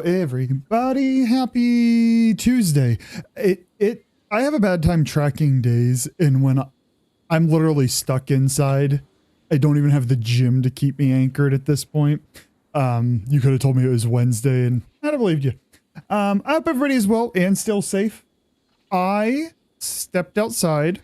everybody, happy Tuesday. I have a bad time tracking days, and when I'm literally stuck inside, I don't even have the gym to keep me anchored at this point. You could have told me it was Wednesday, and I'd have believed you. I hope everybody is well and still safe. I stepped outside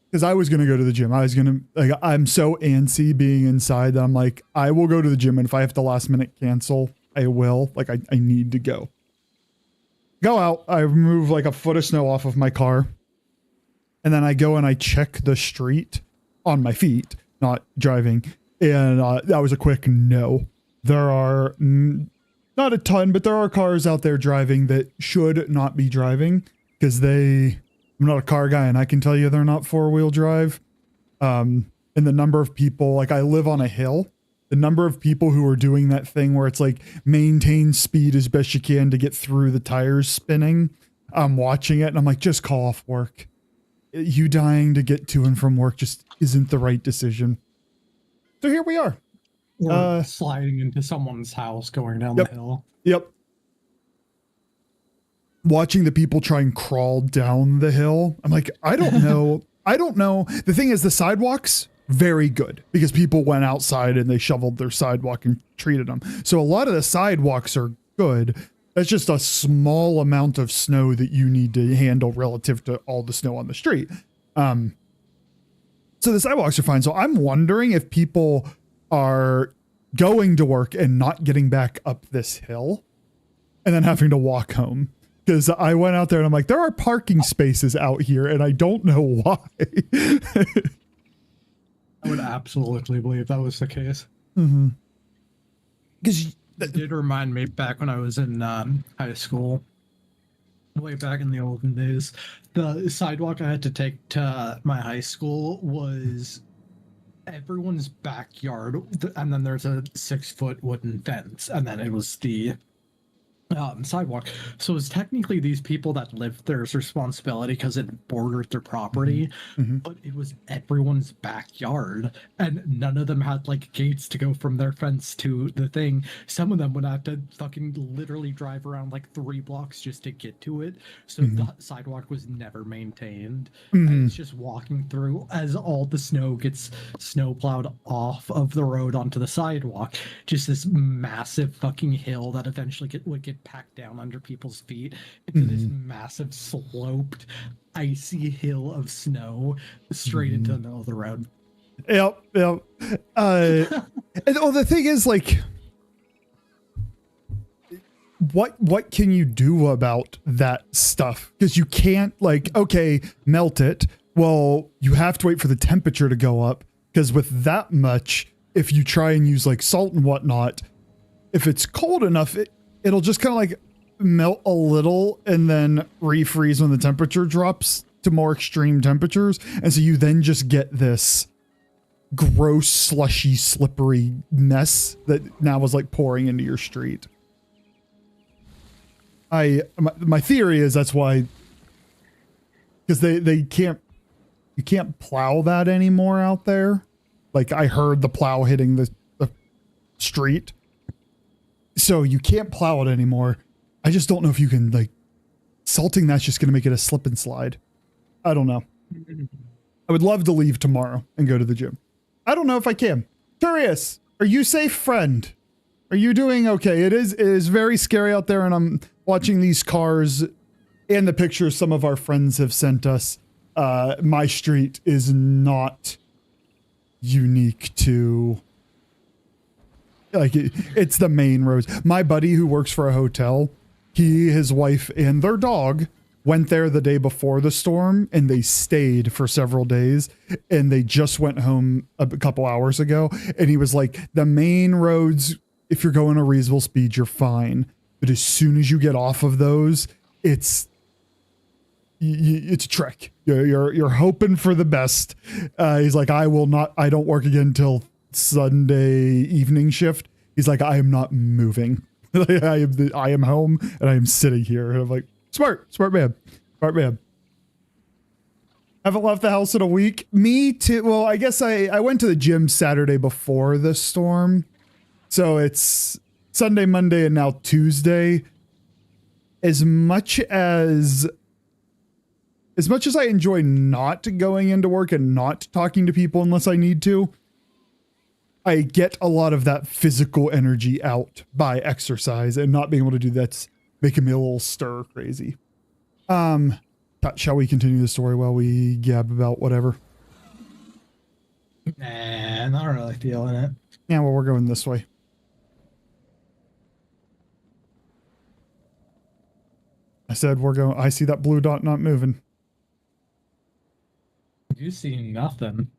because I was going to go to the gym. I'm so antsy being inside that I'm like, I will go to the gym, and if I have to last minute cancel, I will. Like, I need to go. Go out, I remove like a foot of snow off of my car, and then I go and I check the street on my feet, not driving, and that was a quick no. There are not a ton, but there are cars out there driving that should not be driving because I'm not a car guy, and I can tell you they're not four-wheel drive. And the number of people, like I live on a hill, the number of people who are doing that thing where it's like maintain speed as best you can to get through the tires spinning. I'm watching it and I'm like, just call off work. You dying to get to and from work just isn't the right decision. So here we are. Or sliding into someone's house going down the hill. Yep. Watching the people try and crawl down the hill. I'm like, I don't know. I don't know. The thing is, the sidewalks, very good because people went outside and they shoveled their sidewalk and treated them. So a lot of the sidewalks are good. That's just a small amount of snow that you need to handle relative to all the snow on the street. So the sidewalks are fine. So I'm wondering if people are going to work and not getting back up this hill and then having to walk home. Because I went out there and I'm like, there are parking spaces out here and I don't know why. I would absolutely believe that was the case. Mm-hmm. Because it did remind me back when I was in high school, way back in the olden days, the sidewalk I had to take to my high school was everyone's backyard, and then there's a 6-foot wooden fence, and then it was the sidewalk. So it's technically these people that lived there's responsibility because it bordered their property, but it was everyone's backyard, and none of them had like gates to go from their fence to the thing. Some of them would have to fucking literally drive around like 3 blocks just to get to it. So the sidewalk was never maintained. And it's just walking through as all the snow gets snow plowed off of the road onto the sidewalk. Just this massive fucking hill that eventually would get packed down under people's feet into this massive sloped icy hill of snow straight into the middle of the road. Yep. And the thing is, like, what can you do about that stuff? Because you can't, like, okay, melt it. Well, you have to wait for the temperature to go up, because with that much, if you try and use like salt and whatnot, if it's cold enough, it'll just kind of like melt a little and then refreeze when the temperature drops to more extreme temperatures. And so you then just get this gross, slushy, slippery mess that now was like pouring into your street. My theory is that's why, because you can't plow that anymore out there. Like I heard the plow hitting the street. So you can't plow it anymore. I just don't know if you can, like, salting that's just going to make it a slip and slide. I don't know. I would love to leave tomorrow and go to the gym. I don't know if I can. Tyria, are you safe, friend? Are you doing okay? It is very scary out there, and I'm watching these cars and the pictures some of our friends have sent us. My street is not unique to... like it's the main roads. My buddy who works for a hotel, his wife and their dog went there the day before the storm, and they stayed for several days, and they just went home a couple hours ago. And he was like, the main roads, if you're going a reasonable speed, you're fine. But as soon as you get off of those, it's a trick. You're hoping for the best. He's like, I don't work again till Sunday evening shift. He's like, I am not moving. I am home and I am sitting here. And I'm like, smart man. Haven't left the house in a week. Me too. Well, I guess I went to the gym Saturday before the storm. So it's Sunday, Monday, and now Tuesday, as much as I enjoy not going into work and not talking to people unless I need to, I get a lot of that physical energy out by exercise, and not being able to do that's making me a little stir crazy. Shall we continue the story while we gab about whatever? Nah, not really feeling it. Yeah, well, we're going this way. I said we're going. I see that blue dot not moving. You see nothing.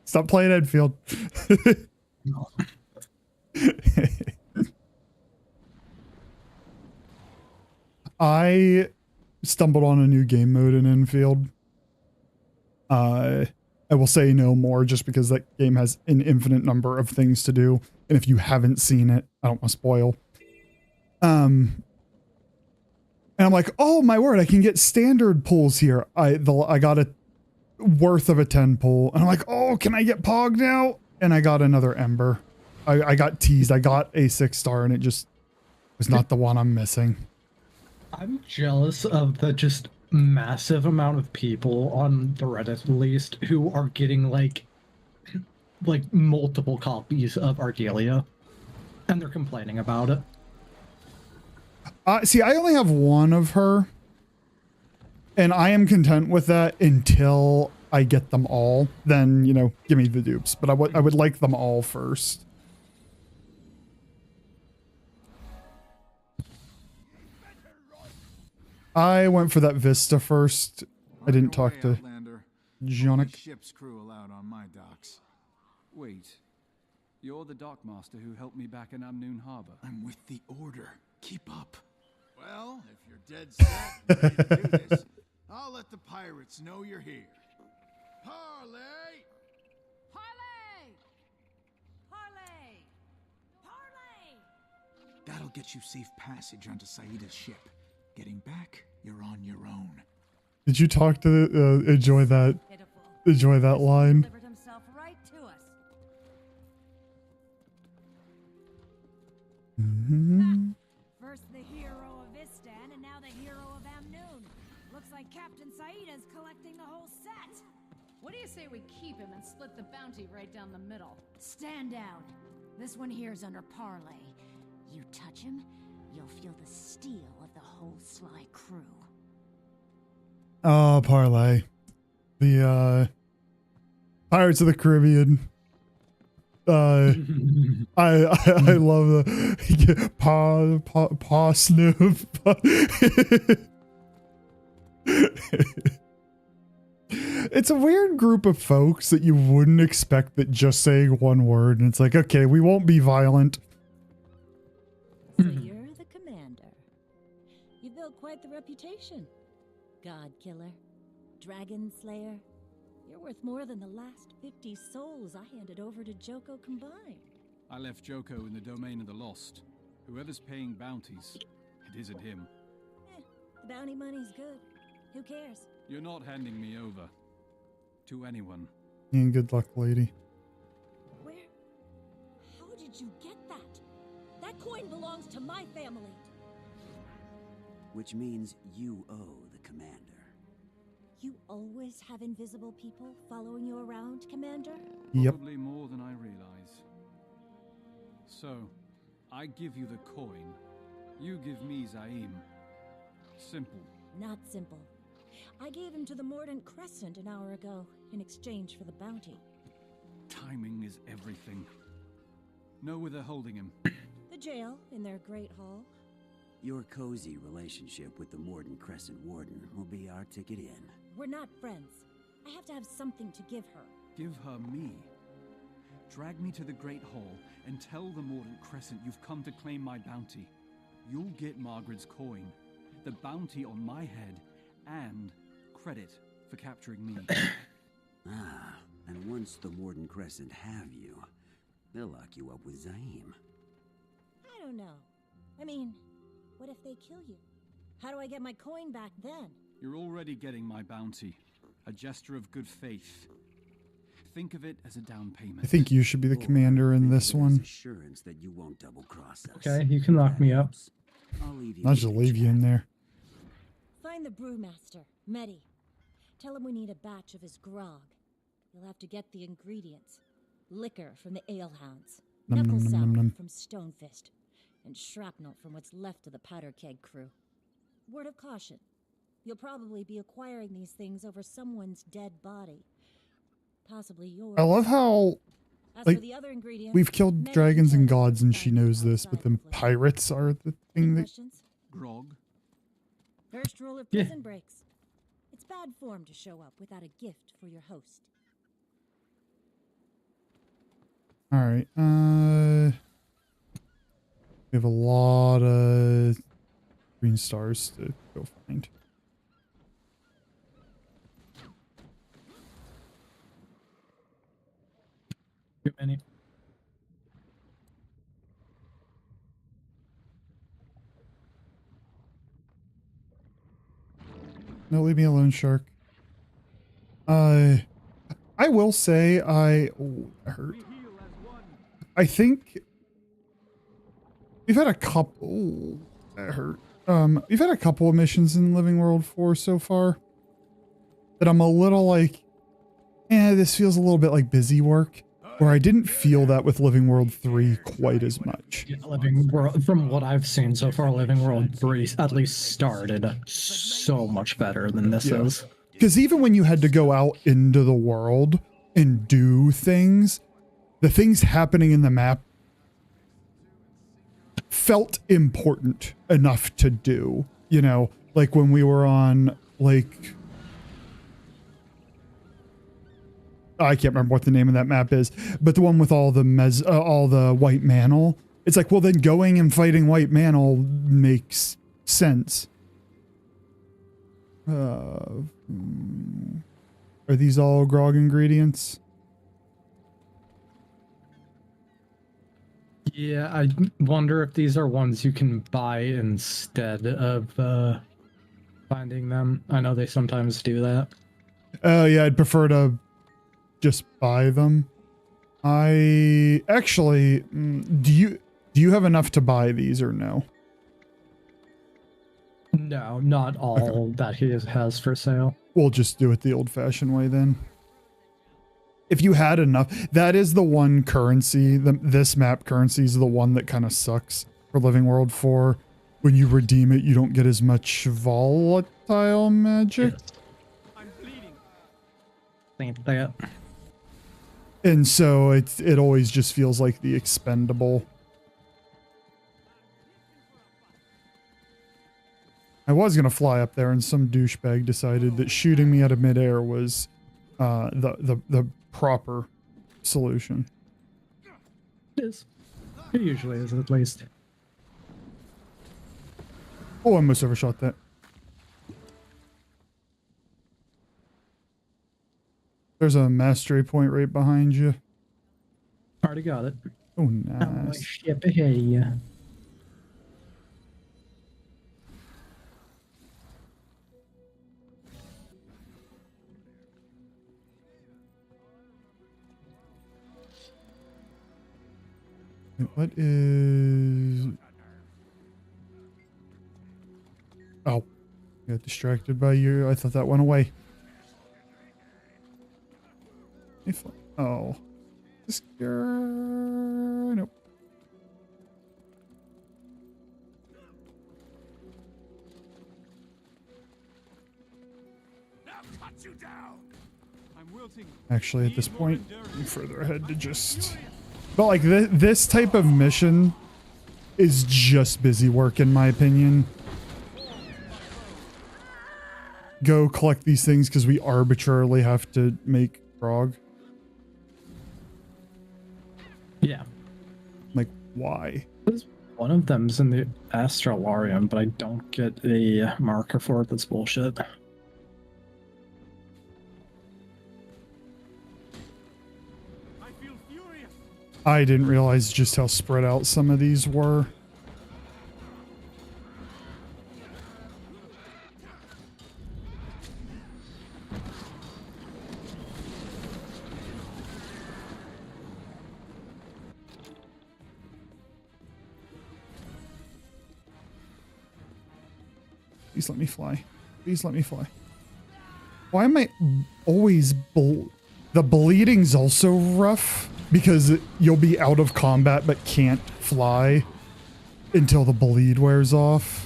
Stop playing Enfield. No. I stumbled on a new game mode in Enfield. I will say no more just because that game has an infinite number of things to do. And if you haven't seen it, I don't want to spoil. And I'm like, oh my word, I can get standard pulls here. I got a worth of a 10 pull. And I'm like, oh, can I get Pog now? And I got another Ember. I got teased. I got a 6-star and it just was not the one I'm missing. I'm jealous of the just massive amount of people on the Reddit, at least, who are getting like multiple copies of Ardelia, and they're complaining about it. See, I only have one of her, and I am content with that until I get them all. Then, you know, give me the dupes. But I would like them all first. I went for that Vista first. I didn't talk to Jonic. Ship's crew allowed on my docks. Wait, you're the dockmaster who helped me back in Amnoon Harbor. I'm with the Order. Keep up. Well, if you're dead set and ready to do this, I'll let the pirates know you're here. Parley! Parley! Parley! Parley! That'll get you safe passage onto Saida's ship. Getting back, you're on your own. Did you talk to enjoy that line? Delivered himself right to us. Mm-hmm. First the hero of Istan, and now the hero of Amnoon. Looks like Captain Saida's collecting the whole set. What do you say we keep him and split the bounty right down the middle? Stand down. This one here's under Parley. You touch him, you'll feel the steel of the whole Sly crew. Oh, Parlay. The Pirates of the Caribbean. I love the paw sniff. It's a weird group of folks that you wouldn't expect that just saying one word, and it's like, okay, we won't be violent. So you're the commander. You built quite the reputation. God killer, dragon slayer. You're worth more than the last 50 souls I handed over to Joko combined. I left Joko in the domain of the lost. Whoever's paying bounties, it isn't him. The bounty money's good. Who cares? You're not handing me over to anyone. And good luck, lady. Where? How did you get that? That coin belongs to my family. Which means you owe the commander. You always have invisible people following you around, Commander? Yep. Probably more than I realize. So, I give you the coin. You give me Zaim. Simple. Not simple. I gave him to the Mordant Crescent an hour ago in exchange for the bounty. Timing is everything. Know where they're holding him. The jail in their Great Hall. Your cozy relationship with the Mordant Crescent Warden will be our ticket in. We're not friends. I have to have something to give her. Give her me. Drag me to the Great Hall and tell the Mordant Crescent you've come to claim my bounty. You'll get Margaret's coin, the bounty on my head, and credit for capturing me. Ah, and once the Mordant Crescent have you, they'll lock you up with Zaim. I don't know. I mean, what if they kill you? How do I get my coin back then? You're already getting my bounty. A gesture of good faith. Think of it as a down payment. I think you should be the commander in this one. Assurance that you won't double cross us. Okay, you can lock me up. I'll leave you. I'll just leave you in there. Find the brewmaster, Medi. Tell him we need a batch of his grog. You'll have to get the ingredients. Liquor from the alehounds, Nom, knuckle nom, nom, sour nom, nom. from Stonefist, and shrapnel from what's left of the powder keg crew. Word of caution. You'll probably be acquiring these things over someone's dead body. Possibly yours. I love how As like, for the other ingredients, we've killed Medi dragons and can tell you gods and she find knows this, outside but then the place. pirates are the Any thing that... questions? Grog? First rule of Yeah. prison breaks. It's bad form to show up without a gift for your host. Alright, we have a lot of green stars to go find. Too many. No, leave me alone, shark. I will say oh, that hurt. I think we've had a couple. Oh, that hurt. We've had a couple of missions in Living World 4 so far that I'm a little like, this feels a little bit like busy work. Where I didn't feel that with Living World 3 quite as much. Yeah, Living World, from what I've seen so far, Living World 3 at least started so much better than this is. Because even when you had to go out into the world and do things, the things happening in the map felt important enough to do. You know, like when we were on, like... I can't remember what the name of that map is, but the one with all the white mantle. It's like, well, then going and fighting white mantle makes sense. Are these all grog ingredients? Yeah, I wonder if these are ones you can buy instead of finding them. I know they sometimes do that. Oh, yeah, I'd prefer to just buy them. I actually, do you have enough to buy these or no? No, not all that he has for sale. We'll just do it the old-fashioned way then. If you had enough, that is the one currency, this map currency is the one that kind of sucks for Living World 4. When you redeem it, you don't get as much volatile magic. I'm bleeding. Think that. And so it always just feels like the expendable. I was going to fly up there and some douchebag decided that shooting me out of midair was the proper solution. It is. It usually is, at least. Oh, I almost overshot that. There's a mastery point right behind you. Already got it. Oh, nice. Ship ahead of you. What is... Oh, got distracted by you. I thought that went away. Oh, this girl. Nope. Actually, at this point, I'm further ahead to just... But like this type of mission is just busy work, in my opinion. Go collect these things because we arbitrarily have to make grog. Yeah. Like, why? One of them's in the Astralarium, but I don't get a marker for it. That's bullshit. I didn't realize just how spread out some of these were. Please let me fly. Please let me fly. Why am I always the bleeding's also rough because you'll be out of combat but can't fly until the bleed wears off.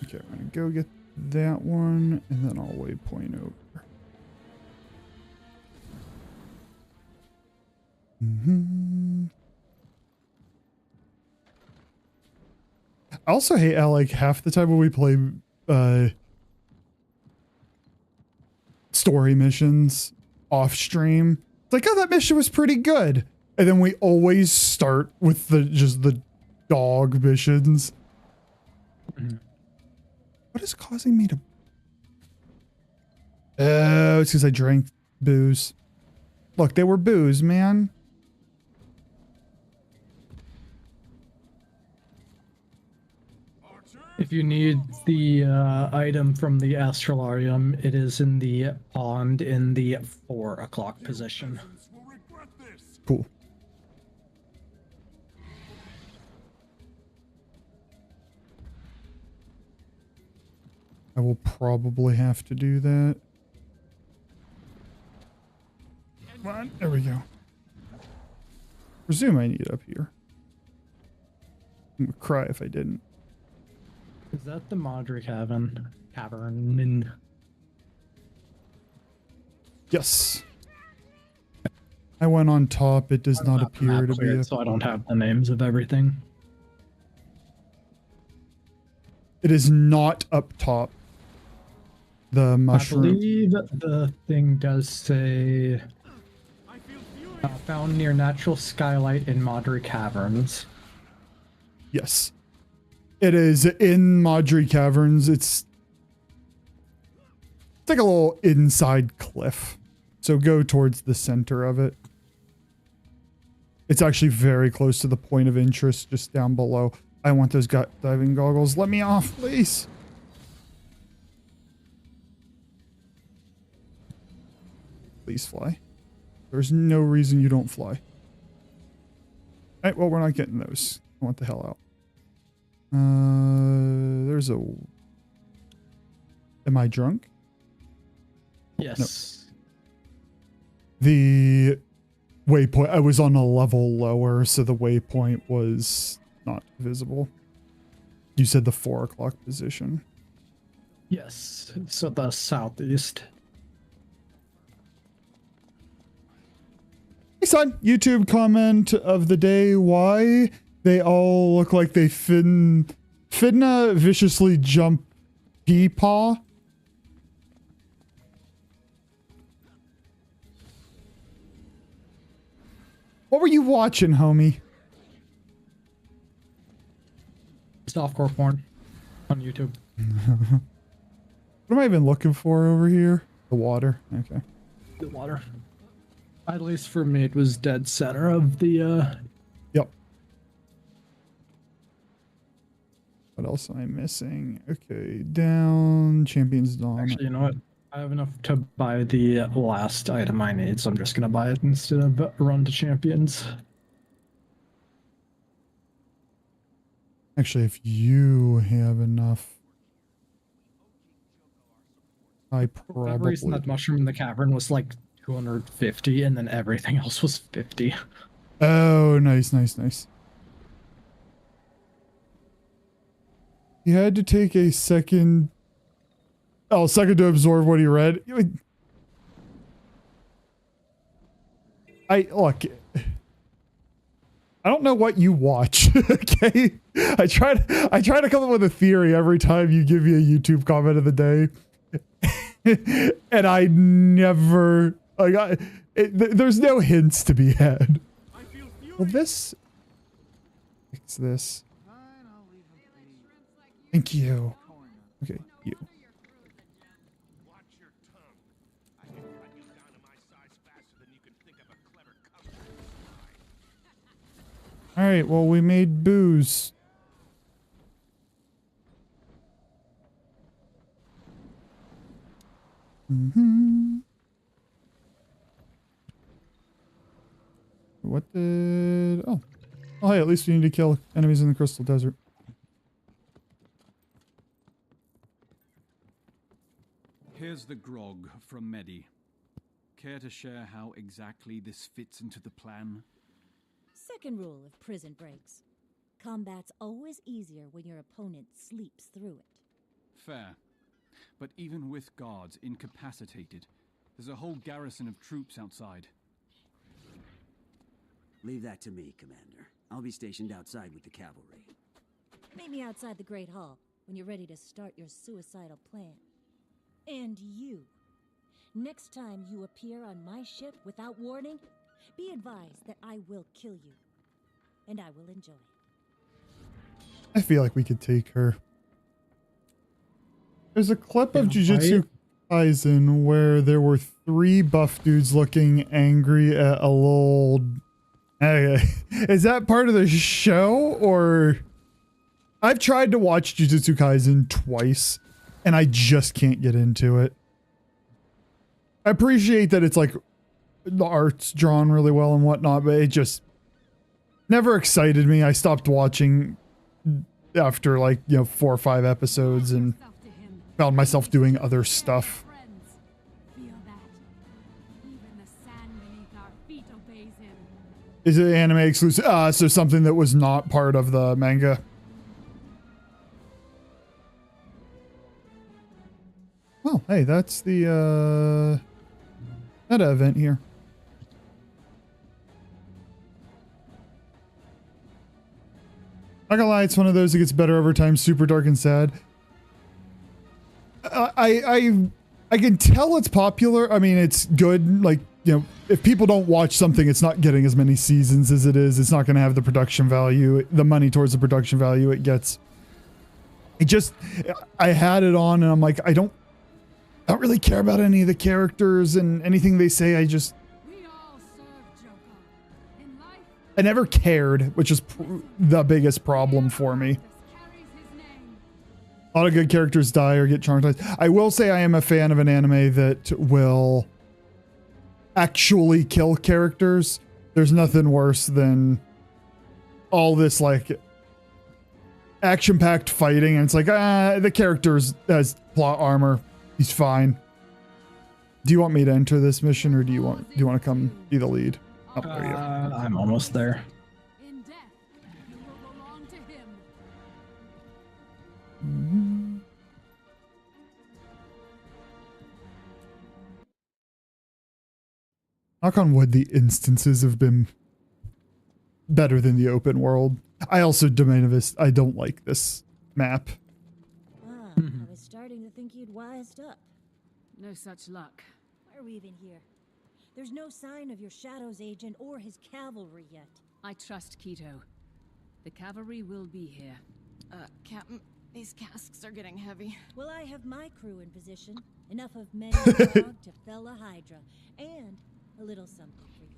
Okay, I'm gonna go get that one and then I'll waypoint over. I also hate how like half the time when we play story missions off stream, it's like, oh, that mission was pretty good, and then we always start with the dog missions. What is causing me to? Oh, it's because I drank booze. Look, they were booze, man. If you need the item from the astrolarium, it is in the pond in the 4 o'clock position. Cool. I will probably have to do that. Come on, there we go. Presume I need it up here. I would cry if I didn't. Is that the Madre Cavern? Yes. I went on top. It does not appear to be. So I don't have the names of everything. It is not up top. The mushroom. I believe the thing does say found near natural skylight in Madre Caverns. Yes. It is in Madre Caverns. It's like a little inside cliff. So go towards the center of it. It's actually very close to the point of interest just down below. I want those diving goggles. Let me off, please. Please fly. There's no reason you don't fly. All right, well, we're not getting those. I want the hell out. There's a... Am I drunk? Yes. No. The waypoint, I was on a level lower, so the waypoint was not visible. You said the 4 o'clock position. Yes, so the southeast. Hey son, YouTube comment of the day. Why they all look like they Fidna viciously jump Peepaw? What were you watching, homie? Softcore porn on YouTube. What am I even looking for over here? The water. Okay. The water. At least for me, it was dead center of the. Yep. What else am I missing? Okay, down. Champions Dawn. Actually, you know what? I have enough to buy the last item I need, so I'm just gonna buy it instead of run to champions. Actually, if you have enough, I For whatever reason, probably. that mushroom in the cavern was like 250, and then everything else was 50. Oh, nice, nice, nice. He had to take a second. Oh, second to absorb what he read. Look. I don't know what you watch. Okay, I try to come up with a theory every time you give me a YouTube comment of the day, and I never. There's no hints to be had. Well, this. Fix this. Thank you. Okay, you. All right, well, we made booze. hey, at least we need to kill enemies in the Crystal Desert. Here's the grog from Medi. Care to share how exactly this fits into the plan? Second rule of prison breaks. Combat's always easier when your opponent sleeps through it. Fair. But even with guards incapacitated, there's a whole garrison of troops outside. Leave that to me, Commander. I'll be stationed outside with the cavalry. Meet me outside the Great Hall when you're ready to start your suicidal plan. And you. Next time you appear on my ship without warning, be advised that I will kill you. And I will enjoy it. I feel like we could take her. There's a clip of Yeah, Jujutsu Kaisen where there were 3 buff dudes looking angry at a little... Is that part of the show, or... I've tried to watch Jujutsu Kaisen twice, and I just can't get into it. I appreciate that it's like the art's drawn really well and whatnot, but it just never excited me. I stopped watching after like, 4 or 5 episodes and found myself doing other stuff. Is it anime exclusive? So something that was not part of the manga. Well, hey, that's the meta event here. Not gonna lie, it's one of those that gets better over time, super dark and sad. I can tell it's popular. I mean, it's good. Like, if people don't watch something, it's not getting as many seasons as it is. It's not going to have the production value, the money towards the production value it gets. I had it on and I'm like, I don't really care about any of the characters and anything they say. I never cared, which is the biggest problem for me. A lot of good characters die or get traumatized. I will say I am a fan of an anime that will actually kill characters. There's nothing worse than all this like action-packed fighting, and it's like, the character's has plot armor. He's fine. Do you want me to enter this mission, or do you want to come be the lead? Oh, there you go. I'm almost there. In death, you will belong to him. Knock on wood, the instances have been better than the open world. I also Domainivist. I don't like this map. I was starting to think you'd wised up. No such luck. Why are we even here? There's no sign of your Shadows agent or his cavalry yet. I trust Keto. The cavalry will be here. Captain, these casks are getting heavy. Well, I have my crew in position. Enough of men and dog to fell a hydra. And a little something for you.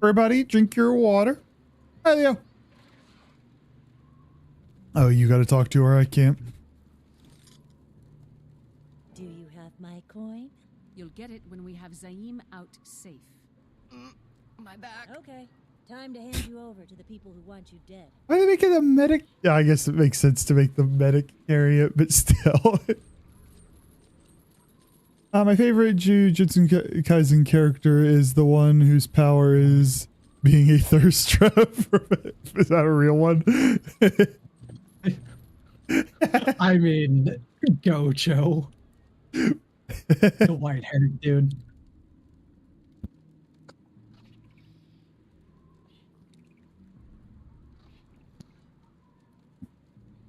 Everybody, drink your water. Hi, Leo. Oh, you got to talk to her. I can't. Do you have my coin? You'll get it when we have Zaim out safe. My back. Okay. Time to hand you over to the people who want you dead. Why are they making a medic? Yeah, I guess it makes sense to make the medic carry it, but still. My favorite Jujutsu Kaisen character is the one whose power is being a thirst trap. Is that a real one? I mean, Gocho. The white-haired dude.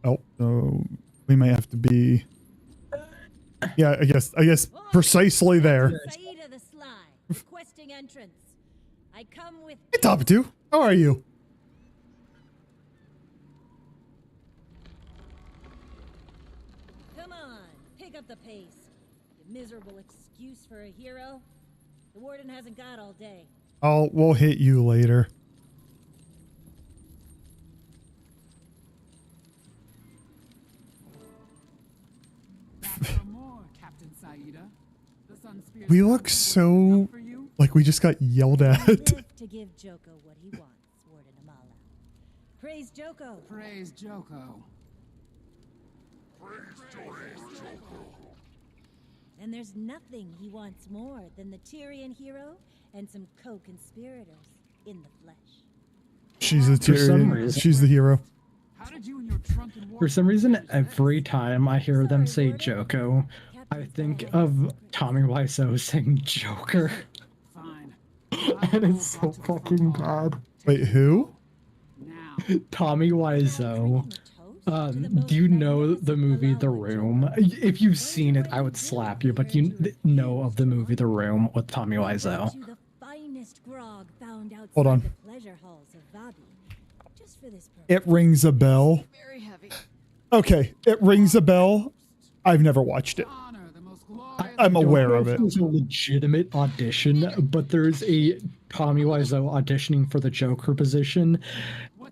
Oh, so we might have to be. Yeah, I guess precisely there. Saida the Sly, requesting entrance. I come with. Hey, Tapatou, how are you? Come on, pick up the pace. You miserable excuse for a hero. The warden hasn't got all day. We'll hit you later. Back for more, Captain Saida. We look so like we just got yelled at. Live to give Joko what he wants, Warden Amala. Praise Joko. Praise Joko. And there's nothing he wants more than the Tyrian hero and some co-conspirators in the flesh. She's the For some Tyrian. reason. She's the hero. How did you and your drunken For some reason, every time I hear them say Joko, I think of Tommy Wiseau saying Joker. Fine. And it's so fucking bad. Wait, who? Now. Tommy Wiseau. Do you know the movie The Room? If you've seen it, I would slap you, but you know of the movie The Room with Tommy Wiseau. The finest grog found outside Hold on. the pleasure halls of Vabi. Just for this purpose. It rings a bell. Very heavy. Okay, it rings a bell. I've never watched it. Honor the most glorious. I'm aware of it. It was a legitimate audition, but there's a Tommy Wiseau auditioning for the Joker position,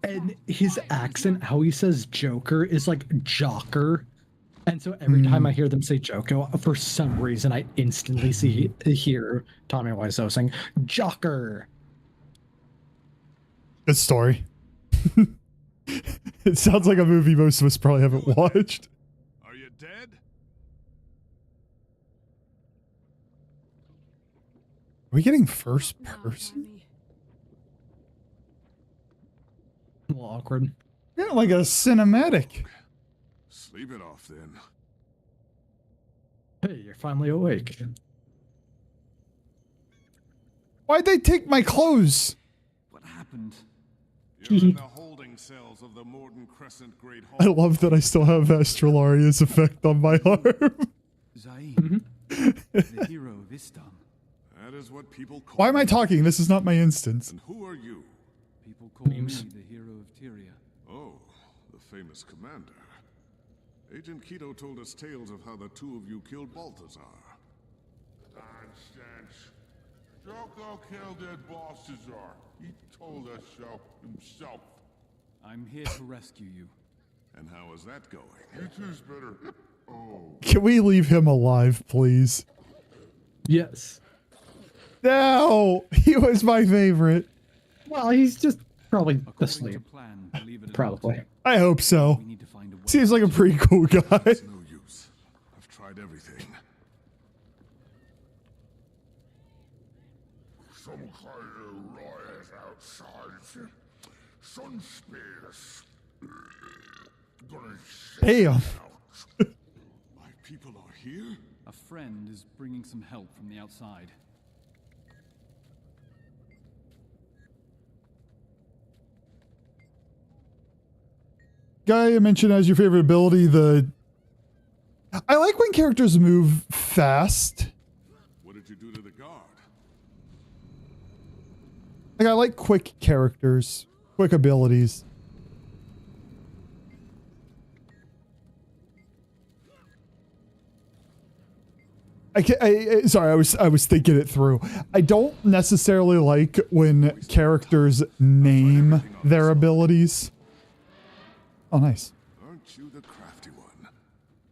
and his accent, how he says Joker, is like Jocker. And so every time I hear them say Joko, for some reason I instantly hear Tommy Wiseau saying Jocker. Good story. It sounds like a movie most of us probably haven't watched. Are you dead? Are we getting first Now, person? Tammy. A little awkward. Yeah, like a cinematic. Sleep it off then. Hey, you're finally awake. Why'd they take my clothes? What happened? You're in the holding cells of the Morden Crescent Great Hall. I love that I still have Astrolaria's effect on my arm. Zaim, the hero of Istam. That is what people call Why am I me. talking? This is not my instance. And who are you? People call Memes. me the hero of Tyria. Oh, the famous commander. Agent Keto told us tales of how the two of you killed Balthazar. Nonsense. Joko killed their Balthazar. He told us so himself. I'm here to rescue you. And how is that going? You two's better. Oh. Can we leave him alive, please? Yes. No! He was my favorite. Well, he's just probably According asleep. to plan, believe it or Probably. not, I hope so. we need to find a way. Seems like a pretty cool guy. It's no use. I've tried everything. Some kind of riot outside. Some spears. Gonna Damn. My people are here? A friend is bringing some help from the outside. Guy, I mentioned as your favorite ability, I like when characters move fast. What did you do to the guard? Like, I like quick characters, quick abilities. Sorry, I was thinking it through. I don't necessarily like when characters name their abilities. Oh, nice. Aren't you the crafty one?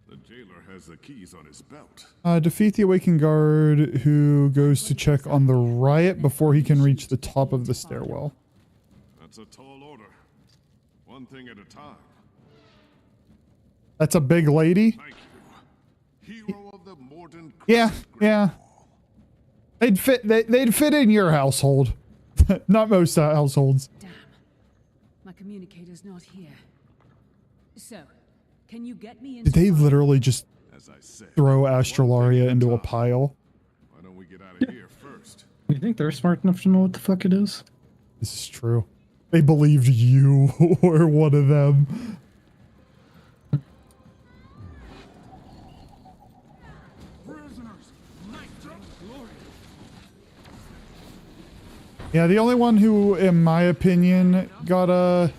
The jailer has the keys on his belt. Defeat the awakened guard who goes to check on the riot before he can reach the top of the stairwell. That's a tall order. One thing at a time. That's a big lady? Thank you. Hero of the Morden Yeah, Crescent Great yeah. Hall. They'd fit in your household. Not most households. Damn. My communicator's not here. So, can you get me into Did they the- literally just As I said, throw one thing Astrolaria at a into a time. pile? Why don't we get out of here first? You think they're smart enough to know what the fuck it is? This is true. They believed you were one of them. prisoners. Yeah, the only one who, in my opinion, got a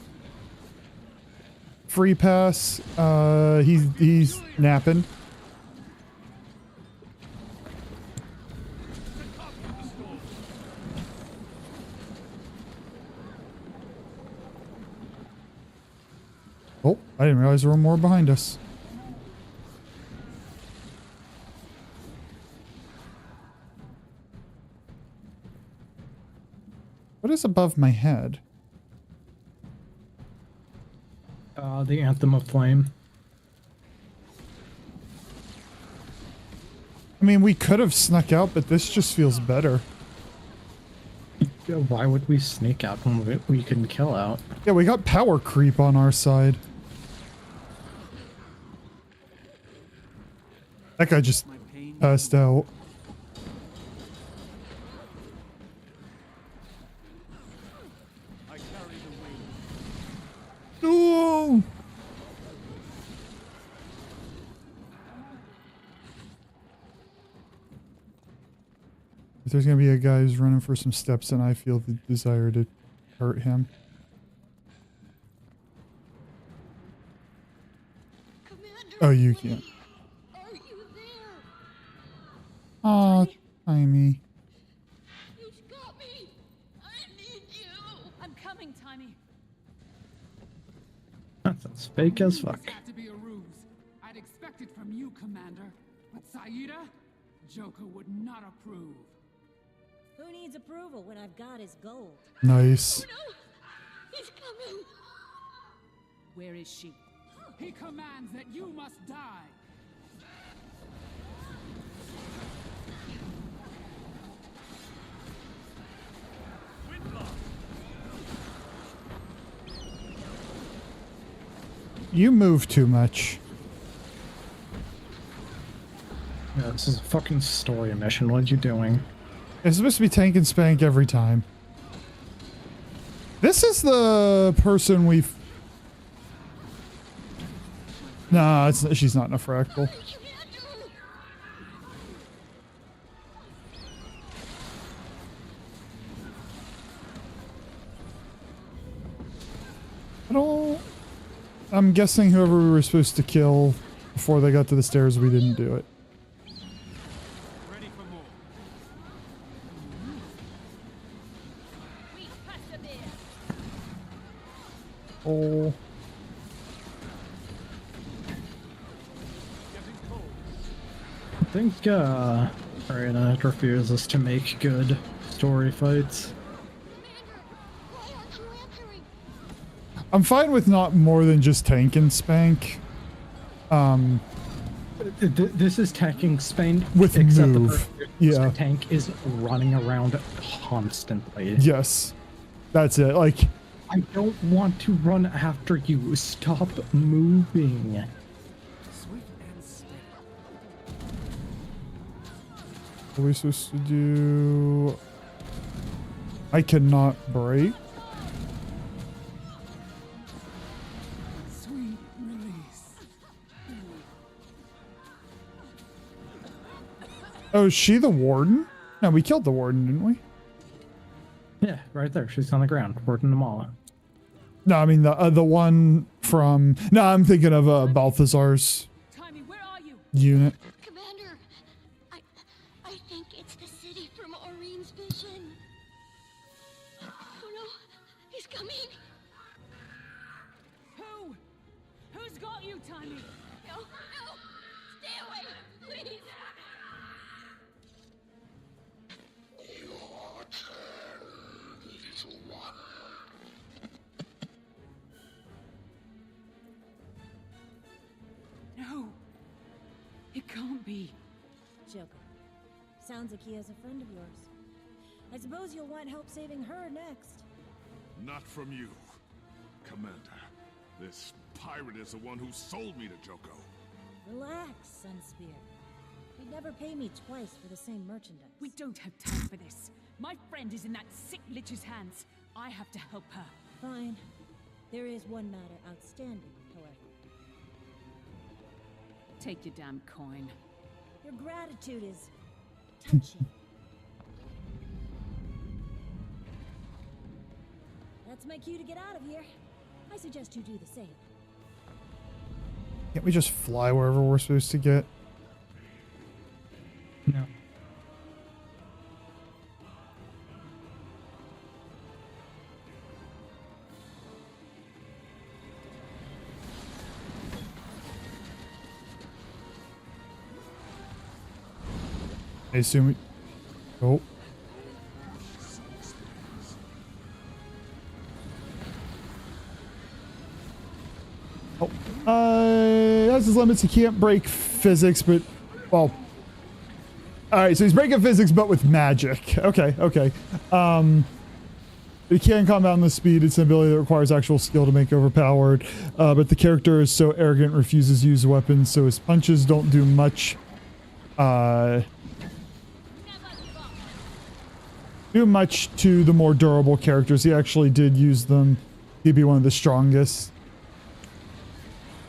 free pass, he's napping. Oh, I didn't realize there were more behind us. is above my head? The Anthem of Flame. I mean, we could have snuck out, but this just feels better. Why would we sneak out when we can kill out? Yeah, we got power creep on our side. That guy just passed out. No! If there's gonna be a guy who's running for some steps, and I feel the desire to hurt him. Commander, Oh, you can't. are you there? Aw, Timey. You got me. I need you. I'm coming, Timey. That sounds fake as fuck. This had to be a ruse. I'd expect it from you, Commander. But Saida? Joker would not approve. Who needs approval when I've got his gold? Nice. No, he's coming. Where is she? He commands that you must die. You move too much. Yeah, this is a fucking story mission. What are you doing? It's supposed to be tank and spank every time. This is the person we've... Nah, she's not in a fractal. I don't... I'm guessing whoever we were supposed to kill before they got to the stairs, we didn't do it. Ready for more. Oh. I think, Arena refuses to make good story fights. Why aren't you answering? I'm fine with not more than just tank and spank. This is tanking Spain With except move. The tank is running around constantly. Yes. That's it. Like, I don't want to run after you. Stop moving. Sweet and steady. what are we supposed to do? I cannot break. Sweet release. Oh, is she the warden? No, we killed the warden, didn't we? Yeah, right there. She's on the ground, working them all. No, I mean the one from... No, I'm thinking of Balthazar's Timey, where are you? unit. Commander, I think it's the city from Aureen's vision. Oh no, he's coming. Who? Who's got you, Timey? No, no, stay away, please. No. It can't be. Joker. Sounds like he has a friend of yours. I suppose you'll want help saving her next. Not from you, Commander. This pirate is the one who sold me to Joko. Relax, Sunspear. You'd never pay me twice for the same merchandise. We don't have time for this. My friend is in that sick lich's hands. I have to help her. Fine. There is one matter outstanding, however. Take your damn coin. Your gratitude is touching. That's my cue to get out of here. I suggest you do the same. Can't we just fly wherever we're supposed to get? No. I assume we... Oh. Oh, has his limits. He can't break physics, but well. All right, so he's breaking physics, but with magic. Okay, okay. He can calm down the speed. It's an ability that requires actual skill to make overpowered. But the character is so arrogant, refuses to use weapons, so his punches don't do much. Do much to the more durable characters. He actually did use them. He'd be one of the strongest.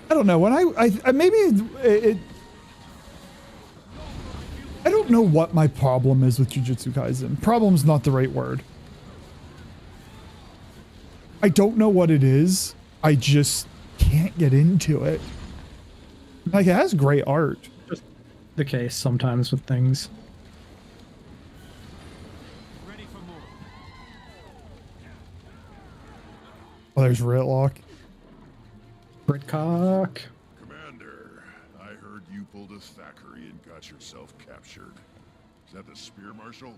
I don't know. When I maybe it. I don't know what my problem is with Jujutsu Kaisen. Problem's not the right word. I don't know what it is. I just can't get into it. Like, it has great art. Just the case sometimes with things. Ready for more. Oh, there's Ritlock. Britcock. Commander, I heard you pulled a Thackeray and got yourself captured. Is that the Spear Marshal?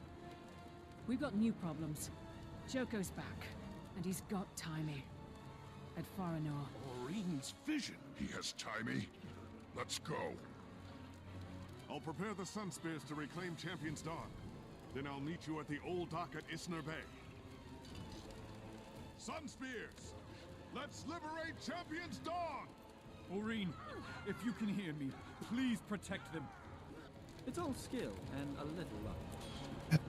We've got new problems. Joko's back, and he's got Timey. At Faranor. Oreen's vision. He has Timey. Let's go. I'll prepare the Sun Spears to reclaim Champion's Dawn. Then I'll meet you at the old dock at Isner Bay. Sun Spears! Let's liberate Champion's Dawn! Oreen, if you can hear me, please protect them. It's all skill and a little luck.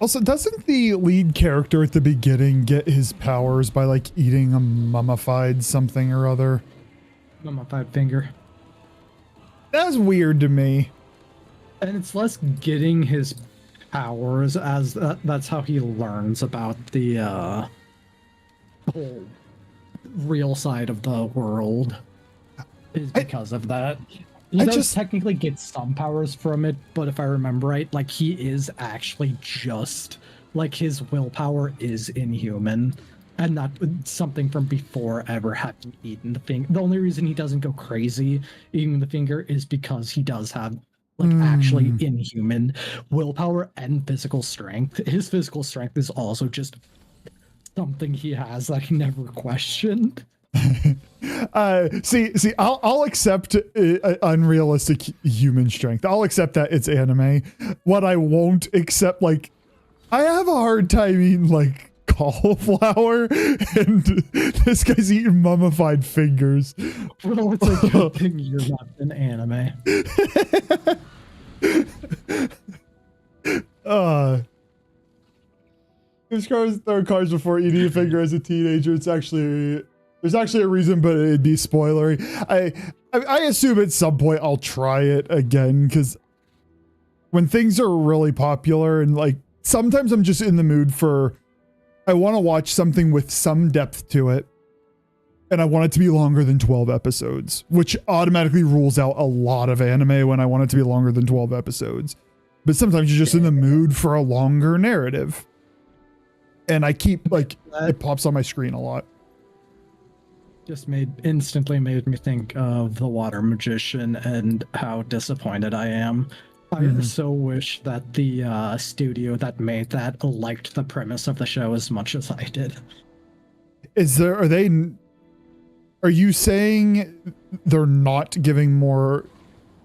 Also, doesn't the lead character at the beginning get his powers by, like, eating a mummified something or other? Mummified finger. That's weird to me. And it's less getting his powers as that's how he learns about the whole real side of the world is because of that. He does technically get some powers from it, but if I remember right, like, he is actually just, like, his willpower is inhuman and not something from before ever having eaten the finger. The only reason he doesn't go crazy eating the finger is because he does have, like, actually inhuman willpower and physical strength. His physical strength is also just something he has that he never questioned. See, I'll accept unrealistic human strength. I'll accept that it's anime. What I won't accept, like, I have a hard time eating, like, cauliflower, and this guy's eating mummified fingers. Well, it's a good thing you're not in anime. There's cars throwing cars before eating a finger as a teenager. It's actually, there's actually a reason, but it'd be spoilery. I assume at some point I'll try it again, because when things are really popular and, like, sometimes I'm just in the mood for, I want to watch something with some depth to it, and I want it to be longer than 12 episodes, which automatically rules out a lot of anime when I want it to be longer than 12 episodes. But sometimes you're just in the mood for a longer narrative. And I keep, like, it pops on my screen a lot. Just instantly made me think of The Water Magician and how disappointed I am. I so wish that the studio that made that liked the premise of the show as much as I did. Are you saying they're not giving more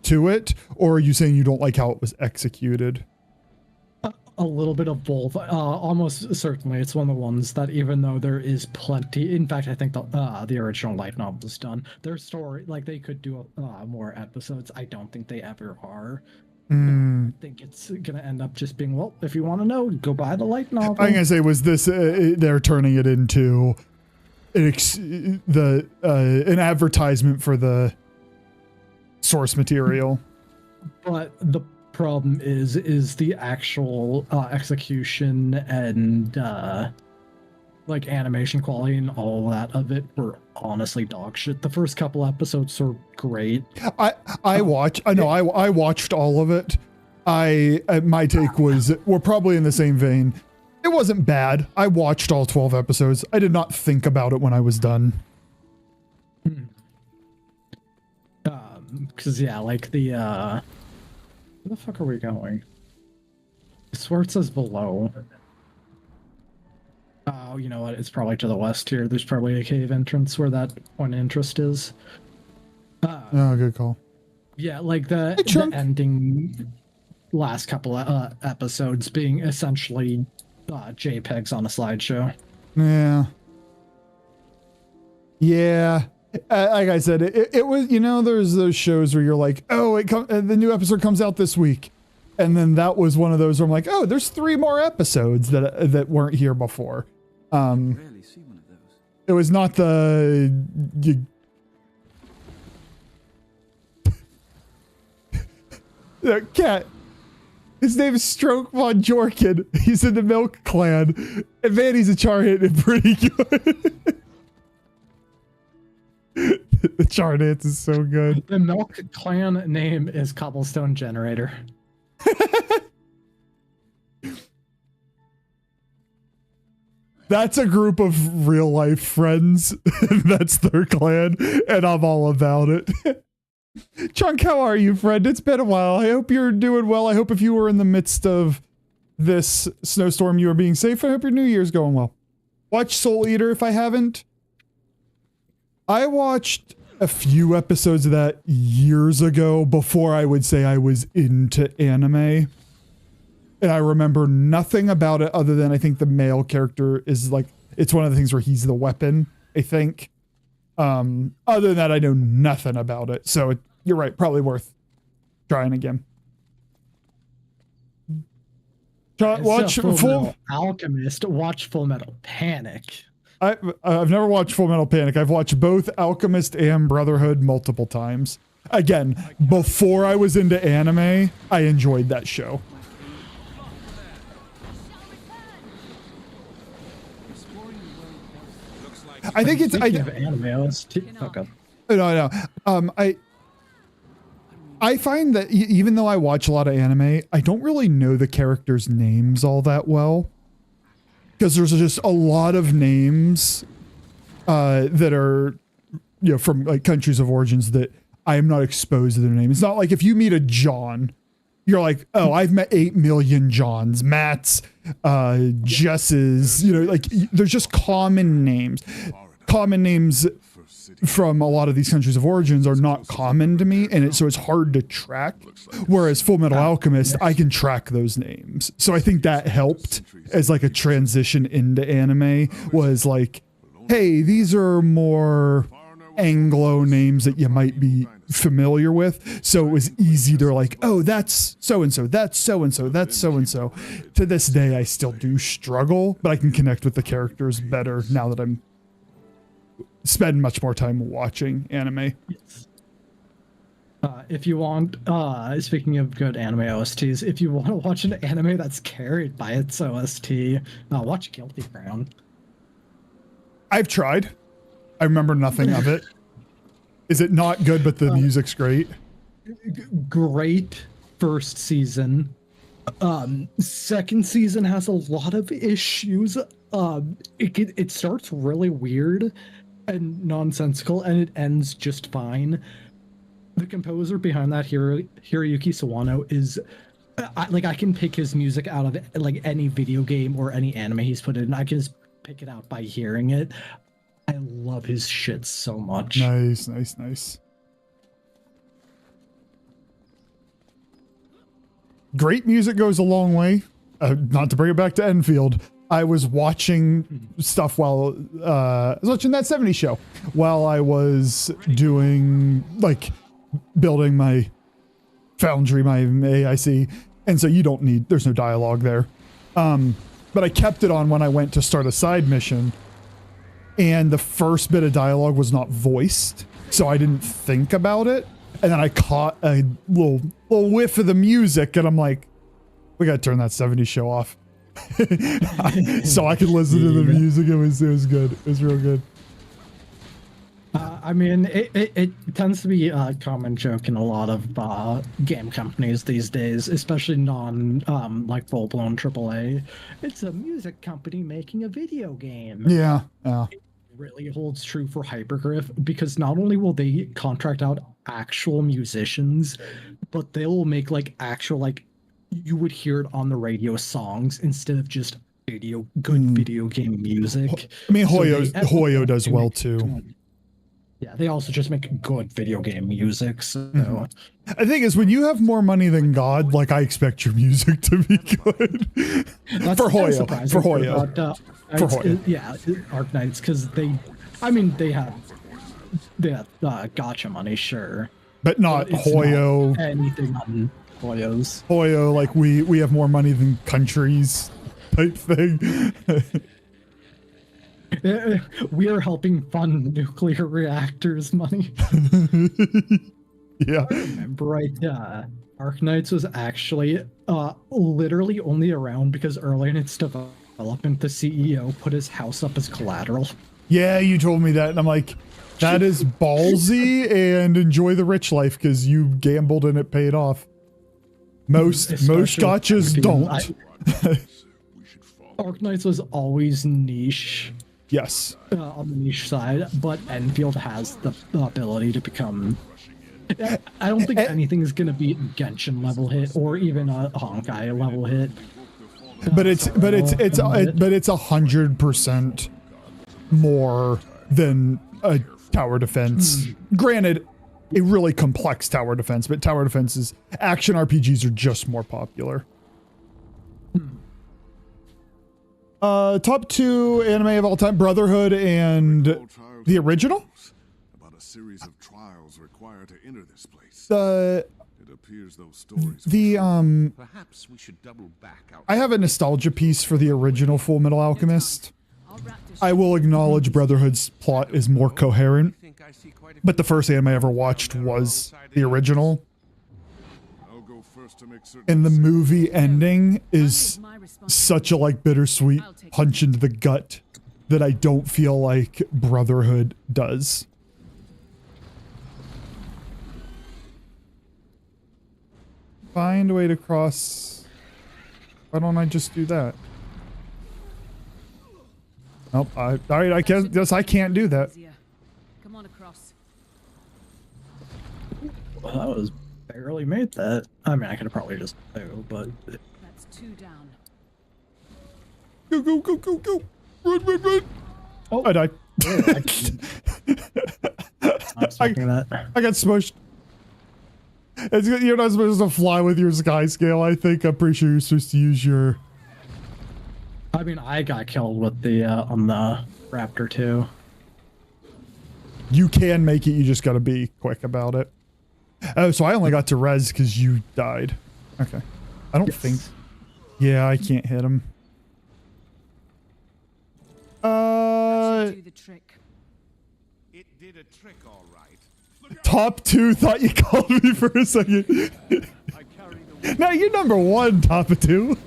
to it, or are you saying you don't like how it was executed? A little bit of both. Almost certainly, it's one of the ones that, even though there is plenty, in fact, I think the original light novel is done. Their story, like, they could do more episodes. I don't think they ever are. I think it's gonna end up just being, well, if you want to know, go buy the light novel. I'm gonna say, was this they're turning it into an advertisement for the source material? But the problem is the actual execution and like animation quality and all that of it were honestly dog shit. The first couple episodes were great. I watched all of it. My take was, we're probably in the same vein. It wasn't bad. I watched all 12 episodes. I did not think about it when I was done. Because yeah, like the where the fuck are we going? I swear it says below. Oh, you know what? It's probably to the west here. There's probably a cave entrance where that point of interest is. Oh, good call. Yeah, like the ending last couple of episodes being essentially JPEGs on a slideshow. Yeah. Yeah. Like I said, it was, you know, there's those shows where you're like, oh, the new episode comes out this week. And then that was one of those where I'm like, oh, there's 3 more episodes that weren't here before. Rarely see one of those. It was not the the cat. His name is Stroke Von Jorkin. He's in the Milk Clan. And man, he's a char hitting pretty good. The char dance is so good. The Milk Clan name is Cobblestone Generator. That's a group of real life friends. That's their clan, and I'm all about it. Chunk, how are you, friend? It's been a while. I hope you're doing well. I hope if you were in the midst of this snowstorm, you are being safe. I hope your New Year's going well. Watch Soul Eater if I haven't. I watched a few episodes of that years ago before I would say I was into anime. And I remember nothing about it other than I think the male character is like, it's one of the things where he's the weapon, I think. Other than that, I know nothing about it. So you're right, probably worth trying again. Watch Full Alchemist, watch Full Metal Panic. I've never watched Full Metal Panic. I've watched both Alchemist and Brotherhood multiple times. Again, before I was into anime, I enjoyed that show. I think it's I find that even though I watch a lot of anime, I don't really know the characters' names all that well. Because there's just a lot of names that are, you know, from like countries of origins that I am not exposed to their name. It's not like if you meet a John, you're like, oh, I've met 8 million Johns, Matts, Jesses, you know, like there's just common names. Common names from a lot of these countries of origins are not common to me, and so it's hard to track. Whereas Full Metal Alchemist, I can track those names. So I think that helped as like a transition into anime, was like, hey, these are more Anglo names that you might be familiar with. So it was easy to like, oh, that's so-and-so, that's so-and-so, that's so-and-so. To this day, I still do struggle, but I can connect with the characters better now that I'm spend much more time watching anime. Yes. If you want, speaking of good anime OSTs, if you want to watch an anime that's carried by its OST, watch Guilty Crown. I've tried. I remember nothing of it. Is it not good, but the music's great? Great first season. Second season has a lot of issues. It starts really weird and nonsensical, and it ends just fine. The composer behind that, Hiroyuki Sawano, is I can pick his music out of like any video game or any anime he's put in. I can just pick it out by hearing it. I love his shit so much. Nice. Great music goes a long way. Not to bring it back to Enfield. I was watching stuff while I was watching that 70s show while I was doing like building my foundry, my AIC. And so there's no dialogue there. But I kept it on when I went to start a side mission, and the first bit of dialogue was not voiced. So I didn't think about it. And then I caught a little whiff of the music, and I'm like, we got to turn that 70s show off. So I could listen to the music. It was good. It was real good. I mean, it tends to be a common joke in a lot of game companies these days, especially like full-blown AAA. It's a music company making a video game. Yeah. It really holds true for Hypergriff, because not only will they contract out actual musicians, but they will make like actual, like, you would hear it on the radio songs instead of just good video game music. I mean, Hoyo does well too. Yeah, they also just make good video game music. So I think is when you have more money than God, like I expect your music to be good. For Hoyo, for Hoyo, for Hoyo. Yeah, Arknights, because they have gotcha money, sure, but not it's Hoyo. Not anything on Hoyos. Hoyo, like we have more money than countries, type thing. We are helping fund nuclear reactors money. Yeah. I remember right, Arknights was actually literally only around because early in its development, the CEO put his house up as collateral. Yeah, you told me that, and I'm like, that is ballsy, and enjoy the rich life because you gambled and it paid off. Most gotchas don't. Arknights was always niche. Yes. On the niche side, but Enfield has the ability to become. I don't think anything is going to beat Genshin level hit or even a Honkai level hit. But it's 100% more than a tower defense. Granted, a really complex tower defense, but tower defenses, action RPGs are just more popular. Top 2 anime of all time: Brotherhood and the original. About a series of trials required to enter this place. It appears those stories. Perhaps we should double back out. I have a nostalgia piece for the original Full Metal Alchemist. I will acknowledge Brotherhood's plot is more coherent, but the first anime I ever watched was the original. And the movie ending is such a bittersweet punch into the gut that I don't feel like Brotherhood does. Find a way to cross. Why don't I just do that? Nope. All right, I guess I can't do that. Come on across. Well, that was barely made that. I mean, I could have probably just do, but That's 2 down. Go, go, go, go, go. Run, run, run. Oh, I died. I got smushed. You're not supposed to fly with your sky scale, I think. I'm pretty sure you're supposed to use your... I mean, I got killed with the, on the Raptor too. You can make it, you just gotta be quick about it. Oh, so I only got to res because you died. Okay. I don't think... Yeah, I can't hit him. Do the trick. It did a trick, all right. Top 2 thought you called me for a second. No, you're number 1, top 2.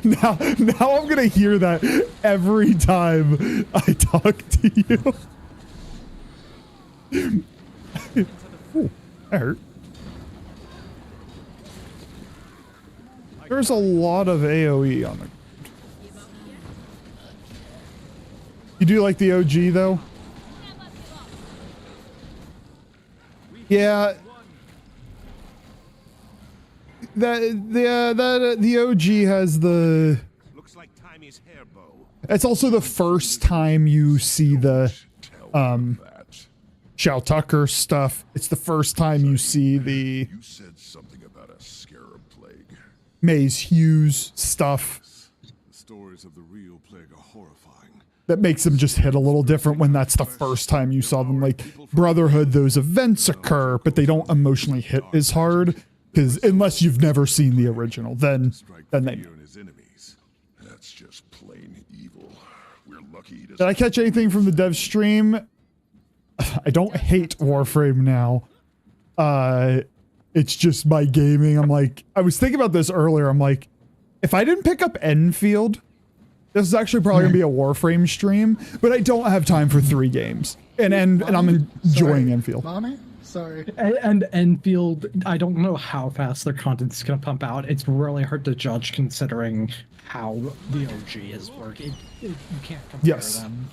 Now I'm gonna hear that every time I talk to you. Ooh, that hurt. There's a lot of AoE on it. You do like the OG though? Yeah. The OG has the... Looks like Timy's hair bow. It's also the first time you see the Shao Tucker stuff. It's the first time you see the... You said something about a scarab plague. Maze Hughes stuff. The stories of the real plague are horrifying. That makes them just hit a little different when that's the first time you saw them. Like Brotherhood, those events occur, but they don't emotionally hit as hard. Because unless you've never seen the original, then they... That's just plain evil. We're lucky he Did I catch anything from the dev stream? I don't hate Warframe now. It's just my gaming. I'm like, I was thinking about this earlier. I'm like, if I didn't pick up Enfield, this is actually probably gonna be a Warframe stream, but I don't have time for 3 games. And I'm enjoying Enfield. Mommy? Sorry. And Enfield, I don't know how fast their content's gonna pump out. It's really hard to judge considering how the OG is working. You can't compare them.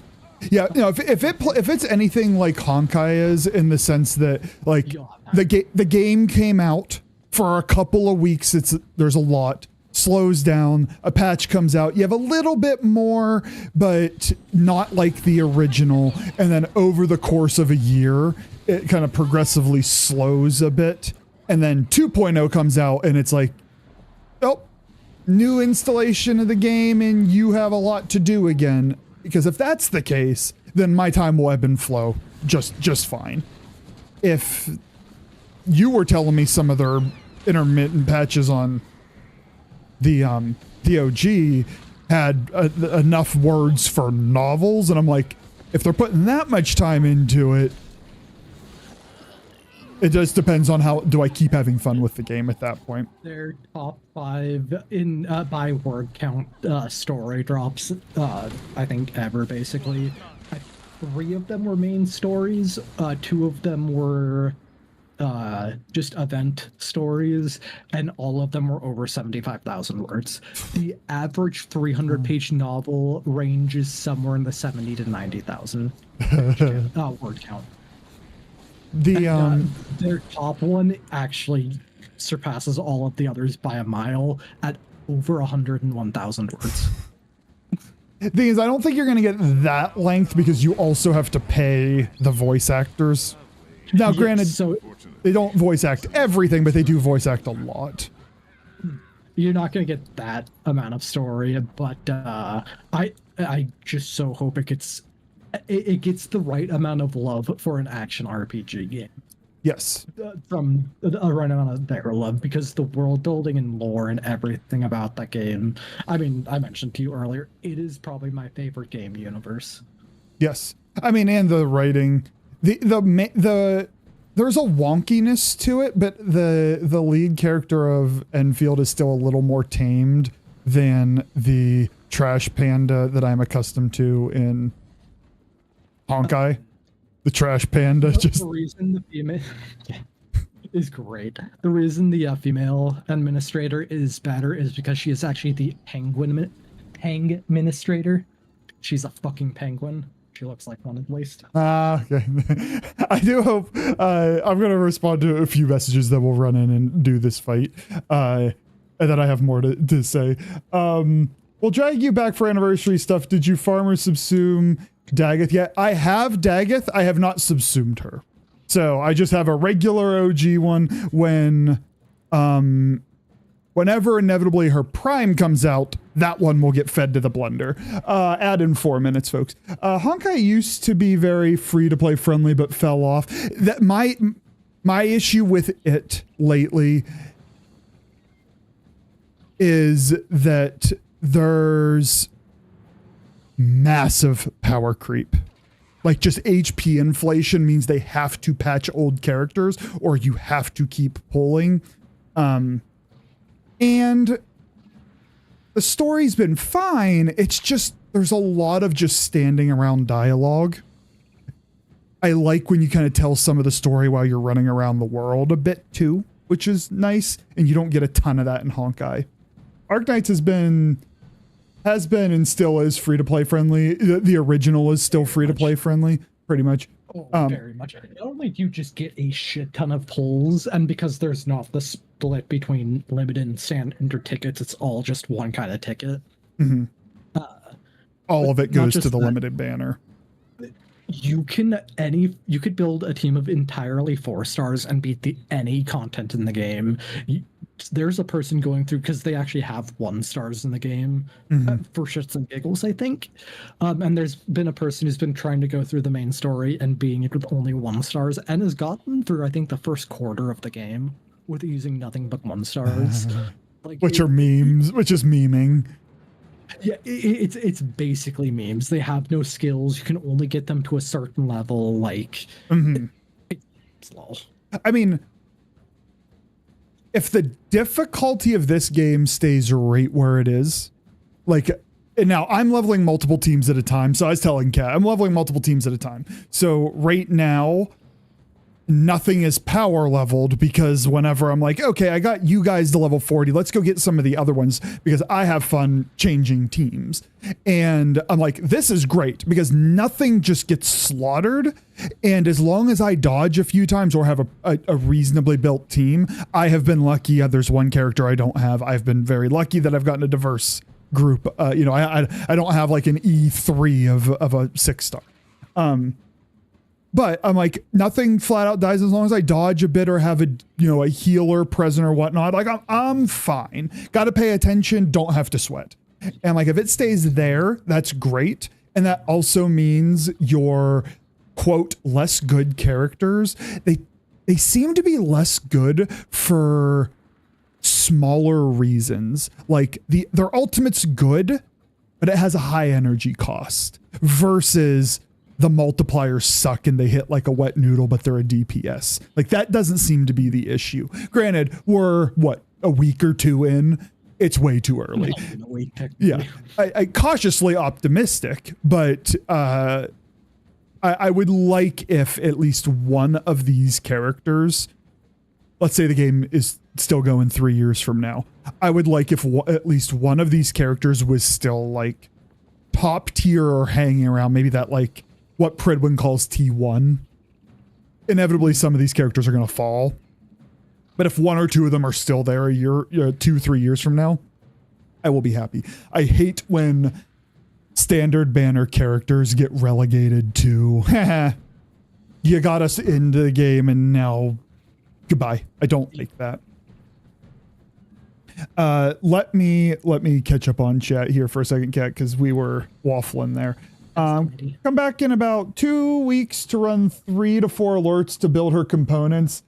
Yeah, you know, if it's anything like Honkai is, in the sense that like the game came out for a couple of weeks, there's a lot, slows down, a patch comes out, you have a little bit more, but not like the original. And then over the course of a year, it kind of progressively slows a bit. And then 2.0 comes out and it's like, oh, new installation of the game and you have a lot to do again. Because if that's the case, then my time will ebb and flow just fine. If you were telling me some of their intermittent patches on the OG had enough words for novels, and I'm like, if they're putting that much time into it, it just depends on how do I keep having fun with the game at that point. Their top 5 in by word count story drops, I think ever basically. 3 of them were main stories. 2 of them were just event stories, and all of them were over 75,000 words. The average 300-page novel ranges somewhere in the 70 to 90,000 word count. Their top one actually surpasses all of the others by a mile at over 101,000 words. The thing is, I don't think you're going to get that length because you also have to pay the voice actors. Now, granted, so they don't voice act everything, but they do voice act a lot. You're not going to get that amount of story, but I just so hope it gets the right amount of love for an action RPG game. Yes. From the right amount of their love, because the world building and lore and everything about that game, I mean, I mentioned to you earlier, it is probably my favorite game universe. Yes. I mean, and the writing, there's a wonkiness to it, but the lead character of Enfield is still a little more tamed than the trash panda that I'm accustomed to in Honkai. The trash panda. The reason the female is great. The reason the female administrator is better is because she is actually the penguin administrator. She's a fucking penguin. She looks like one at least. Okay. I do hope I'm going to respond to a few messages that will run in and do this fight. And then I have more to say. We'll drag you back for anniversary stuff. Did you farm or subsume Daggeth yet? I have Daggeth. I have not subsumed her. So I just have a regular OG one when, whenever inevitably her prime comes out, that one will get fed to the blender. Add in 4 minutes, folks. Honkai used to be very free to play friendly, but fell off. That my issue with it lately is that there's massive power creep. Like, just HP inflation means they have to patch old characters or you have to keep pulling. And the story's been fine. It's just, there's a lot of just standing around dialogue. I like when you kind of tell some of the story while you're running around the world a bit too, which is nice. And you don't get a ton of that in Honkai. Arknights has been and still is free to play friendly. The original is still free to play friendly, pretty much. Oh, very much. Not only do you just get a shit ton of pulls, and because there's not the split between limited and standard tickets, it's all just one kind of ticket. Mm-hmm. All of it goes to the limited banner. You could build a team of entirely 4 stars and beat any content in the game. There's a person going through, because they actually have 1 stars in the game, for shits and giggles, I think. And there's been a person who's been trying to go through the main story and beating it with only 1 stars and has gotten through, I think, the first quarter of the game with using nothing but 1 stars. Which are memes, which is memeing. Yeah, it's basically memes. They have no skills. You can only get them to a certain level. Like, it's lol. I mean, if the difficulty of this game stays right where it is, like, and now I'm leveling multiple teams at a time. So I was telling Kat, I'm leveling multiple teams at a time. So right now, nothing is power leveled, because whenever I'm like, okay, I got you guys to level 40, let's go get some of the other ones because I have fun changing teams. And I'm like, this is great because nothing just gets slaughtered. And as long as I dodge a few times or have a reasonably built team, I have been lucky. There's one character I don't have. I've been very lucky that I've gotten a diverse group. I don't have like an E3 of a 6-star. But I'm like, nothing flat out dies as long as I dodge a bit or have a healer present or whatnot. Like I'm fine. Got to pay attention. Don't have to sweat. And like, if it stays there, that's great. And that also means your quote, less good characters. They seem to be less good for smaller reasons. Like their ultimate's good, but it has a high energy cost versus the multipliers suck and they hit like a wet noodle, but they're a DPS. Like that doesn't seem to be the issue. Granted, we're a week or two in. It's way too early. Yeah, I cautiously optimistic, but I would like if at least one of these characters, let's say the game is still going 3 years from now, I would like if at least one of these characters was still like top tier or hanging around, maybe that like what Pridwin calls T1. Inevitably, some of these characters are going to fall. But if one or two of them are still there a year, 2-3 years from now, I will be happy. I hate when standard banner characters get relegated to, you got us into the game and now goodbye. I don't like that. Let me catch up on chat here for a second, Kat, because we were waffling there. Come back in about 2 weeks to run 3 to 4 alerts to build her components.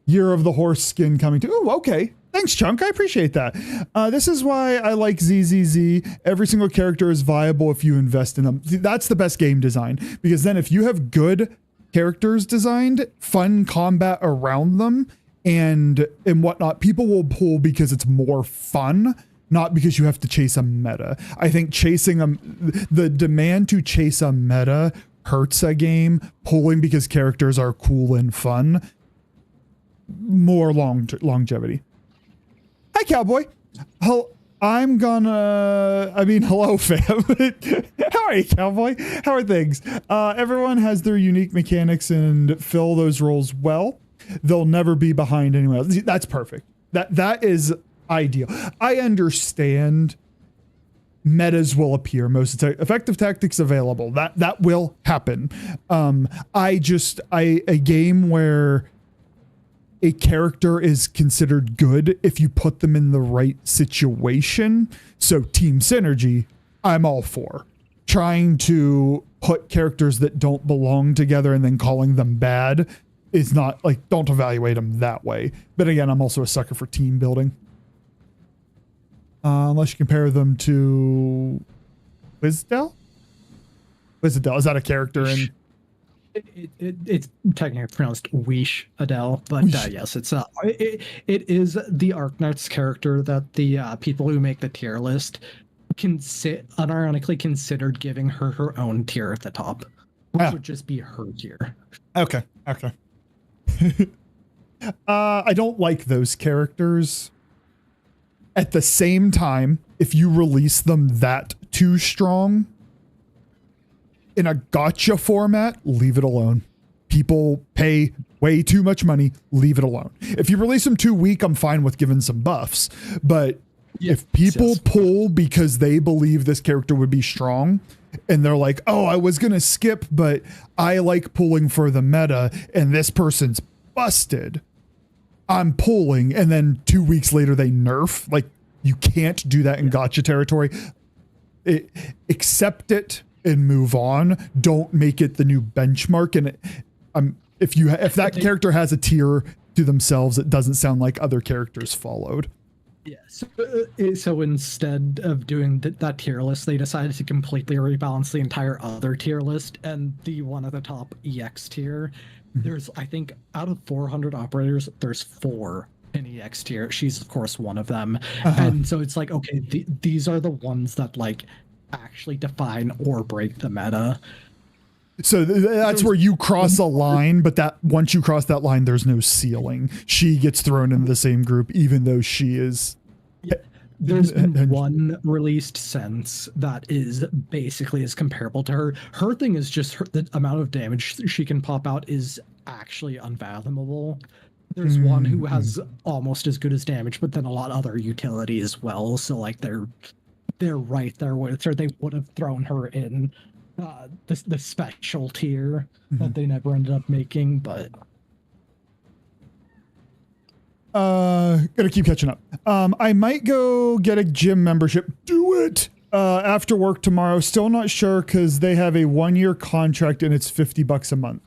Year of the horse skin coming to. Ooh, okay. Thanks, Chunk. I appreciate that. This is why I like ZZZ. Every single character is viable if you invest in them. That's the best game design, because then if you have good characters designed, fun combat around them, and whatnot, people will pull because it's more fun, not because you have to chase a meta. I think the demand to chase a meta hurts a game. Pulling because characters are cool and fun, more longevity. Hi, Cowboy. Hello, hello, fam. How are you, Cowboy? How are things? Everyone has their unique mechanics and fill those roles well. They'll never be behind anyone else. That's perfect. That is ideal. I understand metas will appear, most effective tactics available. That will happen. A game where a character is considered good if you put them in the right situation. So team synergy, I'm all for. Trying to put characters that don't belong together and then calling them bad is not, like, don't evaluate them that way. But again, I'm also a sucker for team building. Unless you compare them to Wizdell? Wizdell, is that a character in... It's technically pronounced Weesh Adele, but yes, it is the Arknight's character that the people who make the tier list unironically considered giving her own tier at the top, which would just be her tier. Okay. I don't like those characters. At the same time, if you release them that too strong in a gacha format, leave it alone. People pay way too much money, leave it alone. If you release them too weak, I'm fine with giving some buffs. But if people pull because they believe this character would be strong, and they're like, oh, I was going to skip, but I like pulling for the meta, and this person's busted, I'm pulling, and then 2 weeks later they nerf. Like, you can't do that in gacha territory. Accept it and move on. Don't make it the new benchmark. And if that character has a tier to themselves, it doesn't sound like other characters followed. Yeah. So instead of doing that tier list, they decided to completely rebalance the entire other tier list, and the one at the top, EX tier. There's, I think, out of 400 operators, there's 4 in EX tier. She's of course one of them. And so it's like, okay, these are the ones that like actually define or break the meta. So that's where you cross a line, but that once you cross that line, there's no ceiling. She gets thrown into the same group, even though she is. There's been one released since that is basically as comparable to her. Her thing is just the amount of damage she can pop out is actually unfathomable. There's one who has almost as good as damage, but then a lot of other utility as well. So like they're right there with her. They would have thrown her in the special tier that they never ended up making, but gotta keep catching up. I might go get a gym membership. Do it after work tomorrow. Still not sure because they have a 1-year contract and it's $50 a month.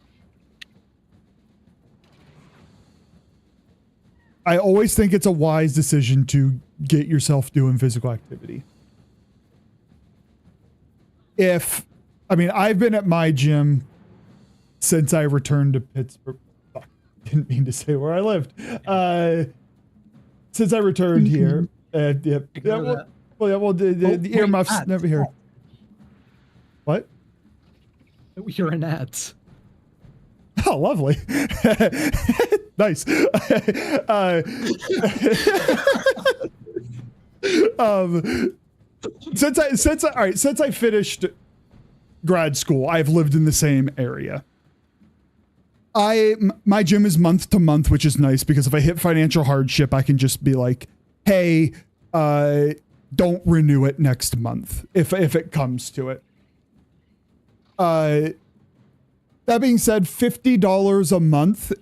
I always think it's a wise decision to get yourself doing physical activity. I've been at my gym since I returned to Pittsburgh. Fuck, didn't mean to say where I lived. Since I returned here. The earmuffs never here. What? You're in ads. Oh, lovely. Nice. Since I finished grad school, I've lived in the same area. My gym is month to month, which is nice because if I hit financial hardship, I can just be like, hey, don't renew it next month if it comes to it. That being said, $50 a month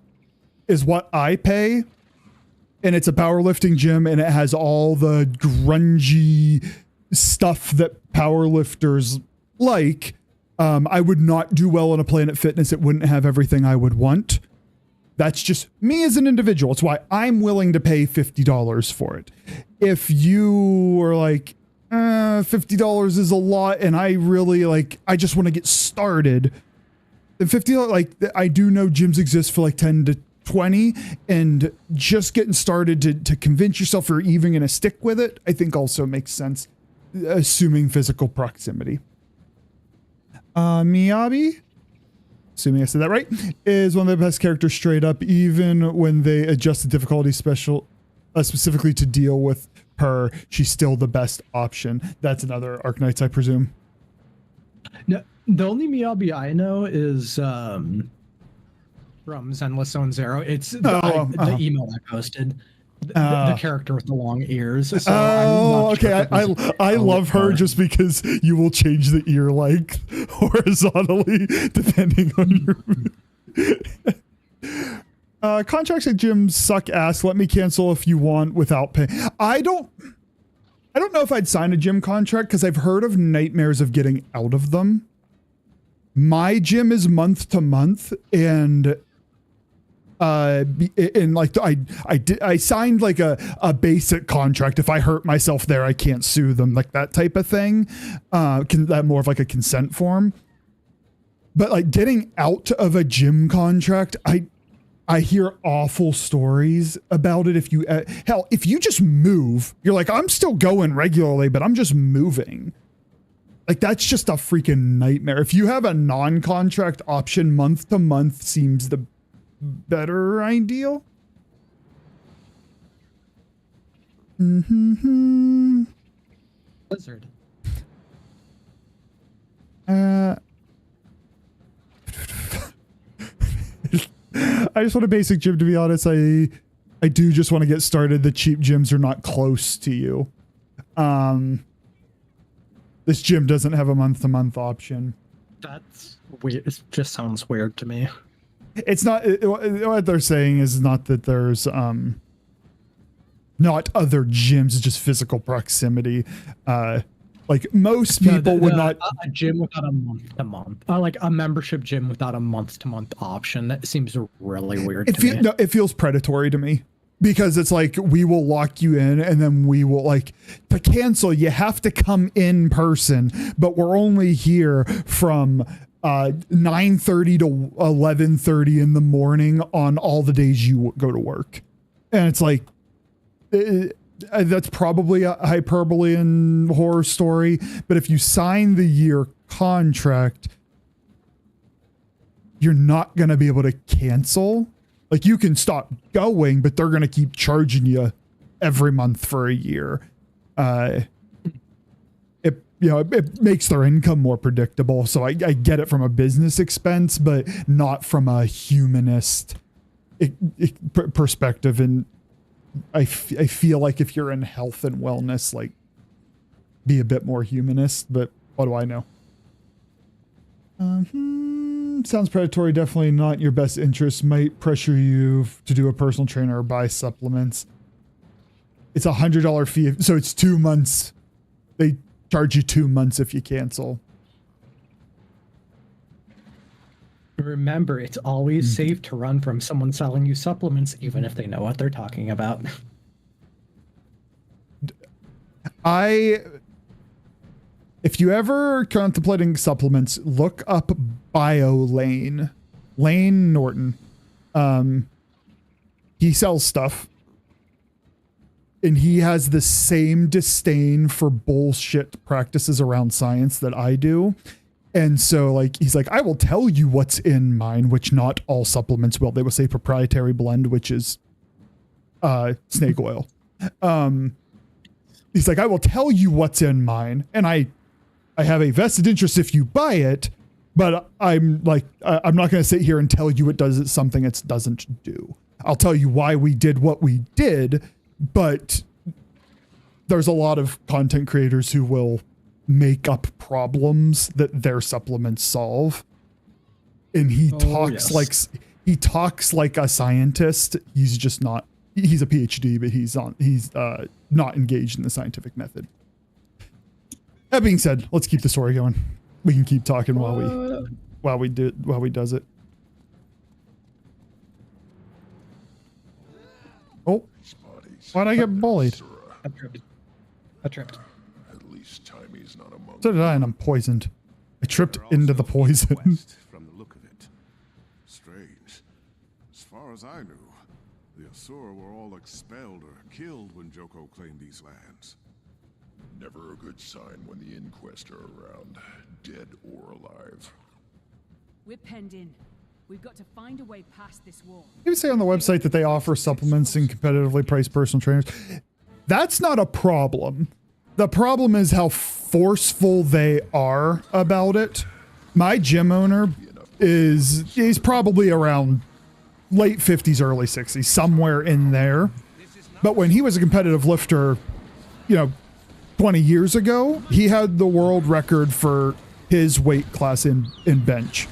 is what I pay, and it's a powerlifting gym, and it has all the grungy stuff that powerlifters like. I would not do well in a Planet Fitness. It wouldn't have everything I would want. That's just me as an individual. It's why I'm willing to pay $50 for it. If you are like, $50 is a lot, and I really I just want to get started, then $50, I do know gyms exist for 10 to 20, and just getting started to convince yourself you're even going to stick with it, I think also makes sense, assuming physical proximity. Miyabi, assuming I said that right, is one of the best characters straight up, even when they adjust the difficulty specifically to deal with her, she's still the best option. That's another Arknights, I presume. No, the only Miyabi I know is from Zenless Zone Zero. It's the email I posted. The character with the long ears. So okay. I love her just because you will change the ear length horizontally depending on your. Contracts at gyms suck ass. Let me cancel if you want without pay. I don't know if I'd sign a gym contract because I've heard of nightmares of getting out of them. My gym is month to month, and I signed a basic contract. If I hurt myself there, I can't sue them, that type of thing. That more of a consent form. But getting out of a gym contract, I hear awful stories about it. If you if you just move, you're like, I'm still going regularly, but I'm just moving. That's just a freaking nightmare. If you have a non-contract option, month to month seems the better ideal. Blizzard. I just want a basic gym, to be honest. I do just want to get started. The cheap gyms are not close to you. This gym doesn't have a month-to-month option. That's weird. It just sounds weird to me. It's not, what they're saying is not that there's not other gyms, it's just physical proximity. Most people would not. A gym without a month-to-month. A membership gym without a month-to-month option. That seems really weird to me. No, it feels predatory to me. Because it's we will lock you in, and then we will to cancel, you have to come in person, but we're only here from 9:30 to 11:30 in the morning on all the days you go to work. And it's that's probably a hyperbole and horror story, but if you sign the year contract, you're not going to be able to cancel. Like, you can stop going, but they're going to keep charging you every month for a year. It makes their income more predictable. So I get it from a business expense, but not from a humanist perspective. And I feel like if you're in health and wellness, like, be a bit more humanist, but what do I know? Sounds predatory. Definitely not in your best interest. Might pressure you to do a personal trainer or buy supplements. It's $100 fee. So it's 2 months. They charge you 2 months if you cancel. Remember, it's always safe to run from someone selling you supplements, even if they know what they're talking about. If you ever contemplating supplements, look up BioLane. Lane Norton. He sells stuff. And he has the same disdain for bullshit practices around science that I do. And so, like, he's like, I will tell you what's in mine, which not all supplements will. They will say proprietary blend, which is snake oil. He's like, I will tell you what's in mine. And I have a vested interest if you buy it, but I'm like, I'm not going to sit here and tell you it does something it doesn't do. I'll tell you why we did what we did, but there's a lot of content creators who will make up problems that their supplements solve. And he talks like a scientist. He's just not, he's a PhD, but he's not engaged in the scientific method. That being said, let's keep the story going. We can keep talking while he does it. Oh, why'd I get bullied? I tripped. At least Timey's not among So did I, and I'm poisoned. I tripped into the poison. From the look of it. Strange. As far as I knew, the Asura were all expelled or killed when Joko claimed these lands. Never a good sign when the Inquest are around, dead or alive. We're penned in. We've got to find a way past this wall. You say on the website that they offer supplements and competitively priced personal trainers. That's not a problem. The problem is how forceful they are about it. My gym owner he's probably around late 50s, early 60s, somewhere in there. But when he was a competitive lifter, 20 years ago, he had the world record for his weight class in bench.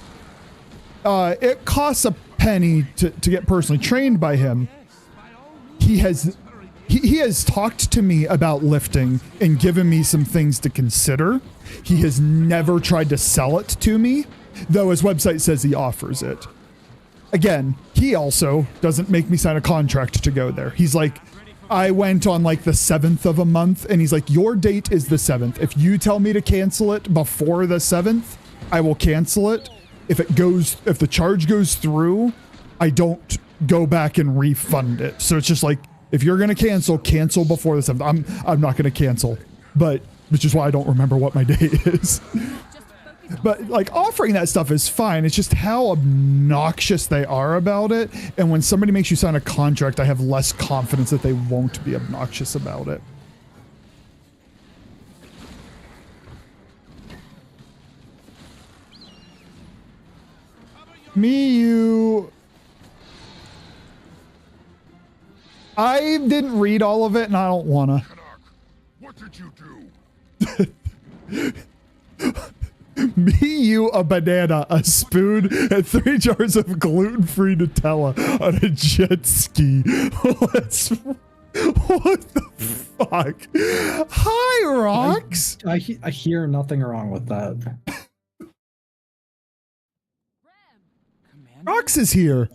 It costs a penny to get personally trained by him. He has talked to me about lifting and given me some things to consider. He has never tried to sell it to me, though his website says he offers it. Again, he also doesn't make me sign a contract to go there. He's like, I went on like the 7th of a month, and he's like, your date is the 7th. If you tell me to cancel it before the 7th, I will cancel it. If the charge goes through, I don't go back and refund it. So it's just like, if you're going to cancel before the 7th. I'm not going to cancel, which is why I don't remember what my day is. But like, offering that stuff is fine. It's just how obnoxious they are about it. And when somebody makes you sign a contract, I have less confidence that they won't be obnoxious about it. I didn't read all of it, and I don't wanna. What did you do? Me, you, a banana, a spoon, and 3 jars of gluten-free Nutella on a jet ski. What the fuck? Hi, Rox. I hear nothing wrong with that. Rox is here.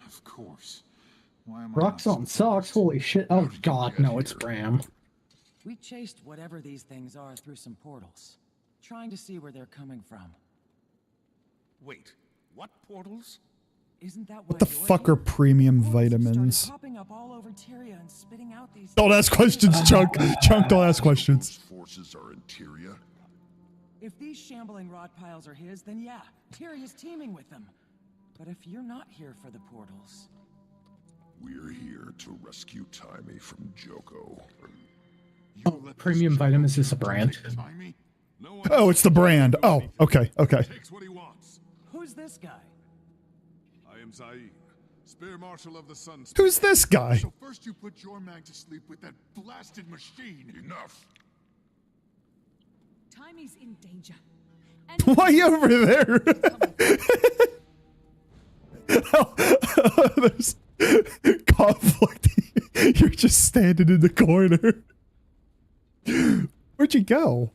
Of course. Why am Rox on socks. Holy shit! Oh god, no, it's Bram. We chased whatever these things are through some portals, trying to see where they're coming from. Wait, what portals? Isn't that What the fuck are premium vitamins? Popping up all over Tyria and spitting out these. Don't ask questions, Chunk. Chunk, don't ask questions. Forces are in If these shambling rot piles are his, then yeah, Tyria's teaming with them. But if you're not here for the portals... We're here to rescue Timmy from Joko. Oh, premium vitamins is a brand. Oh, it's the brand. Oh, okay, okay. Takes what he wants. Who's this guy? I am Zaid, Spear Marshal of the Sun. Who's this guy? So first you put your man to sleep with that blasted machine. Enough. Timy's in danger. Why over there? There's conflict. You're just standing in the corner. Where'd you go?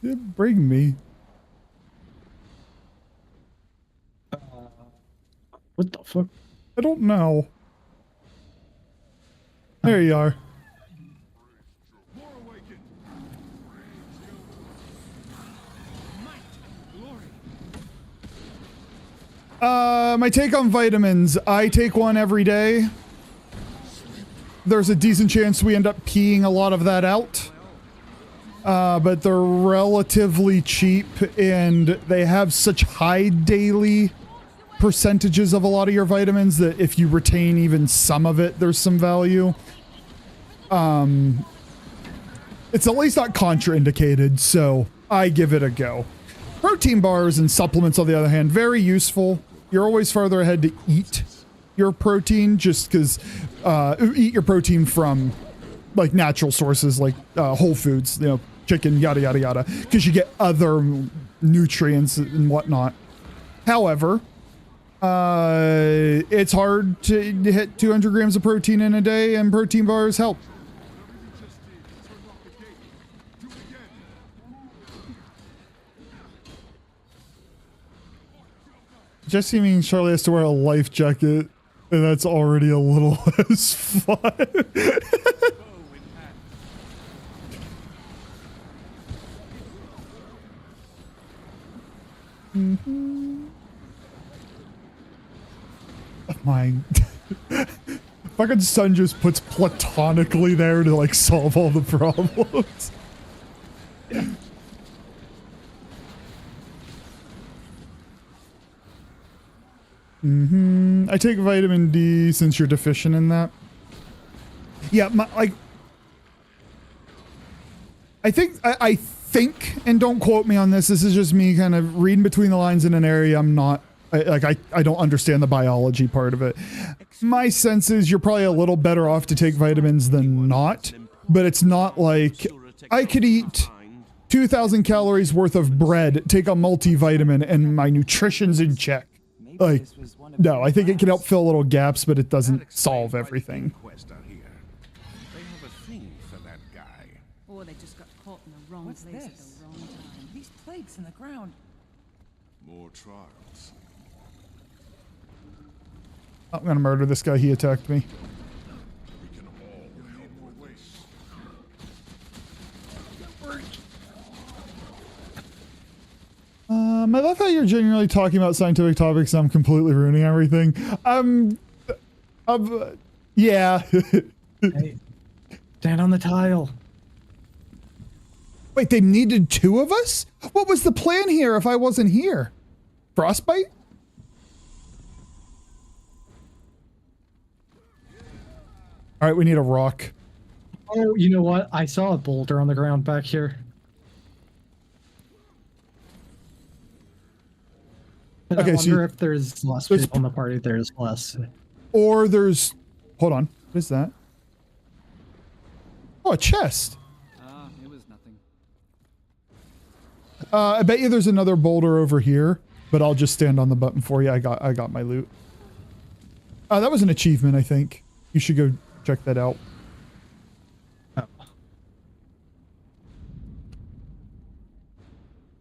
Yeah, bring me. What the fuck? I don't know. There you are. My take on vitamins. I take one every day. There's a decent chance we end up peeing a lot of that out. But they're relatively cheap and they have such high daily percentages of a lot of your vitamins that if you retain even some of it, there's some value. It's at least not contraindicated, so I give it a go. Protein bars and supplements, on the other hand, very useful. You're always farther ahead to eat your protein just because eat your protein from like natural sources like whole foods, you know, chicken, yada, yada, yada, because you get other nutrients and whatnot. However, it's hard to hit 200 grams of protein in a day, and protein bars help. Jesse means Charlie has to wear a life jacket, and that's already a little less fun. My fucking son just puts platonically there to like solve all the problems. I take vitamin D since you're deficient in that. Yeah, I think, and don't quote me on this, this is just me kind of reading between the lines in an area I'm not, I don't understand the biology part of it. My sense is you're probably a little better off to take vitamins than not, but it's not like I could eat 2,000 calories worth of bread, take a multivitamin, and my nutrition's in check. Like, no, I think it can help fill little gaps, but it doesn't solve everything. They have a thing for that guy. Or they just got caught in the wrong What's place this? at the wrong time. These plagues in the ground. More trials. I'm gonna murder this guy. He attacked me. We can all help with this. I love how you're genuinely talking about scientific topics and I'm completely ruining everything. Yeah. Hey, stand on the tile. Wait, they needed two of us? What was the plan here if I wasn't here? Frostbite? All right, we need a rock. Oh, you know what? I saw a boulder on the ground back here. But Okay, I so wonder if there's less people in the party. There's less. Or there's... Hold on. What is that? Oh, a chest. It was nothing. I bet you there's another boulder over here, but I'll just stand on the button for you. I got my loot. That was an achievement, I think. You should go check that out. Oh.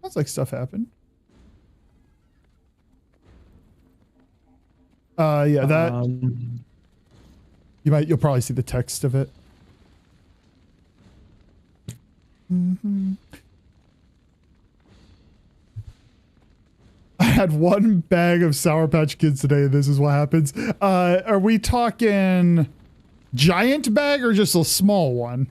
Sounds like stuff happened. Yeah, that you'll probably see the text of it. I had one bag of Sour Patch Kids today. This is what happens. Are we talking giant bag or just a small one?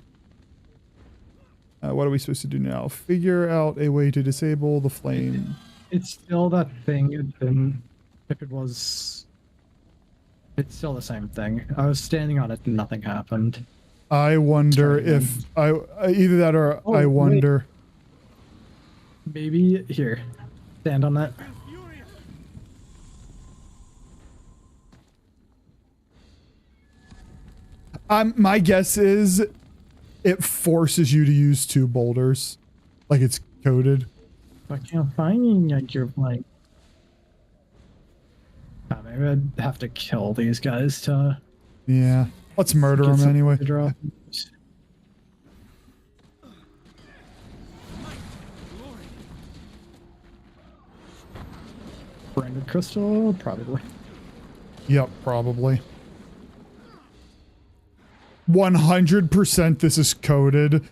What are we supposed to do now? Figure out a way to disable the flame. It's still that thing. If it was, it's still the same thing. I was standing on it and nothing happened. I wonder if either that or I wonder. Wait. Maybe here, stand on that. My guess is it forces you to use 2 boulders, like it's coded. I can't find you're like. Maybe I'd have to kill these guys to. Yeah, let's murder them anyway. Branded crystal, probably. Yep, probably. 100% this is coded.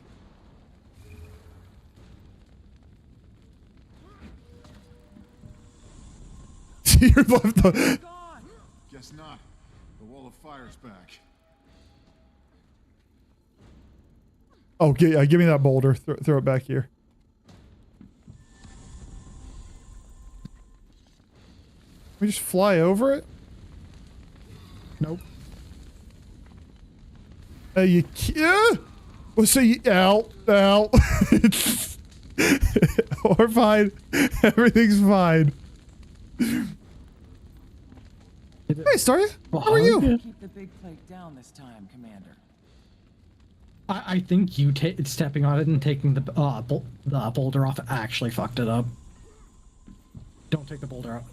You left the... Guess not. The wall of fire's back. Oh, give me that boulder. Throw it back here. We just fly over it? Nope. You well, so you ow. We're fine. Everything's fine. Hey, Starya. How are you? Keep the big plate down this time, Commander. I think you stepping on it and taking the boulder off actually fucked it up. Don't take the boulder out.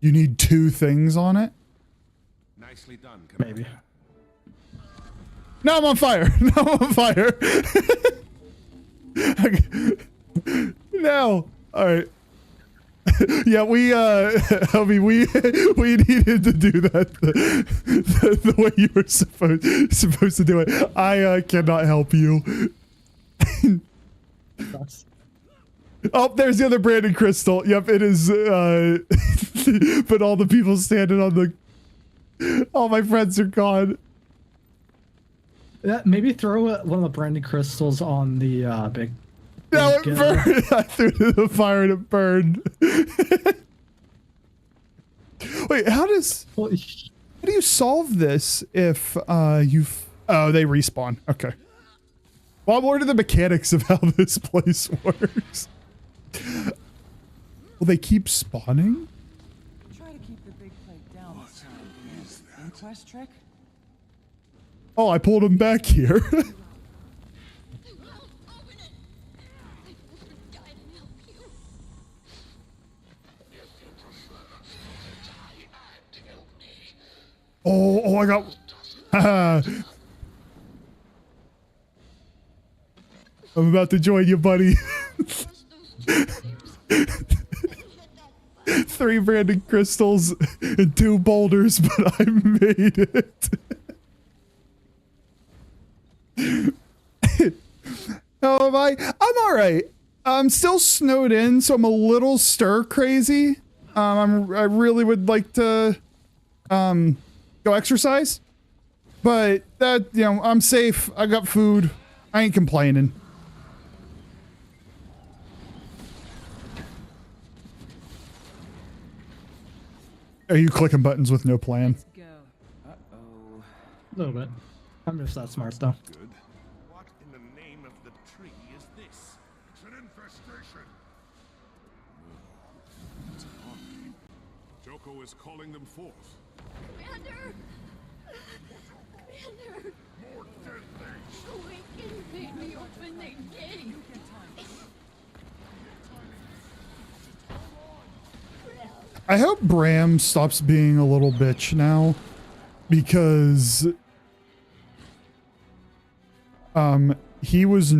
You need 2 things on it? Nicely done, Commander. Maybe. Now I'm on fire. Now I'm on fire. No. All right. Yeah, I mean, we needed to do that the way you were supposed to do it. I cannot help you. Oh, there's the other branded crystal. Yep, it is. But all the people standing on the. All my friends are gone. Maybe throw one of the branded crystals on the big. No, it burned. I threw it in the fire and it burned. Wait, how do you solve this if you've... Oh, they respawn. Okay. Well, what are the mechanics of how this place works? Will they keep spawning? Try to keep the big plate down this time. Inquest trick? Oh, I pulled him back here. Oh, I got... I'm about to join you, buddy. 3 branded crystals and 2 boulders, but I made it. How am I? I'm all right. I'm still snowed in, so I'm a little stir crazy. I really would like to go exercise, but that, you know, I'm safe. I got food. I ain't complaining. Are you clicking buttons with no plan? Let's go. Uh-oh. A little bit. I'm just that smart stuff. Good. What in the name of the tree is this? It's an infestation. It's an army. Joko is calling them forth. Commander! Commander! More dead things. Awaken, made me open the gate! I hope Bram stops being a little bitch now, because he's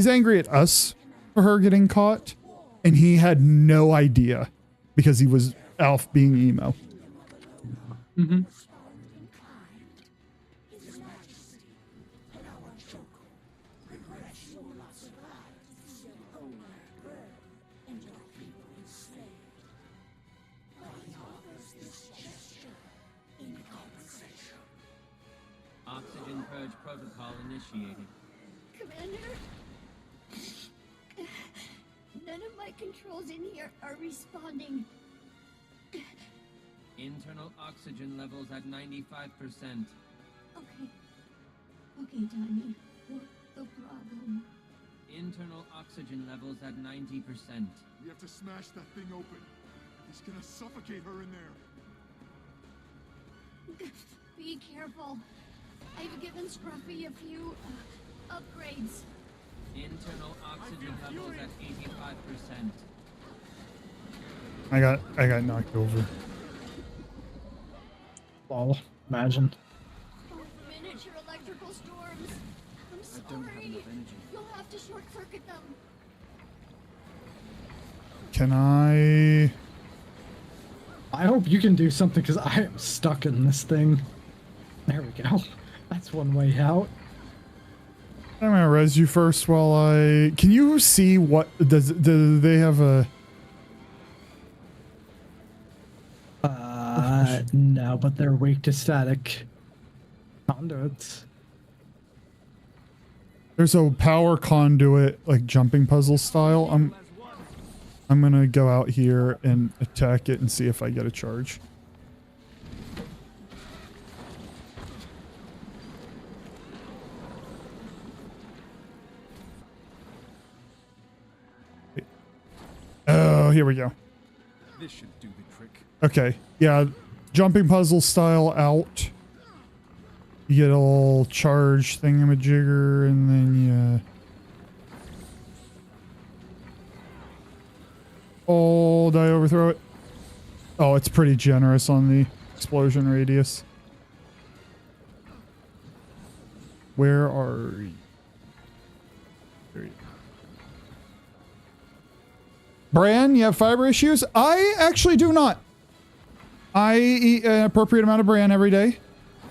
angry at us for her getting caught, and he had no idea because he was Alf being emo. Mm-hmm. Oxygen purge protocol initiated. Commander? None of My controls in here are responding. Internal oxygen levels at 95%. Okay. Okay, Tiny. What's the problem? Internal oxygen levels at 90%. We have to smash that thing open. He's gonna suffocate her in there. Be careful. I've given Scruffy a few upgrades. Internal oxygen levels at 85%. I got knocked over. Lol, imagine. Miniature electrical storms. I'm sorry. I don't have enough energy. You'll have to short circuit them. Can I? I hope you can do something because I am stuck in this thing. There we go. That's one way out. I'm gonna res you first while I. Can you see what do they have a? No, but they're weak to static conduits. There's a power conduit, like jumping puzzle style. I'm gonna go out here and attack it and see if I get a charge. Oh, here we go. This should do the trick. Okay, yeah, jumping puzzle style out. You get a little charge thingamajigger, and then you... Oh, did I overthrow it? Oh, it's pretty generous on the explosion radius. Where are you? There you go. Bran, you have fiber issues? I actually do not. I eat an appropriate amount of bran every day.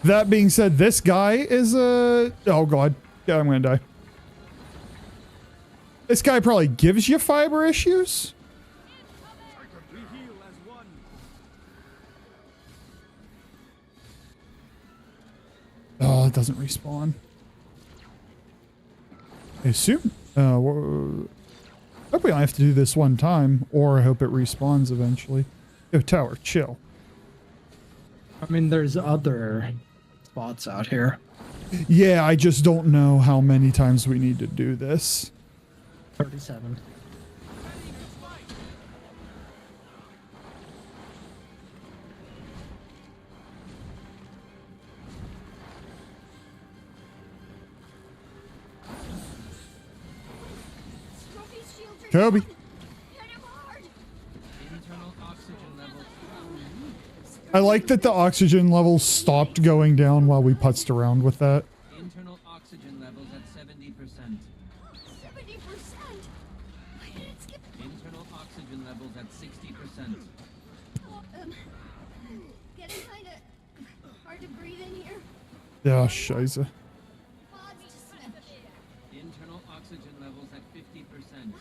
That being said, this guy is a... Oh, God. Yeah, I'm going to die. This guy probably gives you fiber issues? Oh, it doesn't respawn. I assume... I hope we don't have to do this one time, or I hope it respawns eventually. Yo, tower, chill. I mean, there's other spots out here. Yeah, I just don't know how many times we need to do this. 37. Kobe. I like that the oxygen levels stopped going down while we putzed around with that. Internal oxygen levels at 70%. 70%? Internal oxygen levels at 60%. Getting kinda hard to breathe in here. Yeah, scheiße. Internal oxygen levels at 50%.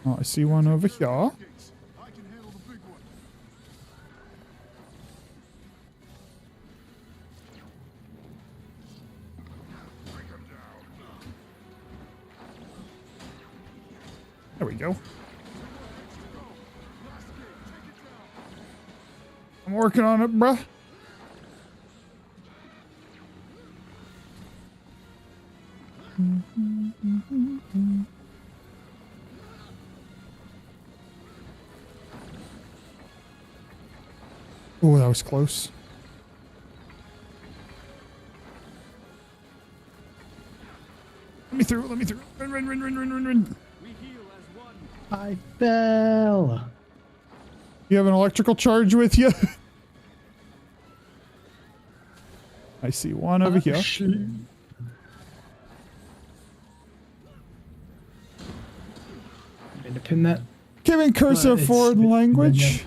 Oh, I see one over here. There we go. I'm working on it, bruh. Oh, that was close. Let me through, let me through. Run, run, run, run, run, run, run. I fell. You have an electrical charge with you? I see one over here. I'm going to pin that. Giving cursor foreign language.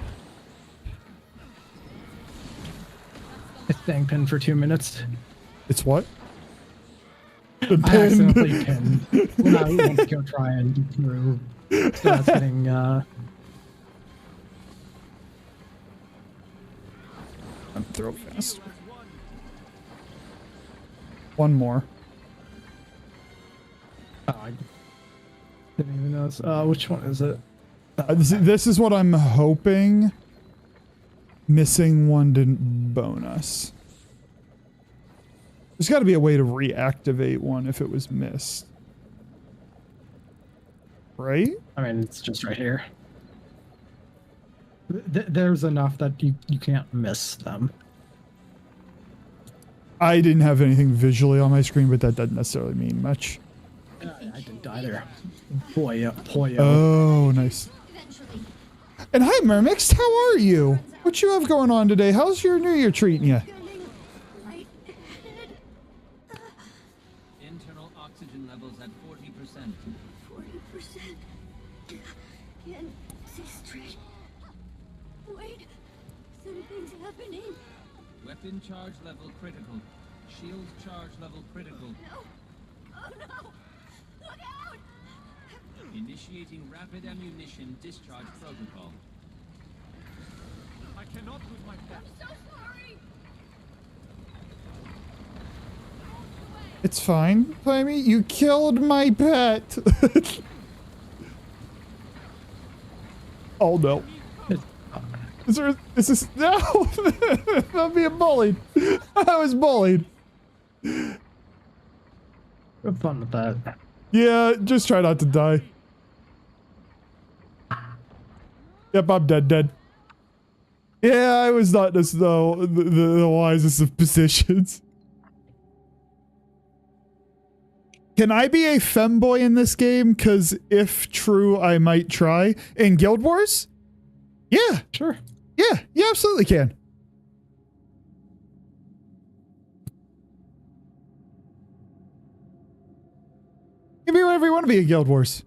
It's staying pinned for 2 minutes. It's what? The I pin. accidentally pinned when I went to go try and get through. So that's getting, I'm throw faster. One more. Oh, I didn't even notice. Which one is it? This is what I'm hoping. Missing one didn't bone us. There's got to be a way to reactivate one if it was missed. Right? I mean, it's just right here. There's enough that you can't miss them. I didn't have anything visually on my screen, but that doesn't necessarily mean much. I didn't either. Poyo. Oh, nice. And hi, Mermix, how are you? What you have going on today? How's your New Year treating you? Internal oxygen levels at 40%. 40%. Can't see straight. Wait, something's happening. Weapon charge level critical. Shield charge level critical. No. Oh no! Look out! Initiating rapid ammunition discharge protocol. I cannot lose my pet. I'm so sorry. It's fine, Clammy. You killed my pet. Oh no. Is this no? I'm being bullied. I was bullied. Have fun with that. Yeah, just try not to die. Yep, I'm dead. Yeah, I was not the wisest of positions. Can I be a femboy in this game? Because if true, I might try. In Guild Wars? Yeah. Sure. Yeah, you absolutely can. You can be whatever you want to be in Guild Wars.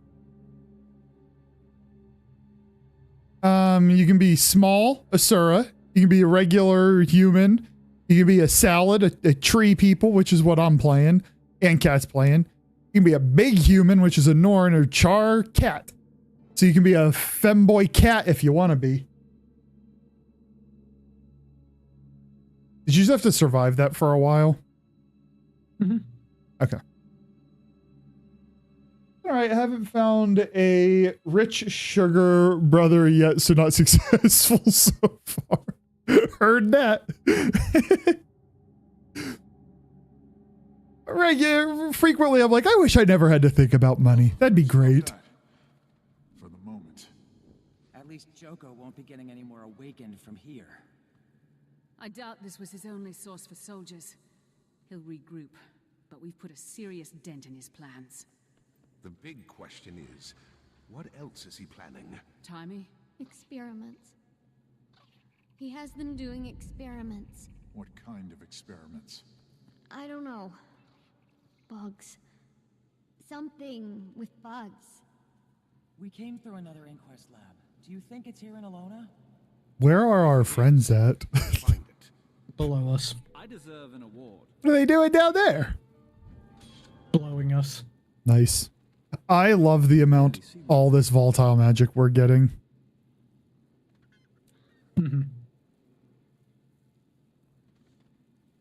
You can be small, Asura. You can be a regular human. You can be a salad, a tree people, which is what I'm playing, and Cat's playing. You can be a big human, which is a Norn, or Char Cat. So you can be a femboy cat if you want to be. Did you just have to survive that for a while? Mm-hmm. Okay. All right, I haven't found a rich sugar brother yet, so not successful so far. Heard that. Right, yeah, frequently I'm like, I wish I never had to think about money. That'd be great. For the moment. At least Joko won't be getting any more awakened from here. I doubt this was his only source for soldiers. He'll regroup, but we've put a serious dent in his plans. The big question is, what else is he planning? Timey? Experiments. He has them doing experiments. What kind of experiments? I don't know. Bugs. Something with bugs. We came through another inquest lab. Do you think it's here in Alona? Where are our friends at? Below us. I deserve an award. What are they doing down there? Blowing us. Nice. I love the amount all this volatile magic we're getting. Mm-hmm.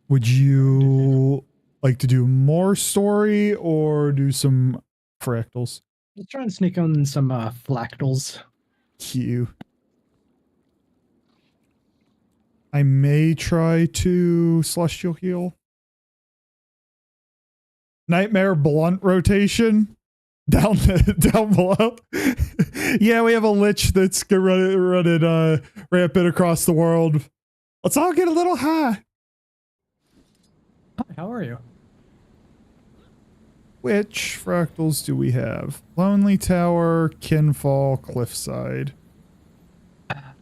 Would you like to do more story or do some fractals? Let's try and sneak on some fractals. Q. I may try to Celestial Heal. Nightmare Blunt rotation. Down below. Yeah, we have a lich that's running rampant across the world. Let's all get a little high. Hi, how are you? Which fractals do we have? Lonely Tower, Kinfall, Cliffside. I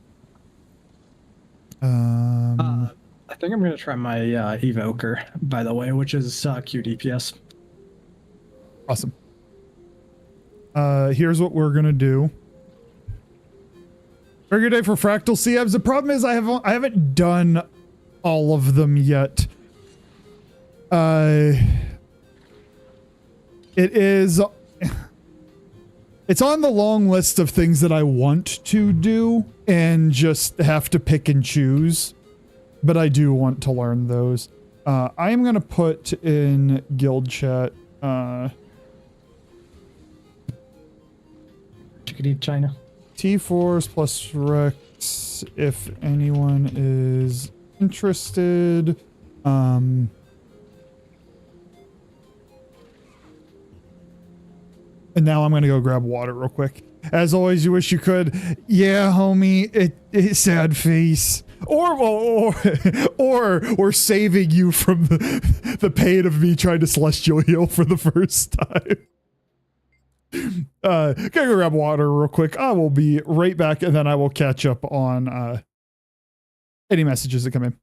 think I'm going to try my Evoker, by the way, which is Q DPS. Awesome. Here's what we're gonna do. Very good day for fractal CMs. The problem is I haven't done all of them yet. It's on the long list of things that I want to do and just have to pick and choose. But I do want to learn those. I am gonna put in guild chat. Chickadee China. T-Force plus Rex if anyone is interested. And now I'm gonna go grab water real quick. As always, you wish you could. Yeah, homie, it's sad face. Or we're saving you from the pain of me trying to celestial heal for the first time. Gotta go grab water real quick. I will be right back, and then I will catch up on any messages that come in.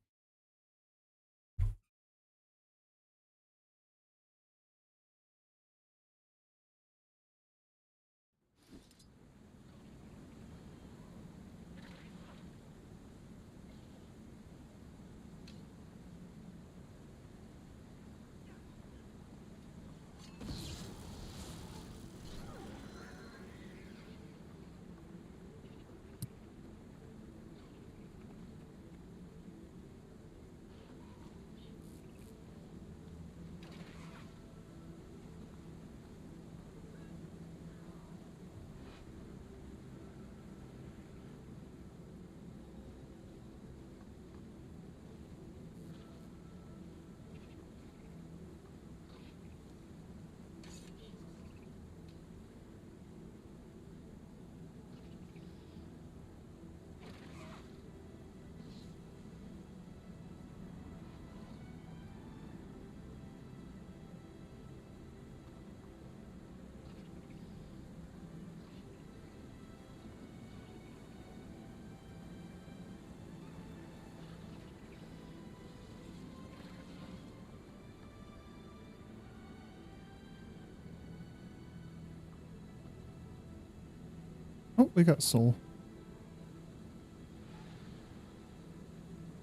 Oh, we got soul.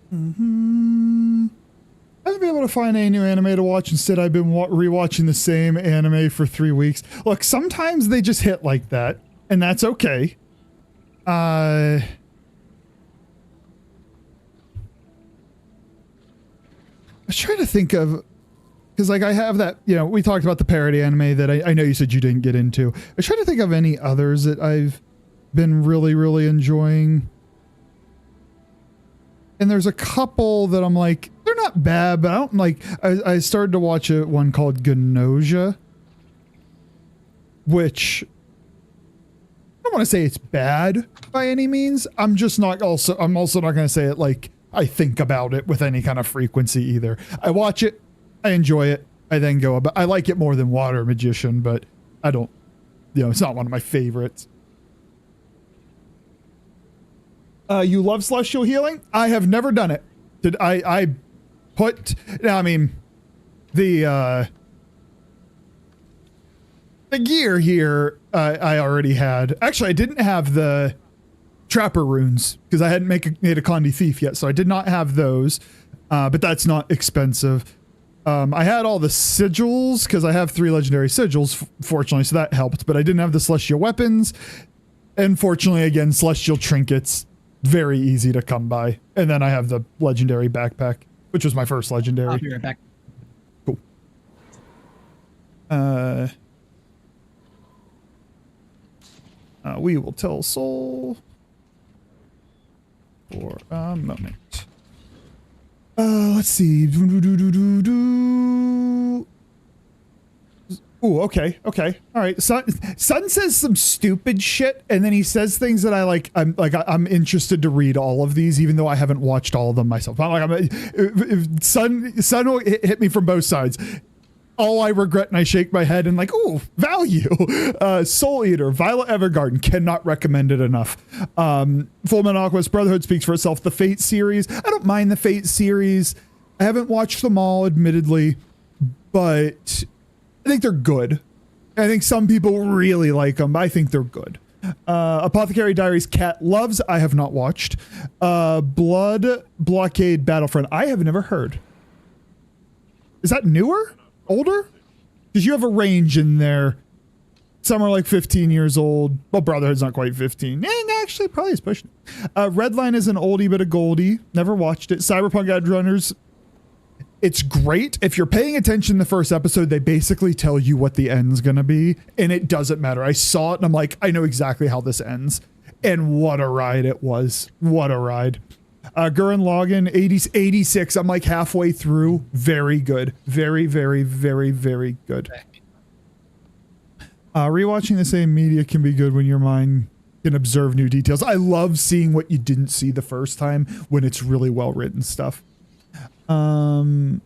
I haven't been able to find any new anime to watch. Instead, I've been rewatching the same anime for 3 weeks. Look, sometimes they just hit like that, and that's okay. I was trying to think of, because like I have that, you know, we talked about the parody anime that I know you said you didn't get into. I was trying to think of any others that I've been really enjoying. And there's a couple that I'm like, they're not bad, but I don't like, I started to watch one called Gnosia, which I don't want to say it's bad by any means. I'm also not going to say it like I think about it with any kind of frequency either. I watch it, I enjoy it, I then go about, I like it more than Water Magician, but I don't, you know, it's not one of my favorites. You love celestial healing? I have never done it. I mean, the gear here, I already had. Actually, I didn't have the Trapper runes because I hadn't made a Condi Thief yet, so I did not have those. But that's not expensive. I had all the sigils because I have 3 legendary sigils, fortunately, so that helped. But I didn't have the celestial weapons. And fortunately, again, celestial trinkets. Very easy to come by. And then I have the legendary backpack, which was my first legendary. I'll be right back. Cool. We will tell Soul for a moment. Let's see. Ooh, okay. All right. Sun says some stupid shit, and then he says things that I'm interested to read all of these, even though I haven't watched all of them myself. Sun will hit me from both sides. All I regret, and I shake my head and like, ooh, value. Soul Eater, Violet Evergarden, cannot recommend it enough. Full Metal Alchemist Brotherhood speaks for itself. The Fate series, I don't mind the Fate series. I haven't watched them all, admittedly, but I think they're good. I think some people really like them, but I think they're good. Apothecary Diaries Cat Loves, I have not watched. Blood Blockade Battlefront, I have never heard. Is that newer? Older? Because you have a range in there. Some are like 15 years old. Well, Brotherhood's not quite 15. And actually, probably is pushing it. Redline is an oldie but a goldie. Never watched it. Cyberpunk Edgerunners. It's great. If you're paying attention the first episode, they basically tell you what the end's going to be. And it doesn't matter. I saw it and I'm like, I know exactly how this ends. And what a ride it was. What a ride. Gurren Lagann, 86. I'm like halfway through. Very good. Very, very, very, very good. Rewatching the same media can be good when your mind can observe new details. I love seeing what you didn't see the first time when it's really well written stuff. Oh,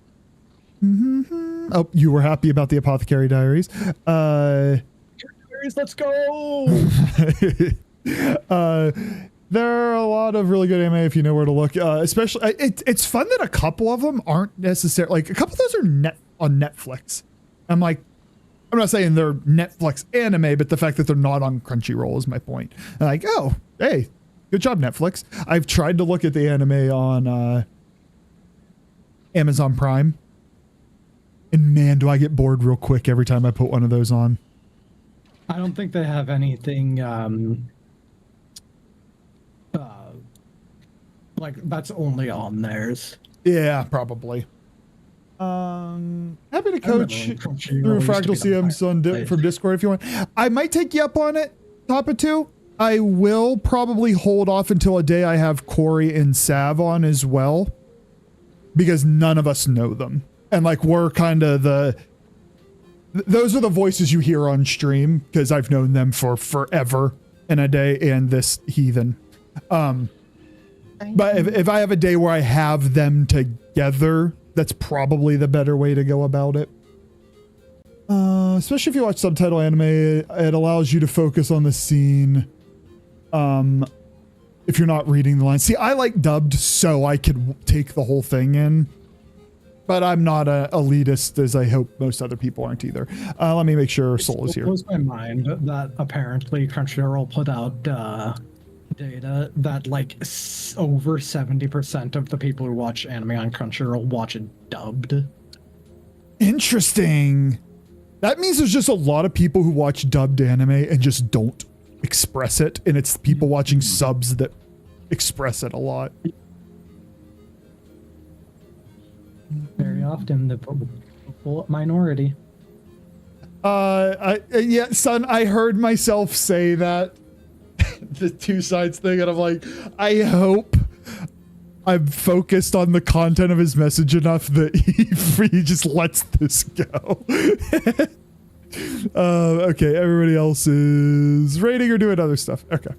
you were happy about the Apothecary Diaries. Let's go. There are a lot of really good anime if you know where to look. Especially, it's fun that a couple of them aren't necessarily like a couple of those are on Netflix. I'm like, I'm not saying they're Netflix anime, but the fact that they're not on Crunchyroll is my point. I'm like, oh, hey, good job, Netflix. I've tried to look at the anime on Amazon Prime, and man, do I get bored real quick every time I put one of those on. I don't think they have anything like that's only on theirs. Yeah, probably. Happy to coach through Fractal CMs from Discord if you want. I might take you up on it, Top2. I will probably hold off until a day I have Corey and Sav on as well, because none of us know them. And like we're kind of those are the voices you hear on stream because I've known them for forever and a day and this heathen. But if I have a day where I have them together, that's probably the better way to go about it. Especially if you watch subtitle anime, it allows you to focus on the scene. If you're not reading the lines. See, I like dubbed so I could take the whole thing in. But I'm not a elitist, as I hope most other people aren't either. Let me make sure Soul is here. It blows my mind that apparently Crunchyroll put out data that like over 70% of the people who watch anime on Crunchyroll watch it dubbed. Interesting. That means there's just a lot of people who watch dubbed anime and just don't express it, and it's people watching subs that express it a lot. Very often the minority. Yeah, son, I heard myself say that the two sides thing, and I'm like, I hope I'm focused on the content of his message enough that he just lets this go. Okay, everybody else is rating or doing other stuff. Okay.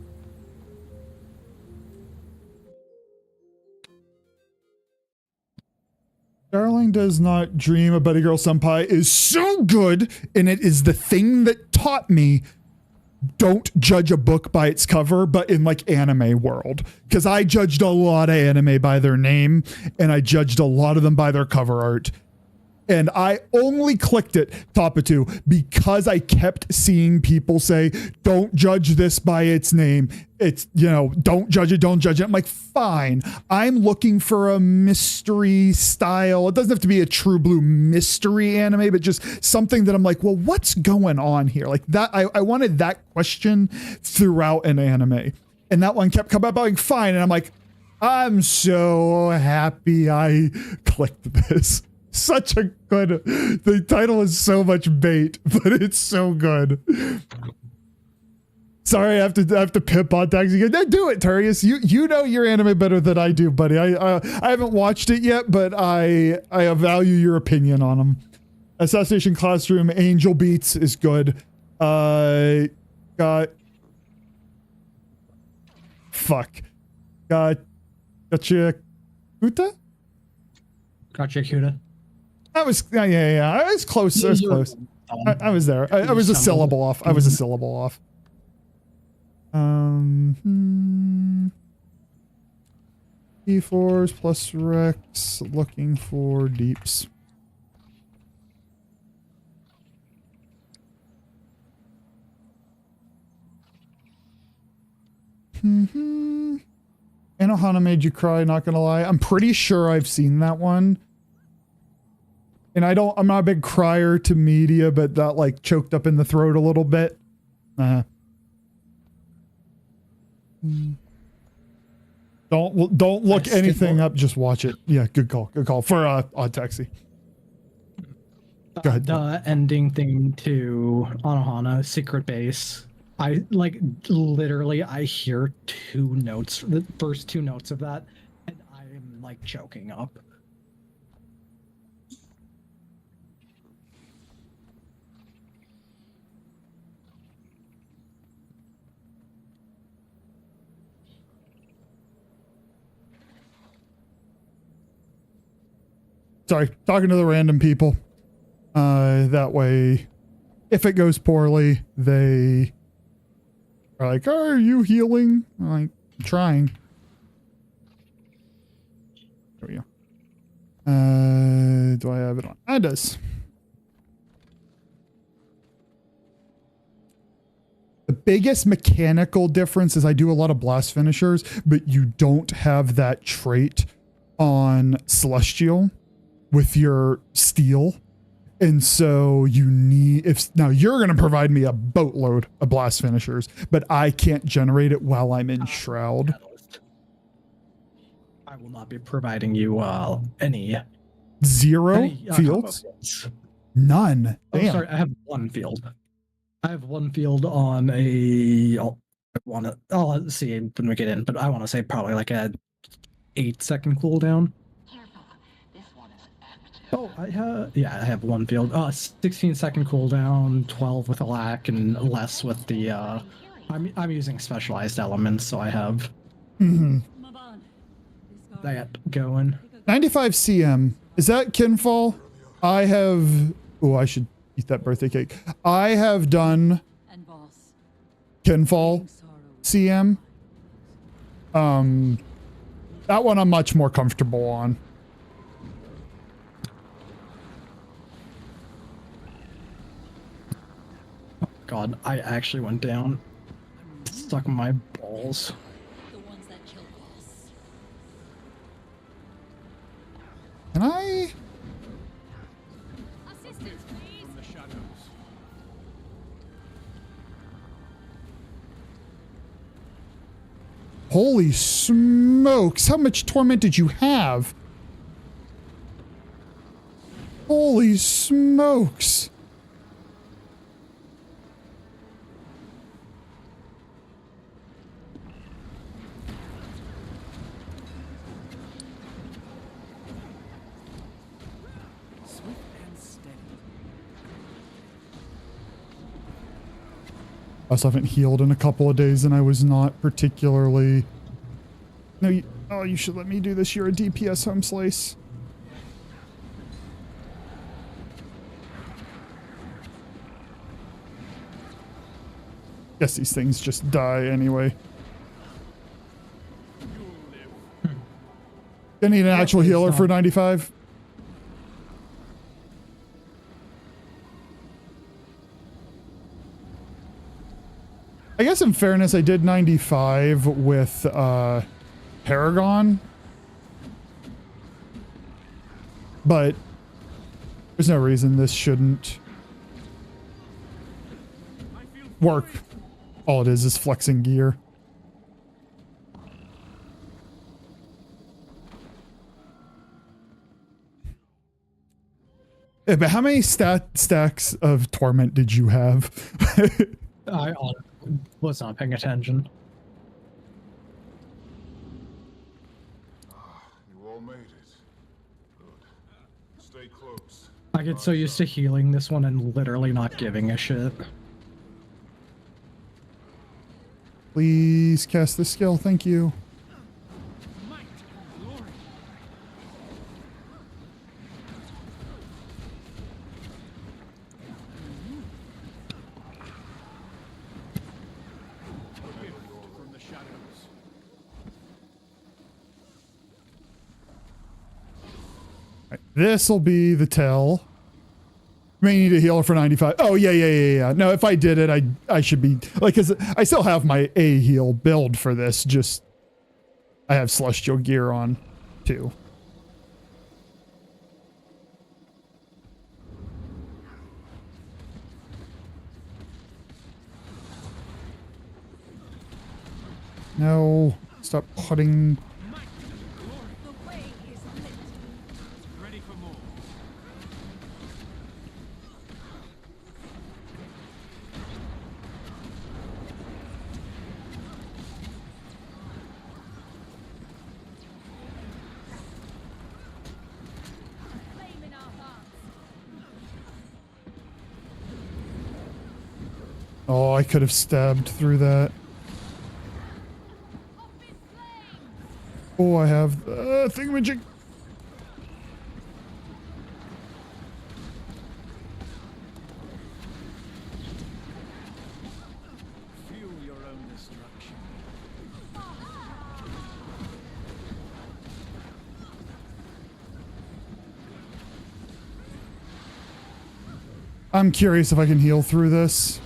Darling Does Not Dream a Buddy Girl Senpai is so good, and it is the thing that taught me don't judge a book by its cover, but in like anime world. Because I judged a lot of anime by their name, and I judged a lot of them by their cover art. And I only clicked it, Top2, because I kept seeing people say, don't judge this by its name. It's, you know, don't judge it, don't judge it. I'm like, fine. I'm looking for a mystery style. It doesn't have to be a true blue mystery anime, but just something that I'm like, well, what's going on here? Like that, I wanted that question throughout an anime. And that one kept coming up, like, fine. And I'm like, I'm so happy I clicked this. Such a good, the title is so much bait, but it's so good. Sorry, I have to pimp on tags again. No, do it, Turius. You know your anime better than I do, buddy. I haven't watched it yet, but I value your opinion on them. Assassination Classroom, Angel Beats is good. Got Gotcha Kuta? Gotcha Kuta. I was, yeah. I was close. I was close. I was there. I was a syllable off. I was a syllable off. E4s plus Rex, looking for deeps. Anohana Made You Cry, not gonna lie. I'm pretty sure I've seen that one. And I'm not a big crier to media, but that like choked up in the throat a little bit. Don't look anything up, just watch it. Yeah, good call for Odd Taxi. Go ahead. The ending theme to Anohana, Secret Base. I like literally I hear two notes, the first two notes of that, and I am like choking up. Sorry, talking to the random people. That way, if it goes poorly, they are like, oh, "Are you healing?" I'm like, "I'm trying." There we go. Do I have it on? It does. The biggest mechanical difference is I do a lot of blast finishers, but you don't have that trait on Celestial with your steel. And so you need, now you're going to provide me a boatload of blast finishers, but I can't generate it while I'm in Shroud. I will not be providing you any Zero fields? None. Oh, Damn. sorry, I have one field. I have one field on a. I'll see when we get in, but I want to say probably like a 8-second cooldown. Oh, I have one field. 16-second cooldown, 12 with a lack, and less with the. I'm using specialized elements, so I have that going. 95 CM. Is that Kinfall? I have. Oh, I should eat that birthday cake. I have done Kinfall CM. That one I'm much more comfortable on. God, I actually went down. Stuck in my balls. Can I? Assistance, please. From the shadows. Holy smokes! How much torment did you have? Holy smokes! I also haven't healed in a couple of days, and I was not particularly. No, you should let me do this. You're a DPS home slice. Guess these things just die anyway. I need an actual healer for 95. I guess in fairness, I did 95 with Paragon. But there's no reason this shouldn't work. All it is flexing gear. Yeah, but how many stacks of torment did you have? I was not paying attention. You all made it. Good. Stay close. I get so used to healing this one and literally not giving a shit. Please cast the skill, thank you. This will be the tell. May need a healer for 95. Oh, yeah. No, if I did it, I should be like, cause I still have my A heal build for this. Just I have celestial gear on too. No, stop putting. Oh, I could have stabbed through that. Oh, I have thingamajig. Fuel your own destruction. I'm curious if I can heal through this.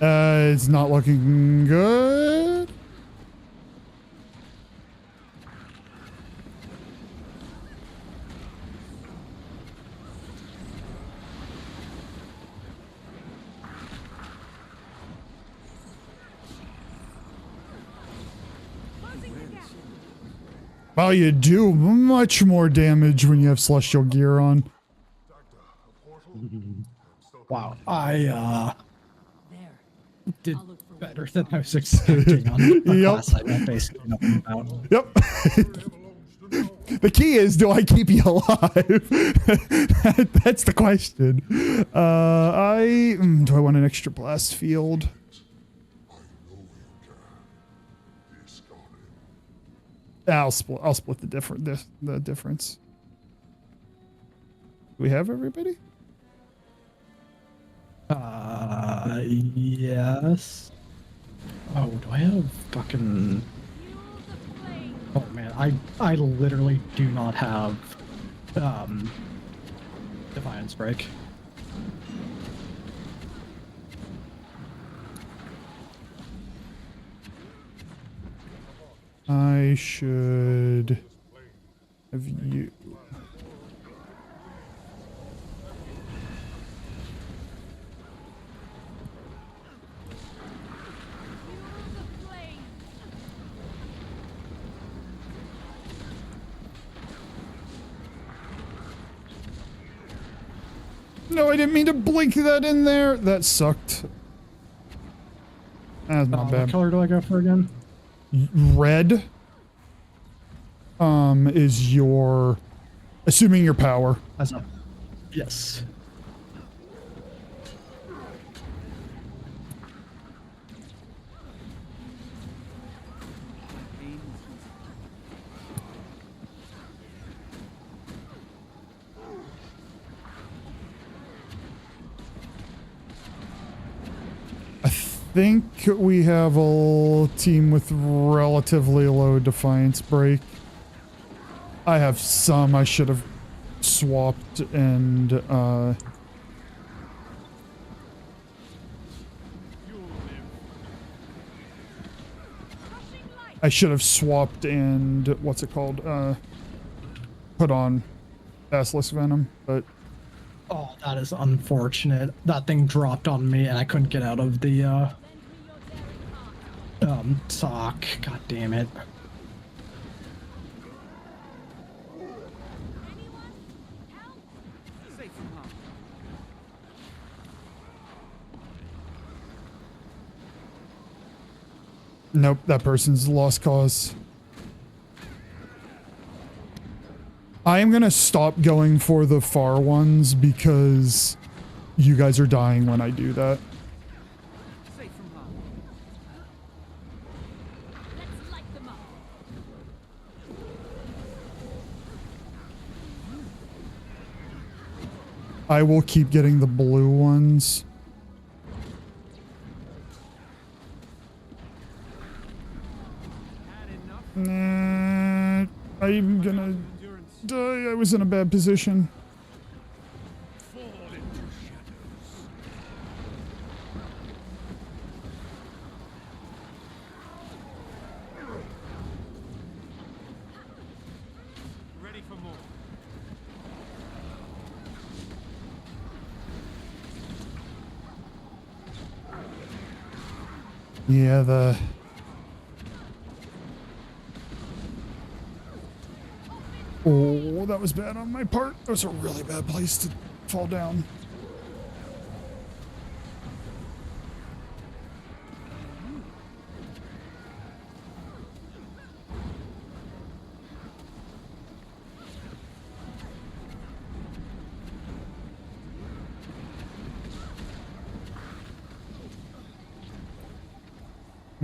It's not looking good. Well, you do much more damage when you have celestial gear on. Wow, I did better than I was expecting on a class I know basically nothing about. Yep. The key is, do I keep you alive? That's the question. Do I want an extra blast field? I'll split the difference. Do we have everybody? Yes. Oh, do I have fucking... Oh man, I literally do not have Defiance Break. I should have you. No, I didn't mean to blink that in there. That sucked. That's not bad. What color do I go for again? Red. Is your, assuming your power. That's not. Yes. I think we have a team with relatively low Defiance Break. I have some I should have swapped and I should have swapped and what's it called? Put on Basilisk Venom, but Oh, that is unfortunate. That thing dropped on me and I couldn't get out of the sock. God damn it. nope, that person's lost cause. I am gonna stop going for the far ones because you guys are dying when I do that. I will keep getting the blue ones. Nah, I'm gonna die. I was in a bad position. Ready for more. Yeah, the... Oh, that was bad on my part. That was a really bad place to fall down.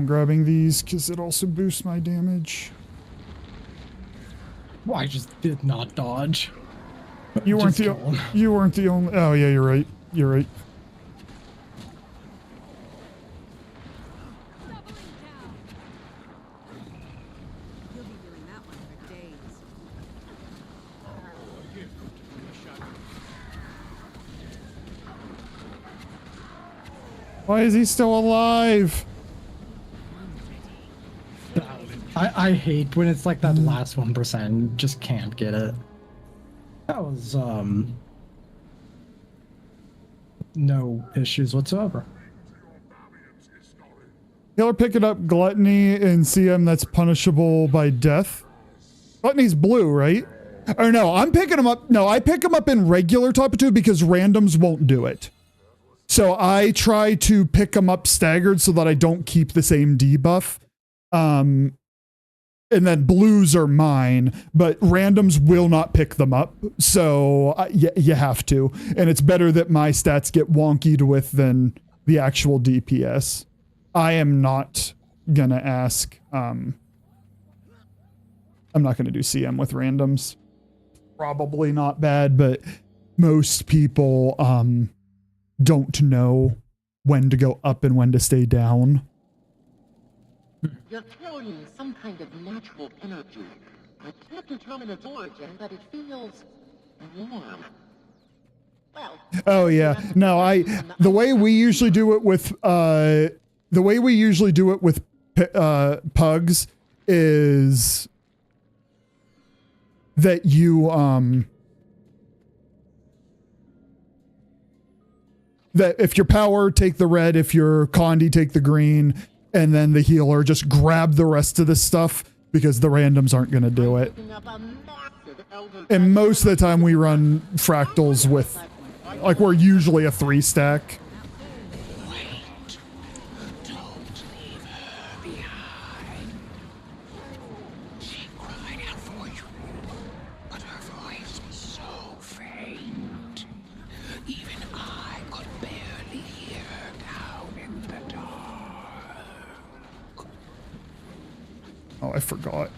I'm grabbing these because it also boosts my damage. Well, I just did not dodge. You weren't the only. Oh yeah, you're right. You're right. Why is he still alive? I hate when it's like that last 1%. Just can't get it. That was no issues whatsoever. Healer picking up gluttony in CM that's punishable by death. Gluttony's blue, right? Or no, I'm picking him up. No, I pick him up in regular type 2 because randoms won't do it. So I try to pick them up staggered so that I don't keep the same debuff. And then blues are mine, but randoms will not pick them up. So you have to. And it's better that my stats get wonkied with than the actual DPS. I am not going to ask. I'm not going to do CM with randoms. Probably not bad, but most people don't know when to go up and when to stay down. You're carrying some kind of natural energy. I can't determine its origin, but it feels warm. Well, oh yeah. No, the way we usually do it with pugs is that you that if your power, take the red, if your condi, take the green, and then the healer just grab the rest of the stuff because the randoms aren't going to do it. And most of the time we run fractals with, like, we're usually a 3-stack. Oh, I forgot.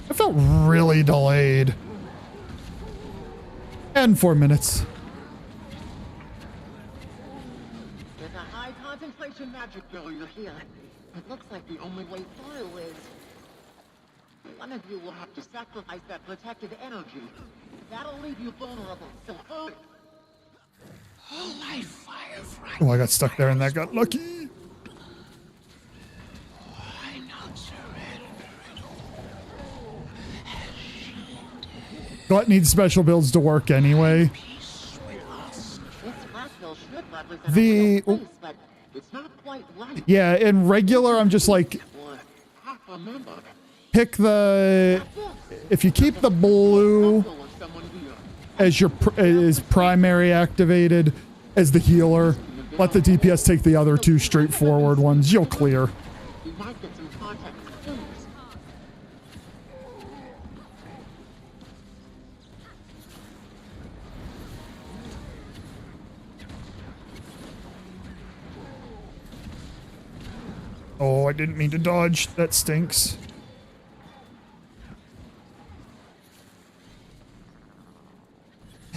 I felt really delayed. And 4 minutes. There's a high concentration magic barrier here. It looks like the only way through is... one of you will have to sacrifice that protected energy. That'll leave you vulnerable, so hurry! Oh, I got stuck there and that got lucky. Glut needs special builds to work anyway. Yeah, in regular I'm just like, pick the, if you keep the blue as your as primary activated as the healer, let the DPS take the other 2 straightforward ones, you'll clear. Oh, I didn't mean to dodge. That stinks.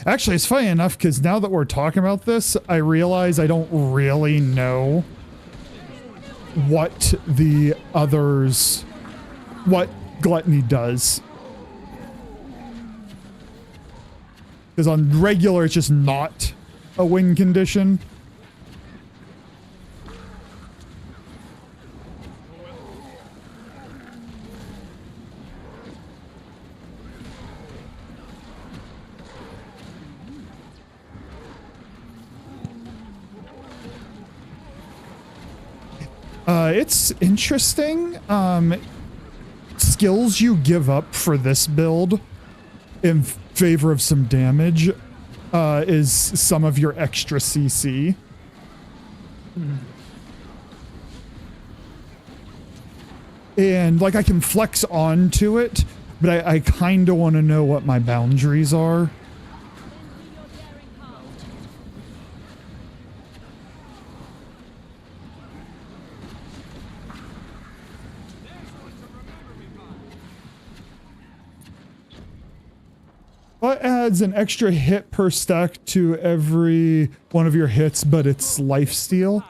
Actually, it's funny enough because now that we're talking about this, I realize I don't really know what the others, what Gluttony does. Because on regular, it's just not a win condition. It's interesting. Skills you give up for this build in favor of some damage is some of your extra CC. And like I can flex onto it But I kind of want to know what my boundaries are. That adds an extra hit per stack to every one of your hits, but it's lifesteal.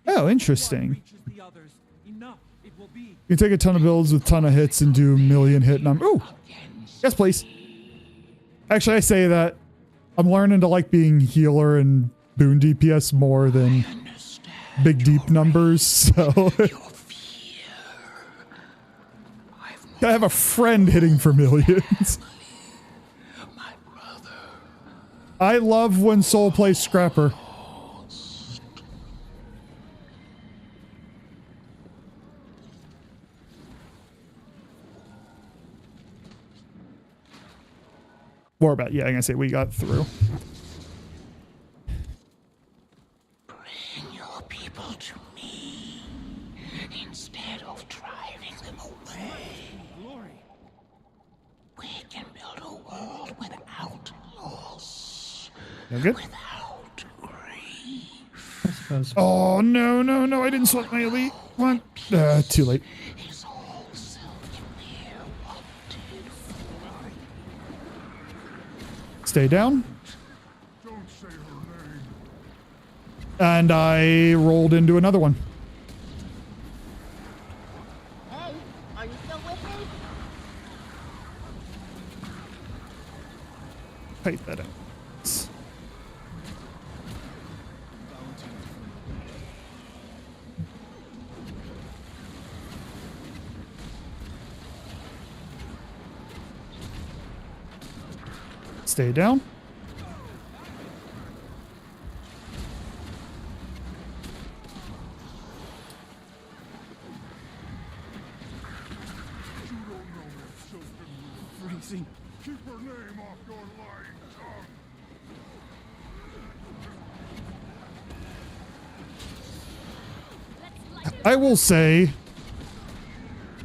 Oh, interesting. You can take a ton of builds with ton of hits and do a million hit number. Ooh! Yes, please. Actually, I say that. I'm learning to like being healer and boon DPS more than big deep numbers, so... I have a friend hitting for millions. I love when Soul plays Scrapper. More about, yeah, I'm gonna say we got through. Bring your people to me instead of driving them away. We can build a world without loss. You good? Without grief. Oh, no, no, no, I didn't select my elite one. Too late. Stay down. And I rolled into another one. Hey, are you still with me? Type that out. Stay down. Freezing. Keep her name off your lying tongue. I will say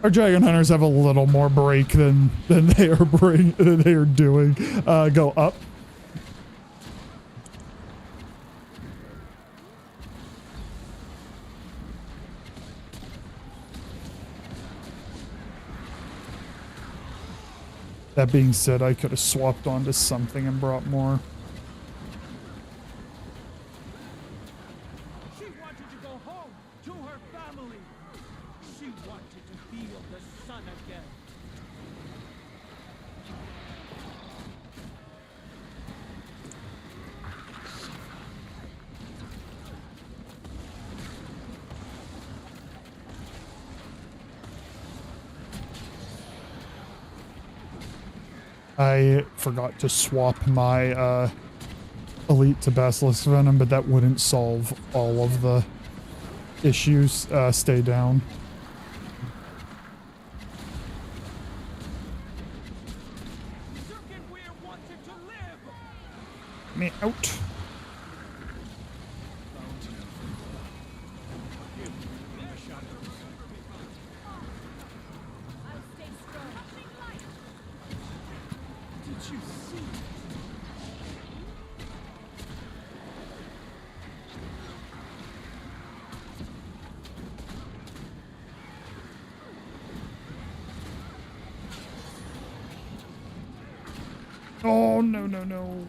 our Dragon Hunters have a little more break than they are doing. Go up. That being said, I could have swapped onto something and brought more. She wanted to go home to her family. She wanted to feel the sun again. I forgot to swap my elite to Basilisk Venom, but that wouldn't solve all of the issues. Stay down. Me out. Oh, no, no, no.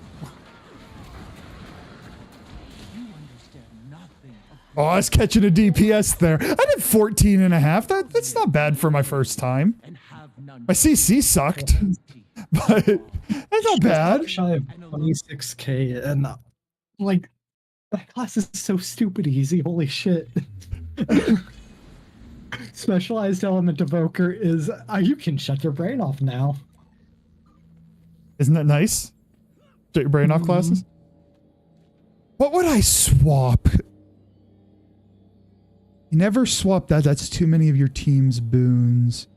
Oh, I was catching a DPS there. I did 14 and a half. That's not bad for my first time. My CC sucked, but that's not bad. Shy of 26k, and like that class is so stupid easy. Holy shit! Specialized Element Evoker is you can shut your brain off now. Isn't that nice? Shut your brain off classes. What would I swap? You never swap that. That's too many of your team's boons.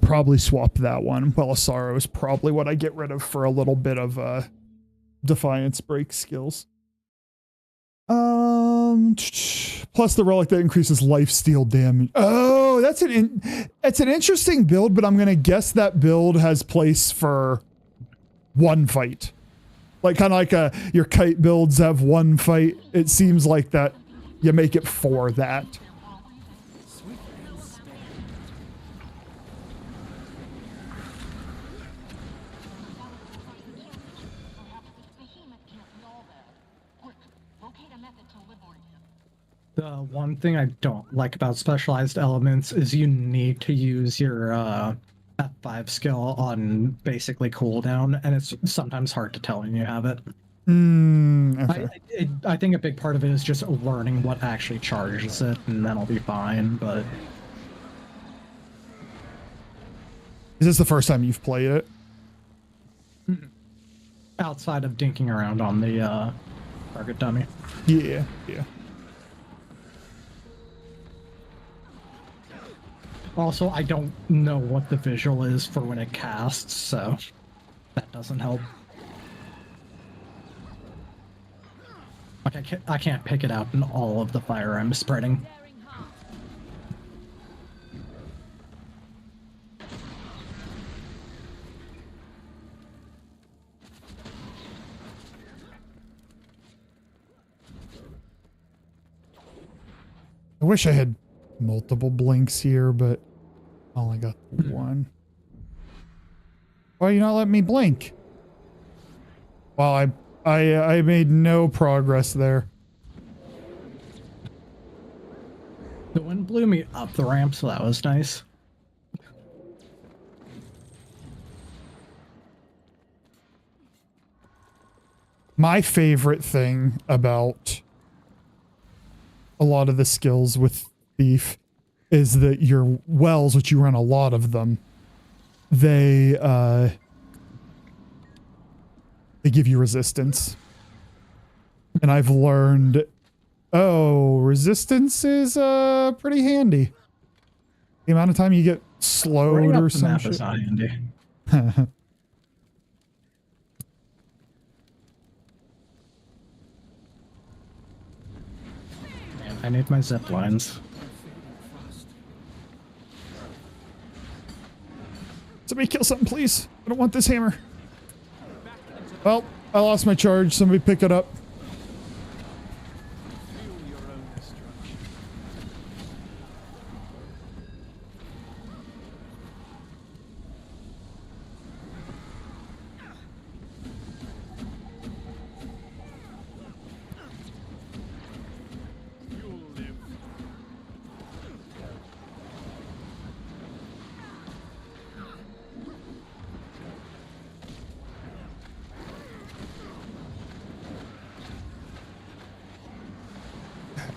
Probably swap that one. Belisaro is probably what I get rid of for a little bit of Defiance break skills. Plus the relic that increases lifesteal damage. Oh, that's an interesting build, but I'm gonna guess that build has place for one fight. Like kind of like your kite builds have one fight. It seems like that you make it for that. The one thing I don't like about specialized elements is you need to use your F5 skill on basically cooldown, and it's sometimes hard to tell when you have it. Okay. I think a big part of it is just learning what actually charges it, and then I'll be fine, but... Is this the first time you've played it? Outside of dinking around on the target dummy. Yeah. Also, I don't know what the visual is for when it casts, so that doesn't help. Like, I can't pick it out in all of the fire I'm spreading. I wish I had multiple blinks here, but I only got one. Why are you not letting me blink? Well, I made no progress there. The wind blew me up the ramp, so that was nice. My favorite thing about a lot of the skills with Thief is that your wells, which you run a lot of them, they give you resistance. And I've learned, oh, resistance is pretty handy. The amount of time you get slowed or some shit. Is not handy. Man, I need my zip lines. Somebody kill something, please. I don't want this hammer. Well, I lost my charge. Somebody pick it up.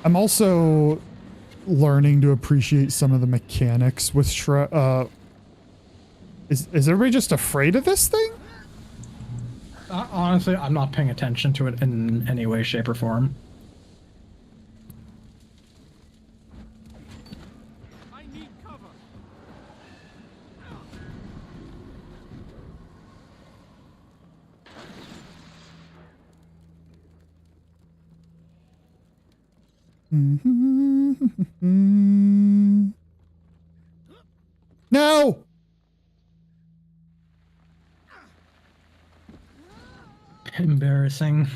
I'm also learning to appreciate some of the mechanics with Is everybody just afraid of this thing? Honestly, I'm not paying attention to it in any way, shape, or form. I need cover. No! Embarrassing.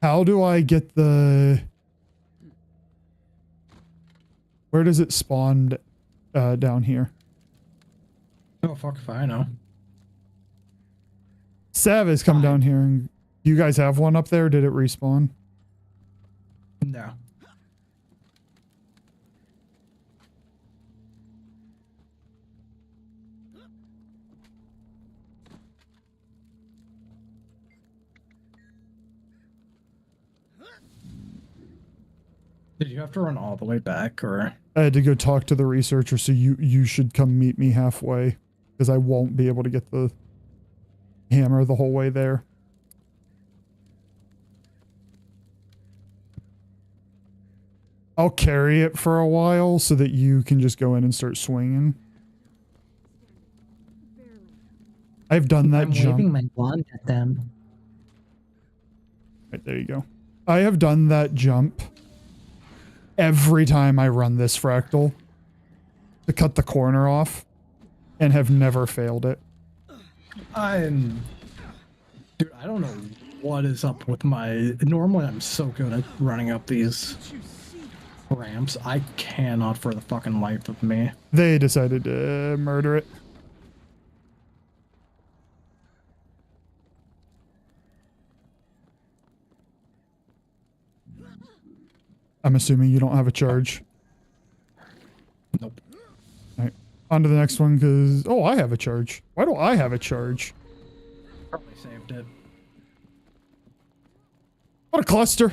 How do I get the... Where does it spawn down here? Oh, fuck if I know. Sav has come down here. And you guys have one up there? Did it respawn? No. Did you have to run all the way back, or? I had to go talk to the researcher, so you should come meet me halfway, because I won't be able to get the hammer the whole way there. I'll carry it for a while so that you can just go in and start swinging. I've done that I'm jump. waving my wand at them. Right, there you go. I have done that jump every time I run this fractal to cut the corner off and have never failed it. Dude, I don't know what is up with my... Normally, I'm so good at running up these ramps. I cannot for the fucking life of me. They decided to murder it. I'm assuming you don't have a charge. Nope. All right. On to the next one, because... Oh, I have a charge. Why do I have a charge? Probably saved it. What a cluster.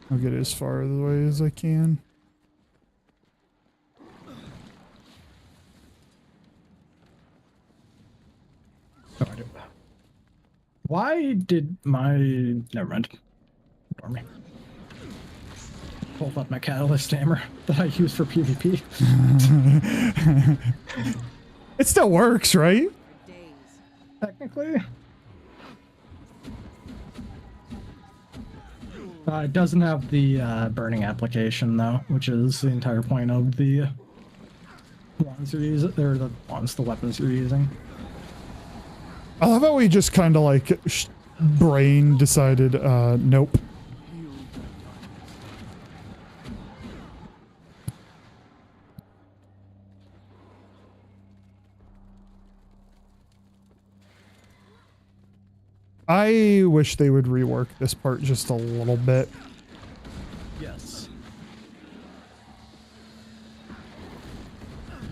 I'll get as far away as I can. No, I do. Why did my... Never mind. Ignore me. Pulled up my catalyst hammer that I use for PvP. It still works, right? Technically. It doesn't have the burning application though, which is the entire point of the wands you're using, or the wands, the weapons you're using. I love how we just kind of like brain decided, nope. I wish they would rework this part just a little bit. Yes.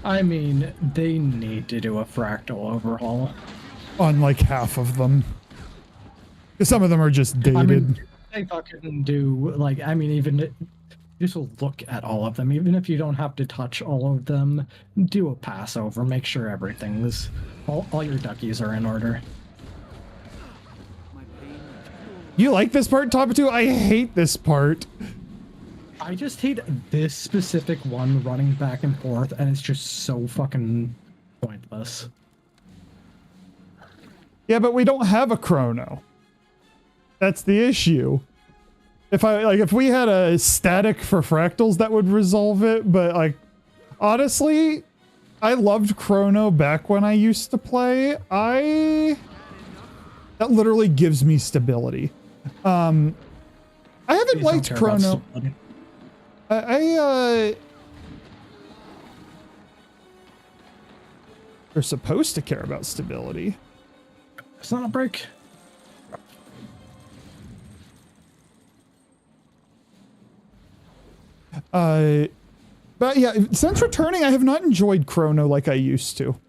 I mean, they need to do a fractal overhaul. On like half of them. Because some of them are just dated. I mean, they fucking do, like, I mean, even just look at all of them. Even if you don't have to touch all of them, do a pass over. Make sure everything's, all your duckies are in order. You like this part, Top2? I hate this part. I just hate this specific one running back and forth, and it's just so fucking pointless. Yeah, but we don't have a chrono. That's the issue. If we had a static for fractals, that would resolve it, but like, honestly, I loved chrono back when I used to play. That literally gives me stability. I haven't liked chrono. They're supposed to care about stability. It's not a break. But yeah, since returning, I have not enjoyed chrono like I used to.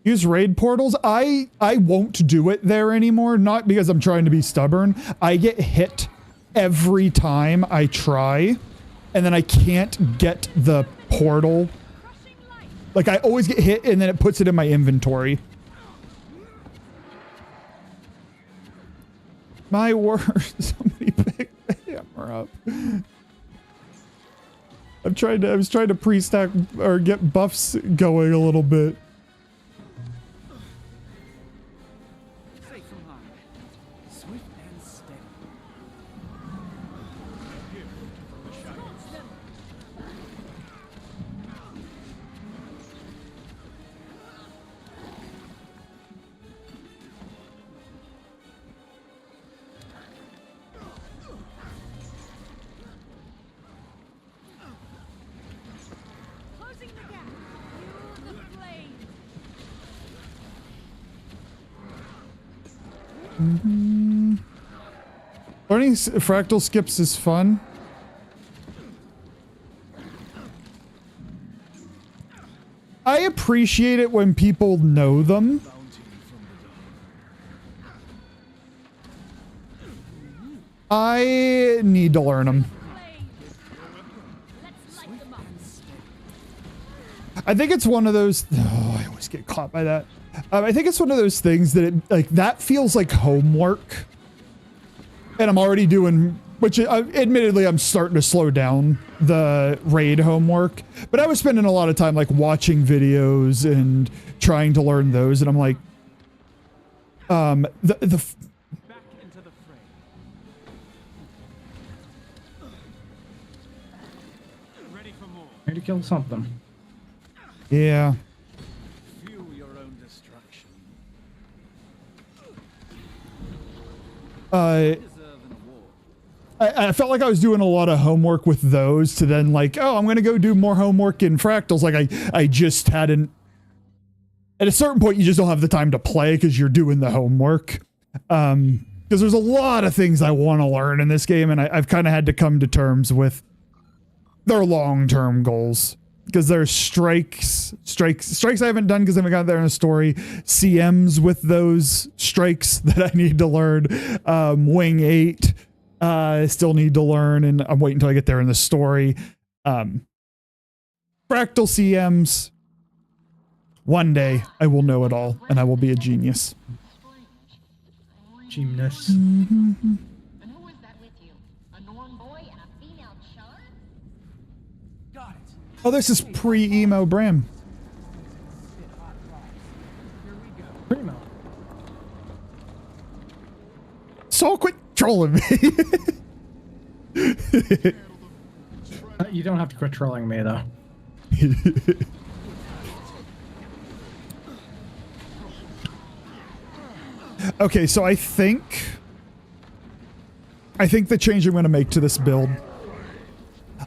Use raid portals. I won't do it there anymore, not because I'm trying to be stubborn. I get hit every time I try, and then I can't get the portal. Like, I always get hit, and then it puts it in my inventory. My word, somebody pick the hammer up. I was trying to pre-stack or get buffs going a little bit. Learning fractal skips is fun. I appreciate it when people know them. I need to learn them. I think it's one of those... Oh, I always get caught by that. I think it's one of those things that that feels like homework, and I'm already doing, which admittedly I'm starting to slow down the raid homework, but I was spending a lot of time like watching videos and trying to learn those, and I'm like, back into the fray. Ready for more. Need to kill something. Yeah. Fuel your own destruction. I felt like I was doing a lot of homework with those to then like, oh, I'm going to go do more homework in fractals. Like I just hadn't, at a certain point, you just don't have the time to play because you're doing the homework. Because there's a lot of things I want to learn in this game, and I've kind of had to come to terms with their long-term goals. Because there's strikes I haven't done because I haven't got there in a story. CMs with those strikes that I need to learn. Wing 8, I still need to learn, and I'm waiting until I get there in the story. Fractal CMs. One day I will know it all, and I will be a genius. Genius. And who was that with you? A Norn boy and a female char? Got it. Oh, this is pre-emo Bram. Primo. Saul, quit trolling me. You don't have to quit trolling me though. Okay, so I think the change I'm going to make to this build,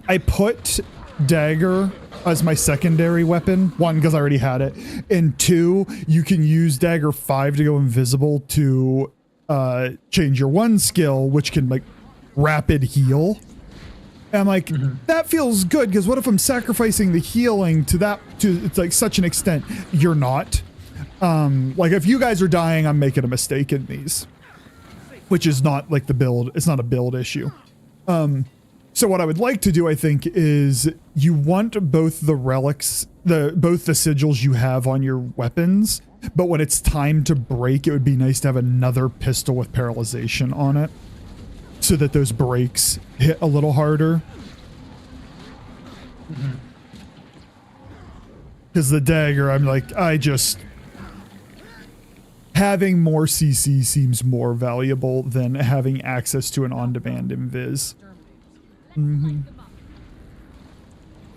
I put dagger as my secondary weapon. 1, because I already had it, and 2, you can use dagger 5 to go invisible to change your 1 skill, which can like rapid heal. And I'm like, that feels good, because what if I'm sacrificing the healing to it's like such an extent? You're not. Like if you guys are dying, I'm making a mistake in these, which is not like the build. It's not a build issue. So what I would like to do, I think, is you want both the relics, both the sigils you have on your weapons, but when it's time to break, it would be nice to have another pistol with paralyzation on it so that those breaks hit a little harder. Because the dagger, I'm like, having more CC seems more valuable than having access to an on-demand invis.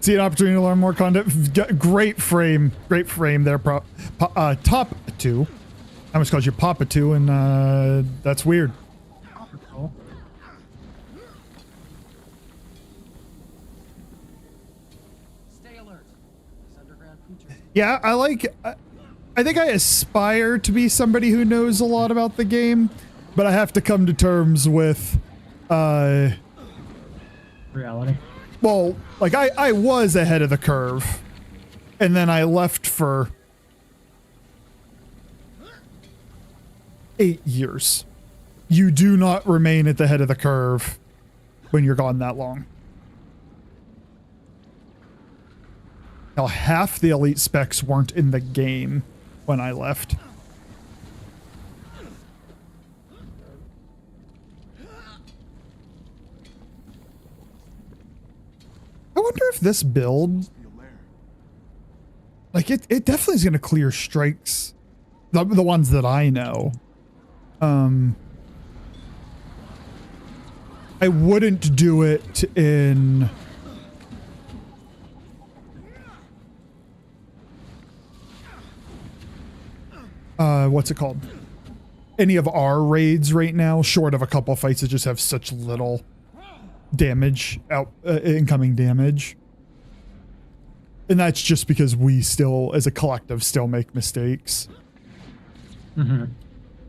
See an opportunity to learn more content. Great frame there. Top 2. I almost called you Papa 2, and that's weird. Stay alert. This underground creature. Yeah, I think I aspire to be somebody who knows a lot about the game, but I have to come to terms with reality. Well, like I was ahead of the curve, and then I left for 8 years. You do not remain at the head of the curve when you're gone that long. Now, half the elite specs weren't in the game when I left. I wonder if this build, like it definitely is going to clear strikes, the ones that I know. I wouldn't do it in what's it called? Any of our raids right now, short of a couple fights that just have such little damage incoming damage. And that's just because we still, as a collective, still make mistakes. Did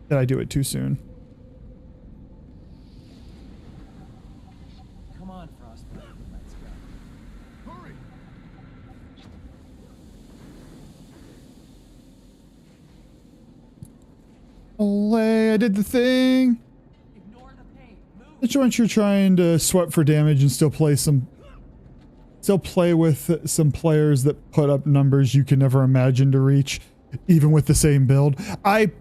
I do it too soon? Come on, Frostbite. Let's go. Hurry! Olay, I did the thing. Which once you're trying to sweat for damage and still play with some players that put up numbers you can never imagine to reach. even with the same build. I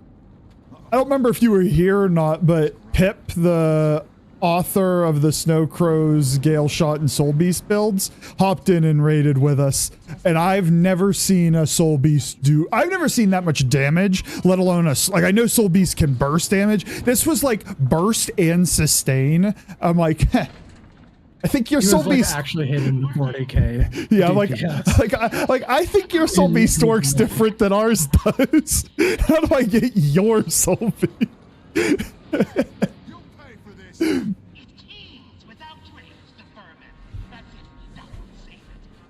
don't remember if you were here or not, but Pip, the author of the Snow Crows, Gale Shot, and Soul Beast builds, hopped in and raided with us. And I've never seen a Soul Beast I've never seen that much damage, let alone like, I know Soul Beast can burst damage. This was like burst and sustain. I'm like, heh. I think your Soul Beast actually hitting 40k. Yeah, I'm like I think your Soul Beast works different than ours does. How do I get your Soul Beast?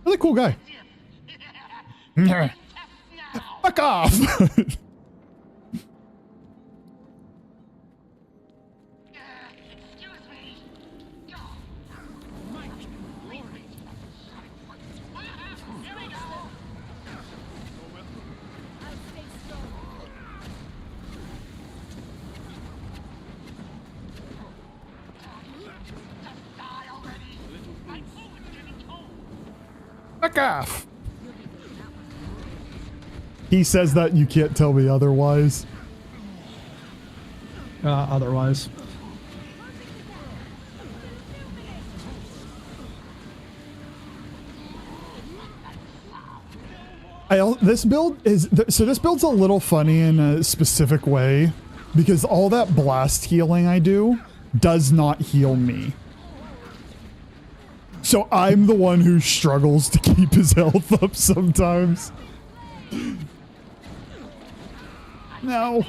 Really cool guy. Fuck off. Fuck off. He says that, you can't tell me otherwise. Otherwise. This build's a little funny in a specific way because all that blast healing I do does not heal me. So I'm the one who struggles to keep his health up sometimes. No.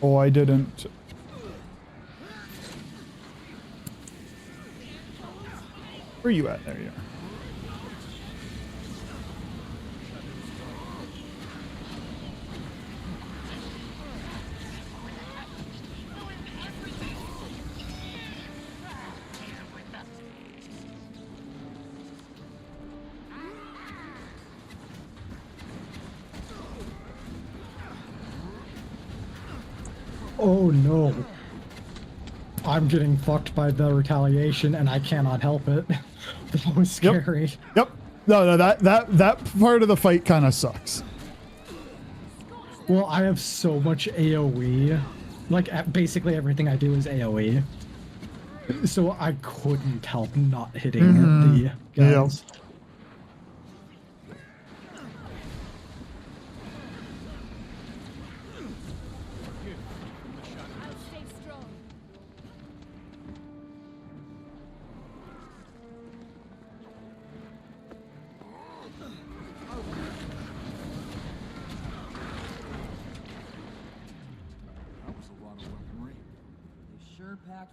Oh, I didn't. Where are you at? There you are. Oh no. I'm getting fucked by the retaliation and I cannot help it. That was scary. Yep. No, that part of the fight kind of sucks. Well, I have so much AoE. Like, basically everything I do is AoE. So I couldn't help not hitting the guys. Yep.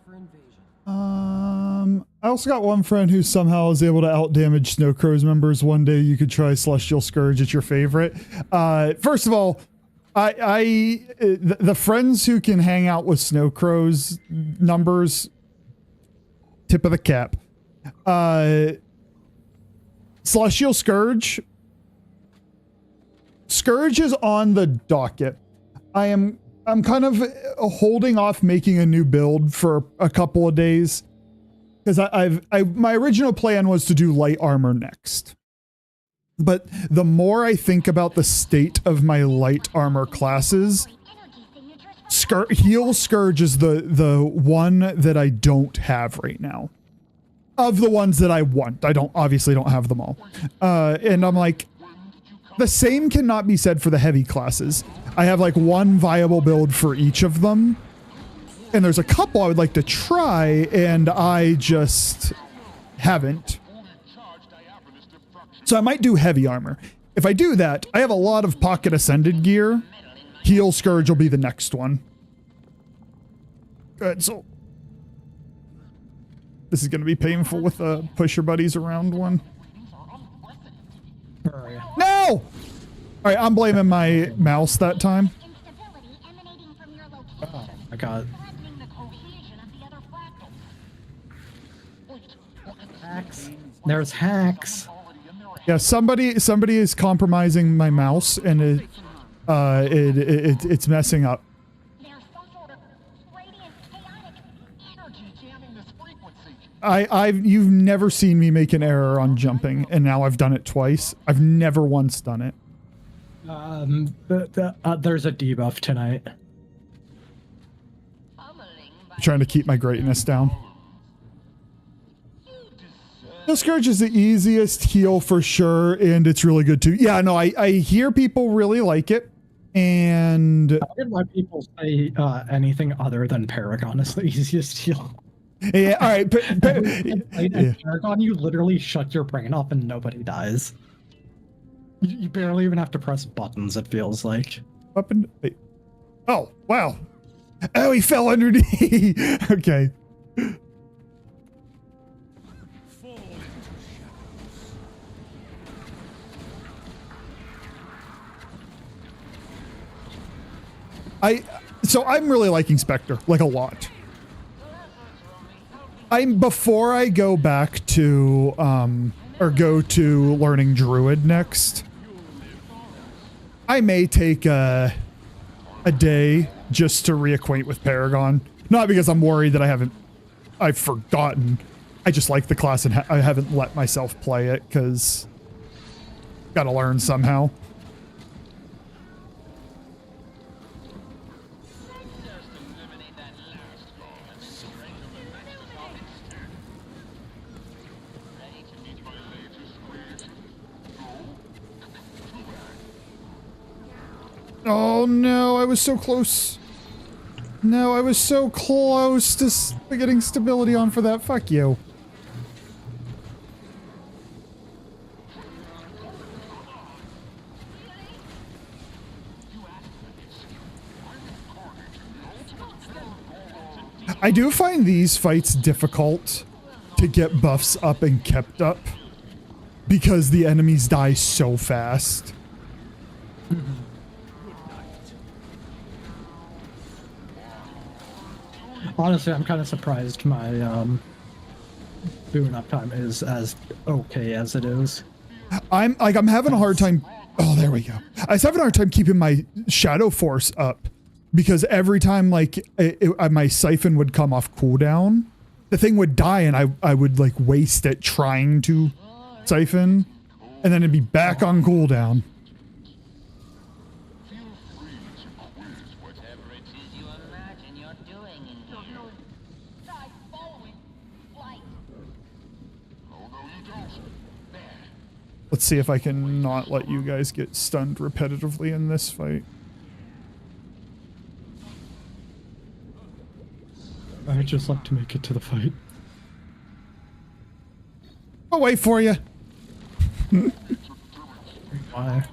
For invasion. I also got one friend who somehow is able to outdamage Snow Crows members. One day you could try Celestial Scourge. It's your favorite. First of all, the friends who can hang out with Snow Crows numbers, tip of the cap. Celestial Scourge. Scourge is on the docket. I'm kind of holding off making a new build for a couple of days because my original plan was to do light armor next. But the more I think about the state of my light armor classes, Heal Scourge is the one that I don't have right now. Of the ones that I want, I obviously don't have them all. And I'm like, the same cannot be said for the heavy classes. I have like one viable build for each of them. And there's a couple I would like to try, and I just haven't. So I might do heavy armor. If I do that, I have a lot of pocket ascended gear. Heal Scourge will be the next one. Good, so this is going to be painful with a push your buddies around one. No! All right, I'm blaming my mouse that time. Oh my god. Hacks. There's hacks. Yeah, somebody is compromising my mouse, and it's messing up. you've never seen me make an error on jumping, and now I've done it twice. I've never once done it. There's a debuff tonight. I'm trying to keep my greatness down. The Scourge is the easiest heal for sure, and it's really good too. Yeah, no, I hear people really like it, and I get why people say anything other than Paragon is the easiest heal. Yeah, all right. Paragon, you literally shut your brain off and nobody dies. You barely even have to press buttons, it feels like. Up and wait. Oh, wow. Oh, he fell underneath. Okay. So I'm really liking Spectre, like a lot. Before I go back to or go to learning Druid next, I may take a day just to reacquaint with Paragon. Not because I'm worried that I've forgotten. I just like the class and I haven't let myself play it because gotta learn somehow. Oh no, I was so close. No, I was so close to getting stability on for that. Fuck you. I do find these fights difficult to get buffs up and kept up because the enemies die so fast. Honestly, I'm kind of surprised my boon uptime is as okay as it is. I'm having a hard time. Oh, there we go. I was having a hard time keeping my Shadow Force up because every time like my siphon would come off cooldown, the thing would die and I would like waste it trying to siphon and then it'd be back on cooldown. Let's see if I can not let you guys get stunned repetitively in this fight. I'd just like to make it to the fight. I'll wait for you. Why?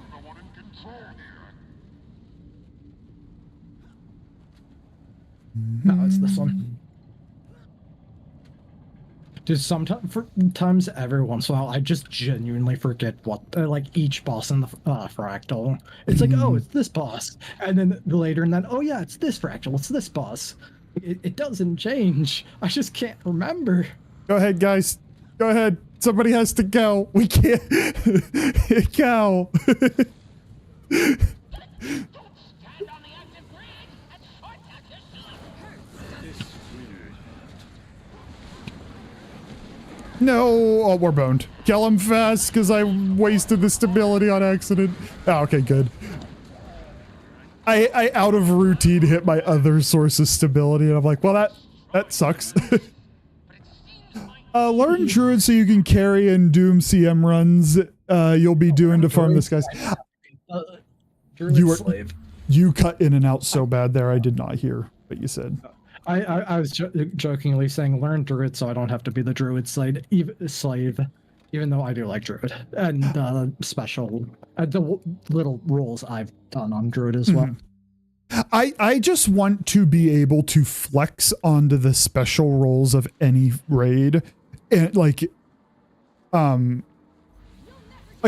No, it's this one. Dude, sometimes every once in a while, I just genuinely forget what, like, each boss in the fractal. It's like, oh, it's this boss. And then later, and then, oh yeah, it's this fractal, it's this boss. It doesn't change. I just can't remember. Go ahead, guys. Go ahead. Somebody has to go. We can't go. No, oh, we're boned. Kill him fast because I wasted the stability on accident. Oh, okay, good. I out of routine hit my other source of stability and I'm like, well, that sucks. Learn Druid so you can carry and Doom CM runs you'll be doing to farm this guy's. You cut in and out so bad there, I did not hear what you said. I was jokingly saying learn Druid so I don't have to be the Druid slave, even though I do like Druid. And special, the little rules I've done on Druid as well. I just want to be able to flex onto the special roles of any raid. And like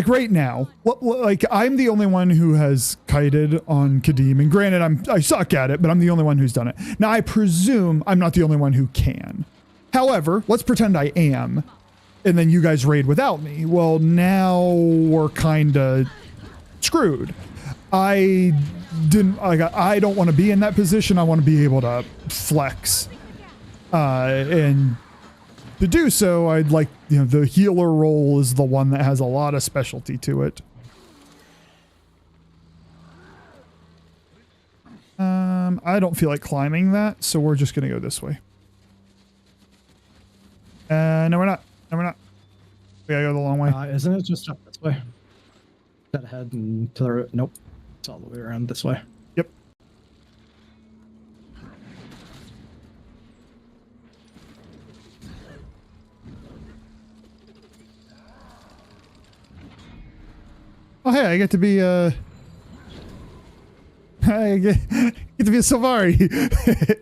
right now, like I'm the only one who has kited on Kadim, and granted I suck at it, but I'm the only one who's done it. Now I presume I'm not the only one who can. However, let's pretend I am, and then you guys raid without me. Well, now we're kind of screwed. I don't want to be in that position. I want to be able to flex, and to do so, I'd like, the healer role is the one that has a lot of specialty to it. I don't feel like climbing that, so we're just going to go this way. No, we're not. No, we're not. We gotta go the long way. Isn't it just up this way? That ahead and to the nope. It's all the way around this way. Yep. Oh hey, I get to be I get to be a Sylvari.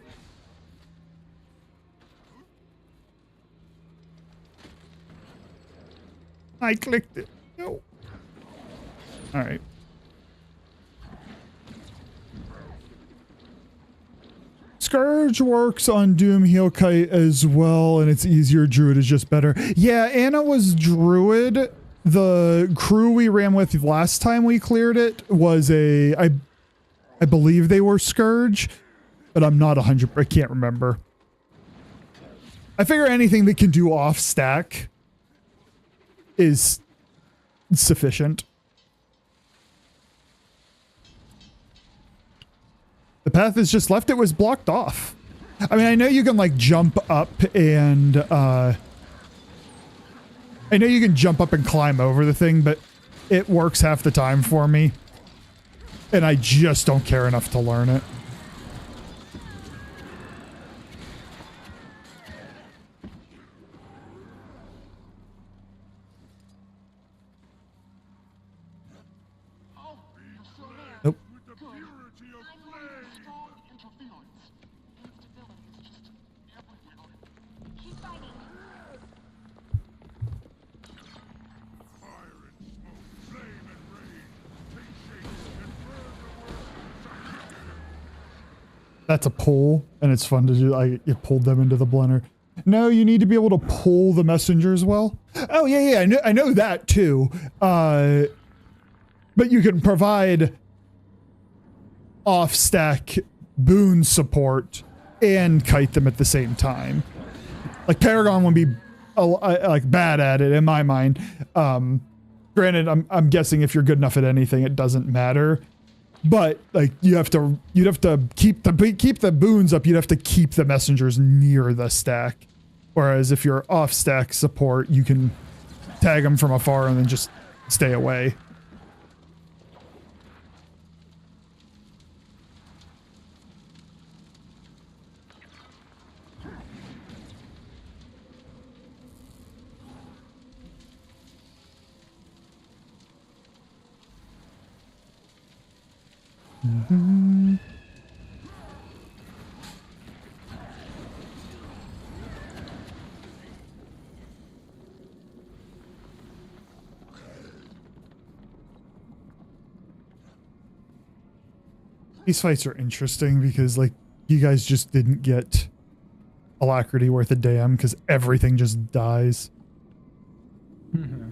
I clicked it. No. All right. Scourge works on Doom Heal Kite as well, and it's easier. Druid is just better. Yeah, Anna was Druid. The crew we ran with last time we cleared it was I believe they were Scourge, but I'm not 100%. I can't remember. I figure anything that can do off stack is sufficient. The path is just left. It was blocked off. I mean, I know you can like jump up and I know you can jump up and climb over the thing, but it works half the time for me. And I just don't care enough to learn it. Nope. That's a pull, and it's fun to do. You pulled them into the blender. No, you need to be able to pull the messenger as well. Oh yeah, I know that too. But you can provide off-stack boon support and kite them at the same time. Like Paragon would be like bad at it in my mind. Granted, I'm guessing if you're good enough at anything, it doesn't matter. But like you'd have to keep the boons up. You'd have to keep the messengers near the stack. Whereas if you're off-stack support, you can tag them from afar and then just stay away. Mm-hmm. These fights are interesting because, like, you guys just didn't get alacrity worth a damn because everything just dies. Mm-hmm.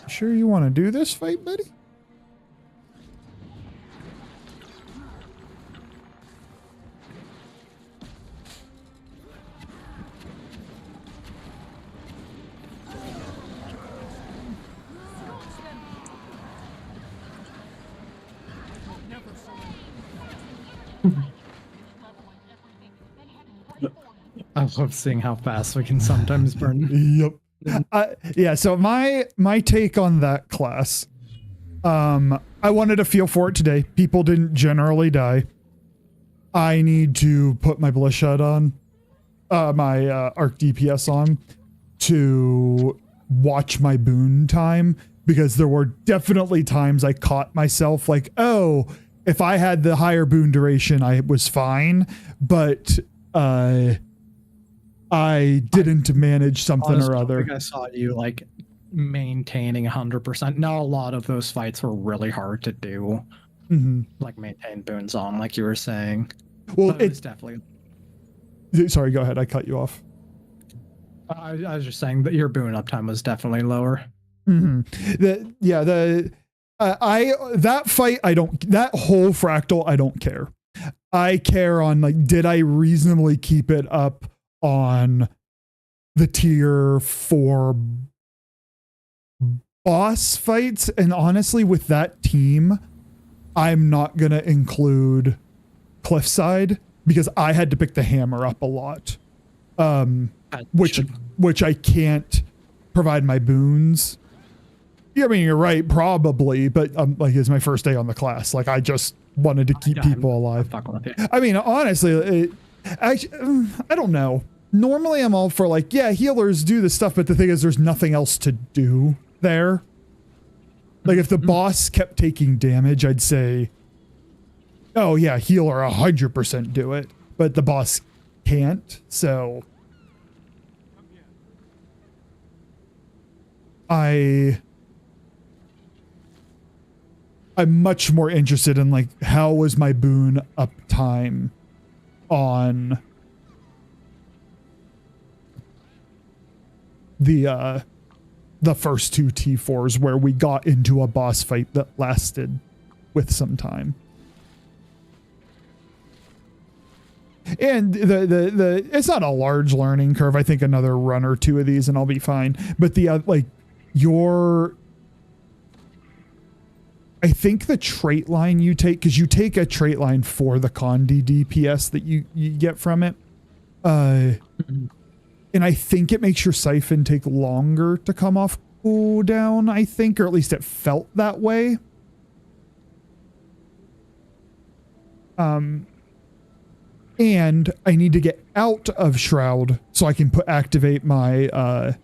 Sure you want to do this fight, buddy? I love seeing how fast we can sometimes burn. Yep. Yeah, so my take on that class, I wanted to feel for it today. People didn't generally die. I need to put my Bloodshot on, my Arc DPS on to watch my boon time, because there were definitely times I caught myself like, oh, if I had the higher boon duration, I was fine, but I didn't manage something Honestly, or other. I think I saw you like maintaining 100%. Now a lot of those fights were really hard to do. Mm-hmm. Like maintain boons on, like you were saying. Well, it's definitely. Sorry, go ahead. I cut you off. I was just saying that your boon uptime was definitely lower. Mm-hmm. That fight, that whole fractal, I don't care. I care on like, did I reasonably keep it up on the tier 4 boss fights? And honestly, with that team, I'm not going to include Cliffside because I had to pick the hammer up a lot. Which I can't provide my boons. Yeah, I mean, you're right, probably, but like it's my first day on the class. Like I just wanted to keep people alive. I mean, honestly, actually, I don't know. Normally I'm all for like, yeah, healers do this stuff, but the thing is there's nothing else to do there. Like if the boss kept taking damage, I'd say, oh yeah, healer 100% do it, but the boss can't, so I'm much more interested in like how was my boon uptime on the first 2 T4s where we got into a boss fight that lasted with some time. And the it's not a large learning curve. I think another run or 2 of these and I'll be fine. But I think the trait line you take, because you take a trait line for the Condi DPS that you get from it. And I think it makes your siphon take longer to come off cooldown, I think, or at least it felt that way. And I need to get out of Shroud so I can activate my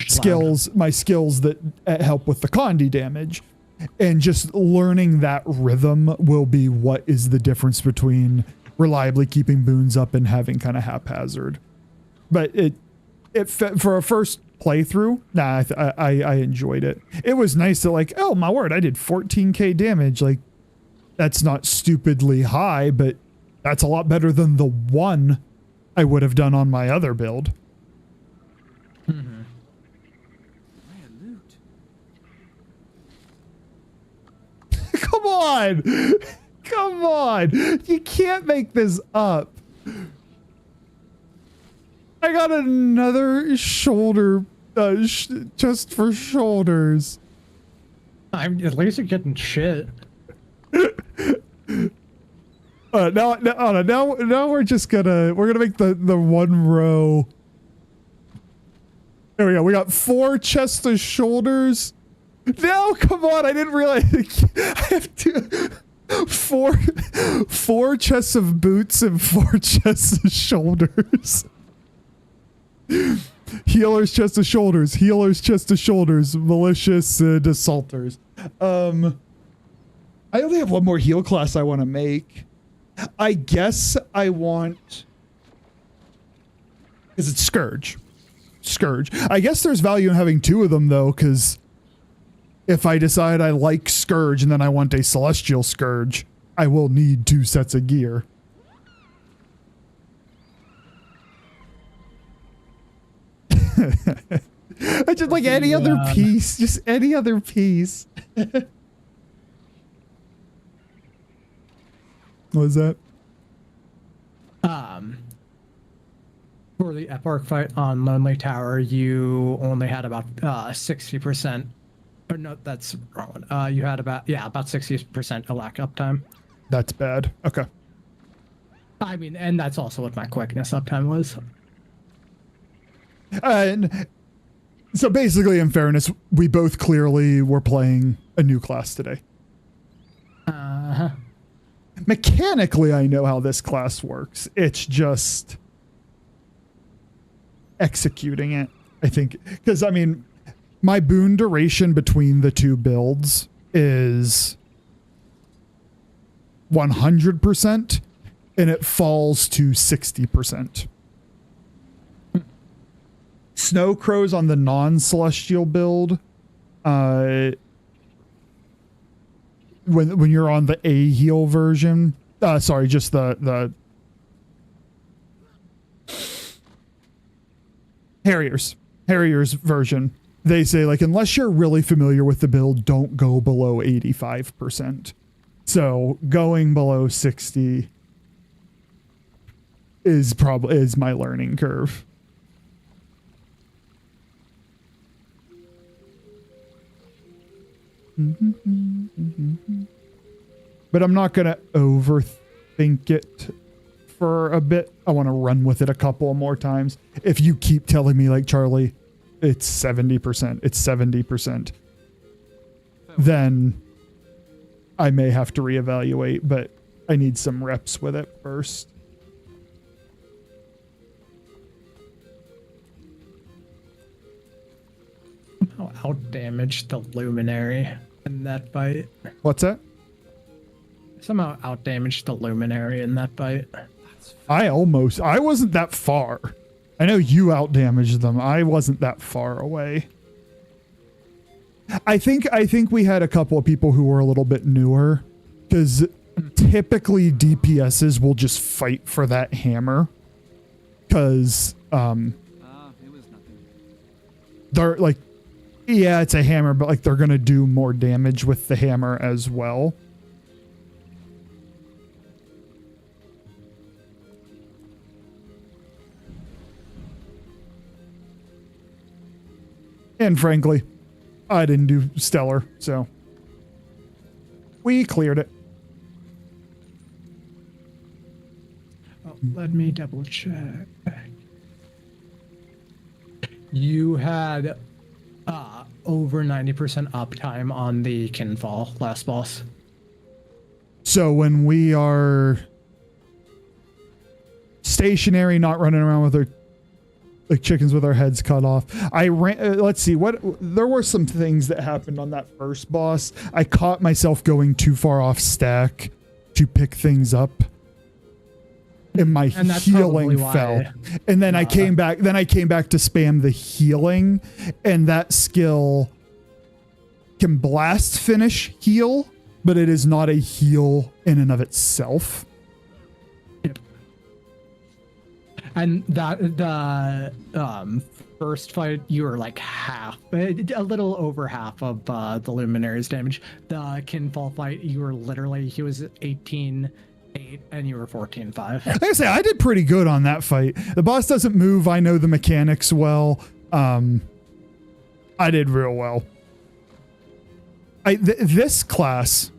skills that help with the Condi damage. And just learning that rhythm will be what is the difference between reliably keeping boons up and having kind of haphazard. But it for a first playthrough, I enjoyed it. It was nice to like, oh my word, I did 14k damage. Like that's not stupidly high, but that's a lot better than the 1 I would have done on my other build. Come on! Come on! You can't make this up. I got another shoulder, just for shoulders. At least you're getting shit. Now we're gonna make the 1 row. There we go. We got 4 chests of shoulders. No, come on! I didn't realize I have 4 chests of boots and 4 chests of shoulders. Healer's chest of shoulders. Healer's chest of shoulders. Malicious assaulters. I only have 1 more heal class I want to make. I guess I want, because it's Scourge. I guess there's value in having 2 of them though, because if I decide I like Scourge and then I want a Celestial Scourge, I will need 2 sets of gear. I just like any other piece. Just any other piece. What was that? For the Eparch fight on Lonely Tower, you only had about 60%. Or no, that's wrong. You had about 60% lack uptime. That's bad. Okay. I mean, and that's also what my quickness uptime was. And so basically, in fairness, we both clearly were playing a new class today. Mechanically, I know how this class works. It's just executing it, I think. Because, I mean, my boon duration between the 2 builds is 100%, and it falls to 60%. Snow Crows on the non-celestial build, when you're on the A heal version, sorry, just the Harriers version. they say, like, unless you're really familiar with the build, don't go below 85%. So going below 60 is my learning curve. But I'm not going to overthink it for a bit. I want to run with it a couple more times. If you keep telling me, like, Charlie, it's 70%, it's 70%, then I may have to reevaluate, but I need some reps with it first. How outdamaged the Luminary in that fight. What's that? Somehow outdamaged the Luminary in that fight. I wasn't that far. I know you outdamaged them. I wasn't that far away. I think we had a couple of people who were a little bit newer, because typically DPSs will just fight for that hammer, because it was nothing. They're like, yeah, it's a hammer, but like they're gonna do more damage with the hammer as well. And frankly, I didn't do stellar, so we cleared it. Oh, let me double check. You had over 90% uptime on the Kinfall last boss. So when we are stationary, not running around with our like chickens with our heads cut off, I ran. Let's see what there were some things that happened on that first boss. I caught myself going too far off stack to pick things up, and my healing fell. And then I came back. Then I came back to spam the healing, and that skill can blast finish heal, but it is not a heal in and of itself. And the first fight, you were like half, a little over half of the Luminary's damage. The Kinfall fight, you were literally, he was 18-8 and you were 14-5. Like I say, I did pretty good on that fight. The boss doesn't move. I know the mechanics well. I did real well. This class,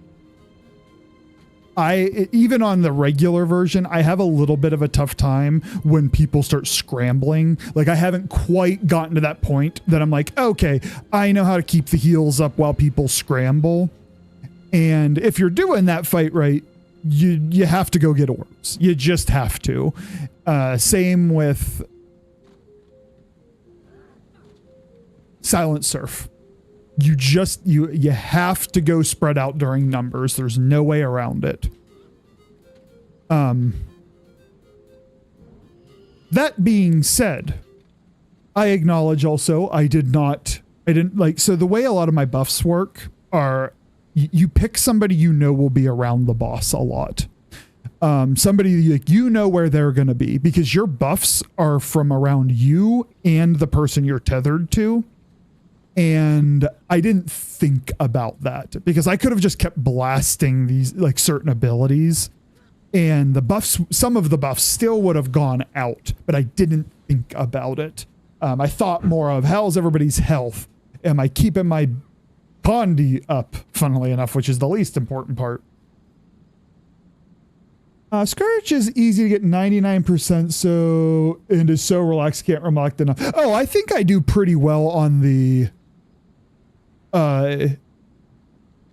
even on the regular version, I have a little bit of a tough time when people start scrambling. Like, I haven't quite gotten to that point that I'm like, okay, I know how to keep the heals up while people scramble. And if you're doing that fight right, you have to go get orbs. You just have to. Same with Silent Surf. You have to go spread out during numbers. There's no way around it. That being said, I acknowledge also I didn't like, so the way a lot of my buffs work are you pick somebody you know will be around the boss a lot. Somebody like, you know where they're going to be because your buffs are from around you and the person you're tethered to. And I didn't think about that because I could have just kept blasting these like certain abilities and the buffs, some of the buffs still would have gone out, but I didn't think about it. I thought more of how's everybody's health? Am I keeping my Condi up, funnily enough, which is the least important part. Scourge is easy to get 99%, and is so relaxed, can't relax enough. Oh, I think I do pretty well on the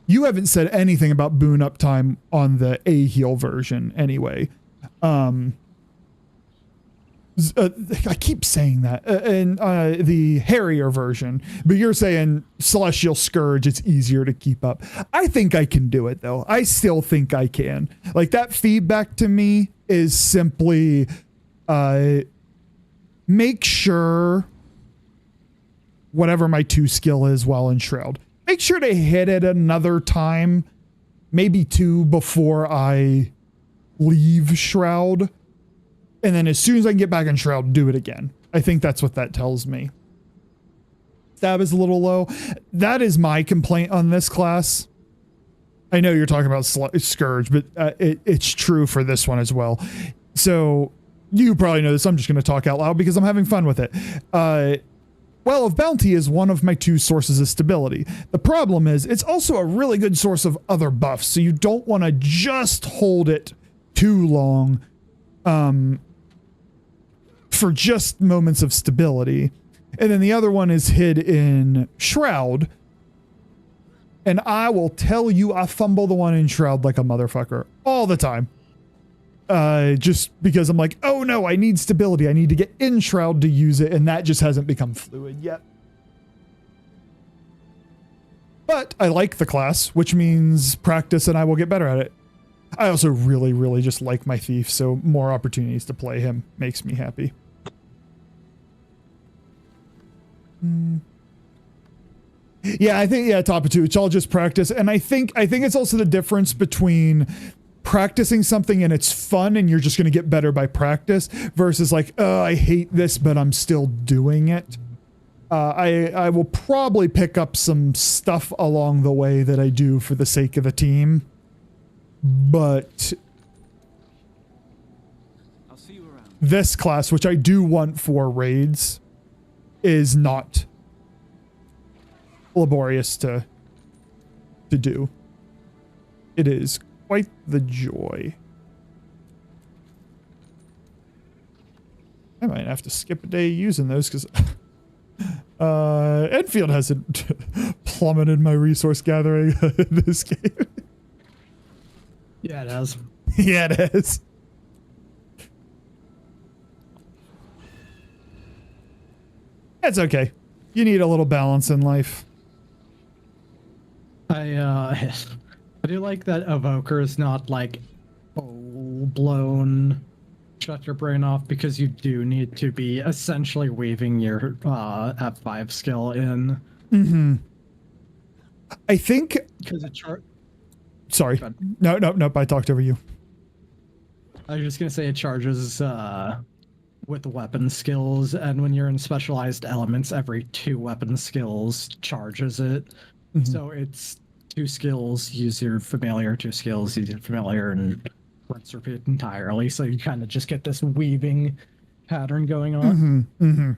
you haven't said anything about boon uptime on the A heal version anyway. I keep saying that in the Harrier version, but you're saying Celestial Scourge, it's easier to keep up. I think I can do it though. I still think I can. Like that feedback to me is simply make sure whatever my 2 skill is while in Shroud, make sure to hit it another time, maybe 2 before I leave Shroud. And then as soon as I can get back in Shroud, do it again. I think that's what that tells me. Stab is a little low. That is my complaint on this class. I know you're talking about Scourge, but it's true for this one as well. So you probably know this. I'm just going to talk out loud because I'm having fun with it. Well of Bounty is one of my 2 sources of stability. The problem is it's also a really good source of other buffs, so you don't want to just hold it too long for just moments of stability. And then the other one is hid in Shroud. And I will tell you, I fumble the one in Shroud like a motherfucker all the time. Just because I'm like, oh no, I need stability. I need to get in Shroud to use it. And that just hasn't become fluid yet. But I like the class, which means practice and I will get better at it. I also really, really just like my thief. So more opportunities to play him makes me happy. Yeah, I think, top of 2, it's all just practice. And I think it's also the difference between practicing something and it's fun and you're just going to get better by practice versus like, oh, I hate this, but I'm still doing it. I will probably pick up some stuff along the way that I do for the sake of the team, but I'll see you around. This class, which I do want for raids, is not laborious to do. It is quite the joy. I might have to skip a day using those because Enfield hasn't plummeted my resource gathering in this game. Yeah, it has. Yeah, it is. That's okay. You need a little balance in life. I do like that Evoker is not like full blown shut your brain off, because you do need to be essentially weaving your F5 skill in. Mm-hmm. I think because it Sorry. No. I talked over you. I was just gonna say it charges with weapon skills, and when you're in specialized elements, every 2 weapon skills charges it. Mm-hmm. So it's 2 skills, use your familiar, 2 skills, use your familiar, and rinse repeat entirely. So you kind of just get this weaving pattern going on. Mm-hmm. Mm-hmm.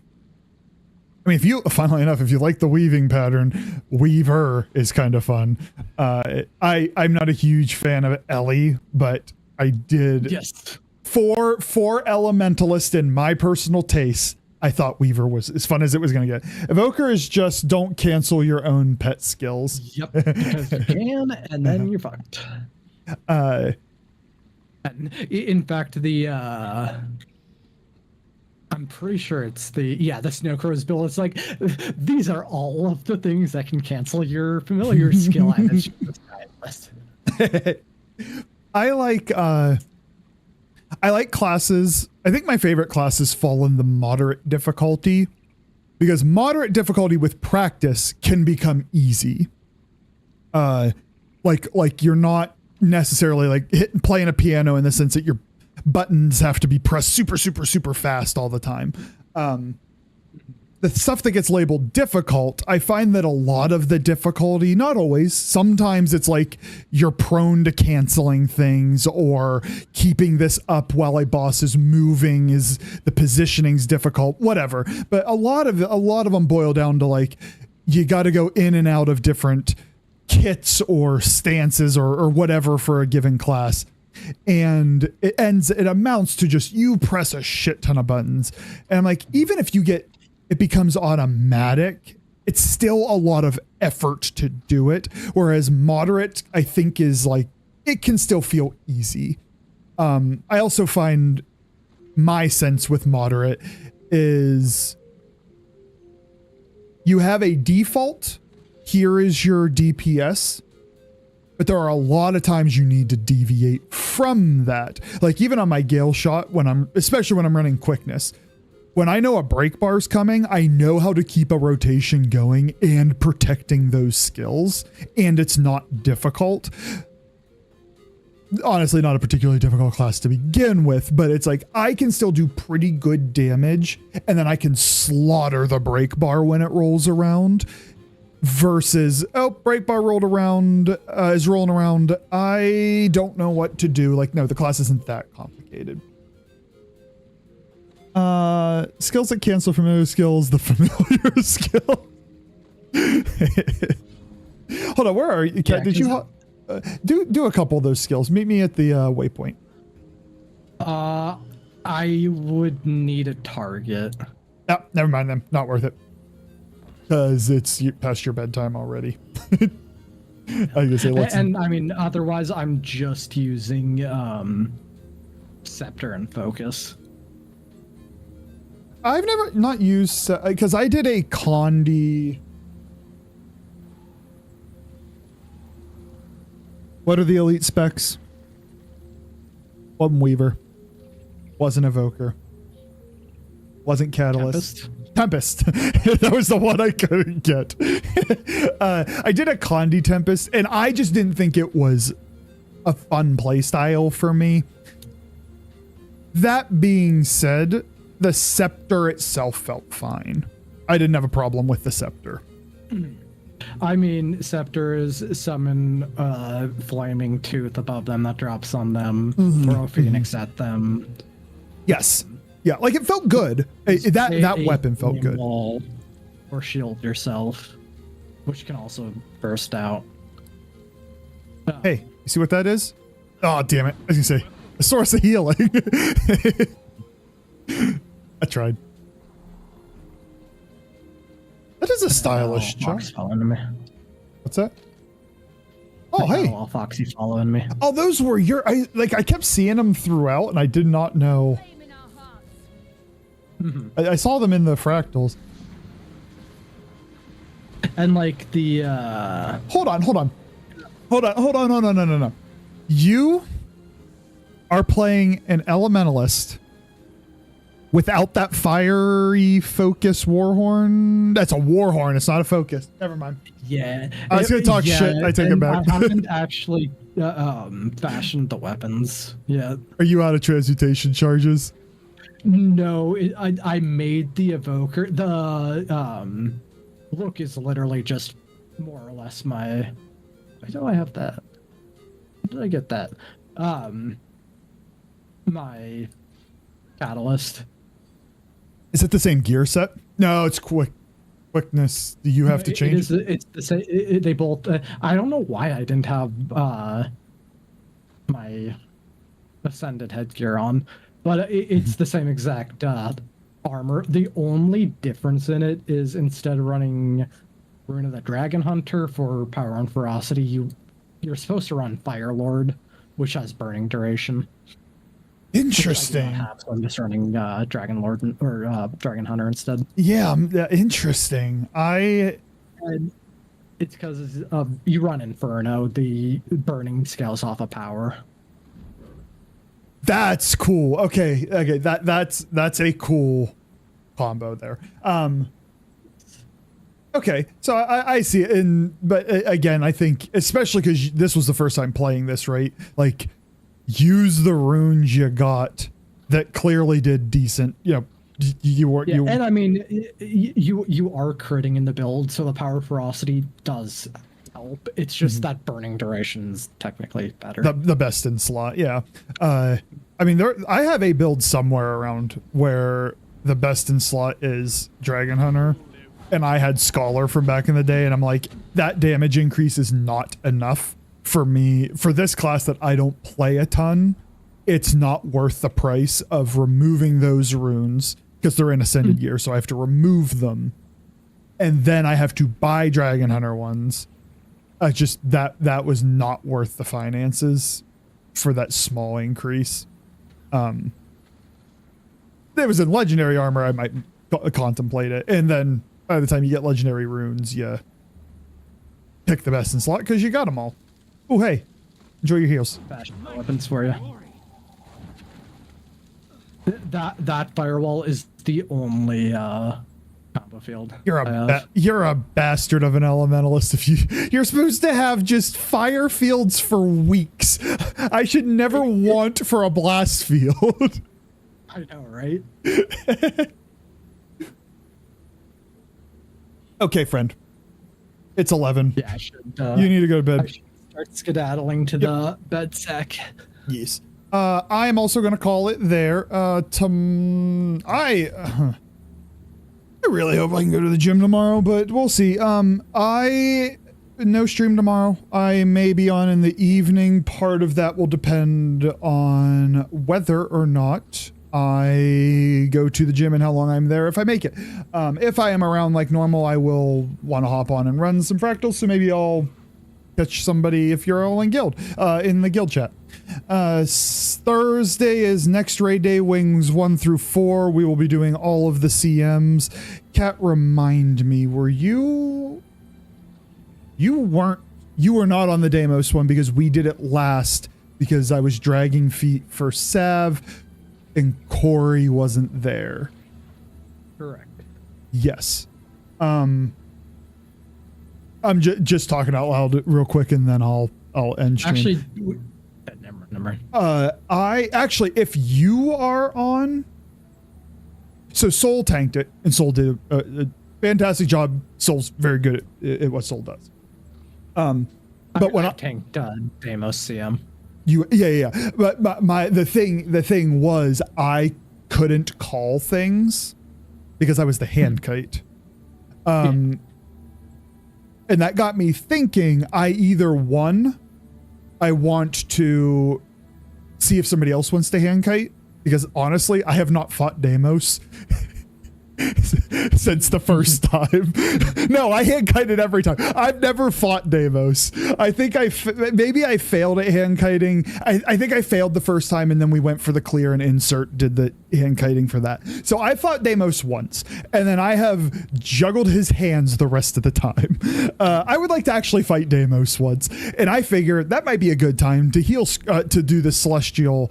I mean, funnily enough, if you like the weaving pattern, Weaver is kind of fun. I'm not a huge fan of Ellie, but I did. Yes. For Elementalist in my personal taste, I thought Weaver was as fun as it was going to get. Evoker is just don't cancel your own pet skills. Yep, because you can, and then you're fucked. And in fact, I'm pretty sure it's the Snowcrow's bill. It's like, these are all of the things that can cancel your familiar skill. And it's just I like classes. I think my favorite classes fall in the moderate difficulty, because moderate difficulty with practice can become easy. Like you're not necessarily like playing a piano in the sense that your buttons have to be pressed super, super, super fast all the time. The stuff that gets labeled difficult, I find that a lot of the difficulty, not always, sometimes it's like you're prone to canceling things, or keeping this up while a boss is moving is the positioning's difficult, whatever. But a lot of them boil down to like, you got to go in and out of different kits or stances or whatever for a given class. And it amounts to just you press a shit ton of buttons. And I'm like, even if it becomes automatic, it's still a lot of effort to do it. Whereas moderate, I think, is like, it can still feel easy. I also find my sense with moderate is you have a default. Here is your DPS. But there are a lot of times you need to deviate from that. Like even on my Gale shot, especially when I'm running quickness, when I know a break bar's coming, I know how to keep a rotation going and protecting those skills, and it's not difficult. honestly not a particularly difficult class to begin with, but it's like I can still do pretty good damage, and then I can slaughter the break bar when it rolls around. Versus, oh, break bar rolled around, is rolling around. I don't know what to do. Like, no, the class isn't that complicated. Skills that cancel familiar skills, the familiar skill. Hold on, where are you? Kat, did you do a couple of those skills? Meet me at the waypoint. I would need a target. Oh, never mind then. Not worth it. Because it's past your bedtime already. I guess and I mean, otherwise, I'm just using Scepter and Focus. I've never not used because I did a Condi. What are the elite specs? Wasn't Weaver. Wasn't Evoker. Wasn't Catalyst. Tempest. That was the one I couldn't get. I did a Condi Tempest, and I just didn't think it was a fun playstyle for me. That being said, the Scepter itself felt fine. I didn't have a problem with the Scepter. I mean, Scepter is summon Flaming Tooth above them that drops on them, throw Phoenix at them. Yes. Yeah, like it felt good. That weapon felt good. Or shield yourself, which can also burst out. Hey, you see what that is? Oh, damn it. I was gonna say, a source of healing. I tried. That is a stylish chart. What's that? Oh, hey. Foxy's following me. Oh, those were I kept seeing them throughout and I did not know. I saw them in the fractals. And like the Hold on. No. You are playing an elementalist without that fiery focus warhorn. That's a warhorn, it's not a focus. Never mind. Yeah. I was gonna talk shit. I take it back. I haven't actually fashioned the weapons yet. Are you out of transmutation charges? No, I made the evoker. The look is literally just more or less my. Why do I have that? How did I get that? My catalyst. Is it the same gear set? No, it's quickness. Do you have to change? It's the same. They both. I don't know why I didn't have my ascended headgear on. But it's the same exact armor. The only difference in it is instead of running Rune of the Dragon Hunter for power and ferocity, you're supposed to run Fire Lord, which has burning duration. Interesting. So I'm just running Dragon Lord or Dragon Hunter instead. Yeah, interesting. And it's because you run Inferno. The burning scales off of power. That's cool. Okay. That's a cool combo there. Okay, so I see it, but again, I think especially because this was the first time playing this, right? Like, use the runes you got that clearly did decent. You know, and I mean, you are critting in the build, so the power ferocity does help. It's just that burning duration's technically better. The best in slot, yeah. I mean, I have a build somewhere around where the best in slot is Dragon Hunter, and I had Scholar from back in the day, and I'm like, that damage increase is not enough for me for this class that I don't play a ton. It's not worth the price of removing those runes because they're in Ascended Gear, so I have to remove them, and then I have to buy Dragon Hunter ones. Just that was not worth the finances for that small increase. If it was in legendary armor, I might contemplate it, and then by the time you get legendary runes, you pick the best in slot because you got them all. Oh, hey, enjoy your heals. Fashion weapons for you. That firewall is the only combo field. You're a bastard of an elementalist. If you're supposed to have just fire fields for weeks. I should never want for a blast field. I know, right? Okay, friend. It's 11. Yeah, I should. You need to go to bed. I should start skedaddling to the bed sack. Yes. I am also going to call it there. I really hope I can go to the gym tomorrow, but we'll see. No stream tomorrow. I may be on in the evening. Part of that will depend on whether or not I go to the gym and how long I'm there if I make it. If I am around like normal, I will want to hop on and run some fractals, so maybe I'll catch somebody if you're all in guild, in the guild chat. Thursday is next raid day, wings 1 through 4. We will be doing all of the CMs. Cat, remind me, were you were not on the Deimos one because we did it last because I was dragging feet for Sav and Corey wasn't there. Correct. Yes. I'm just talking out loud real quick and then I'll end stream. Actually, never. I actually, if you are on, so Soul tanked it and Soul did a fantastic job. Soul's very good at what Soul does. But when I tanked Deimos CM. Yeah. But the thing was I couldn't call things because I was the hand kite. And that got me thinking, I want to see if somebody else wants to hand kite, because honestly, I have not fought Deimos since the first time. No, I hand kited every time. I've never fought Deimos. I think maybe I failed at hand kiting. I think I failed the first time and then we went for the clear and insert did the hand kiting for that. So I fought Deimos once and then I have juggled his hands the rest of the time. I would like to actually fight Deimos once, and I figure that might be a good time to heal, to do the celestial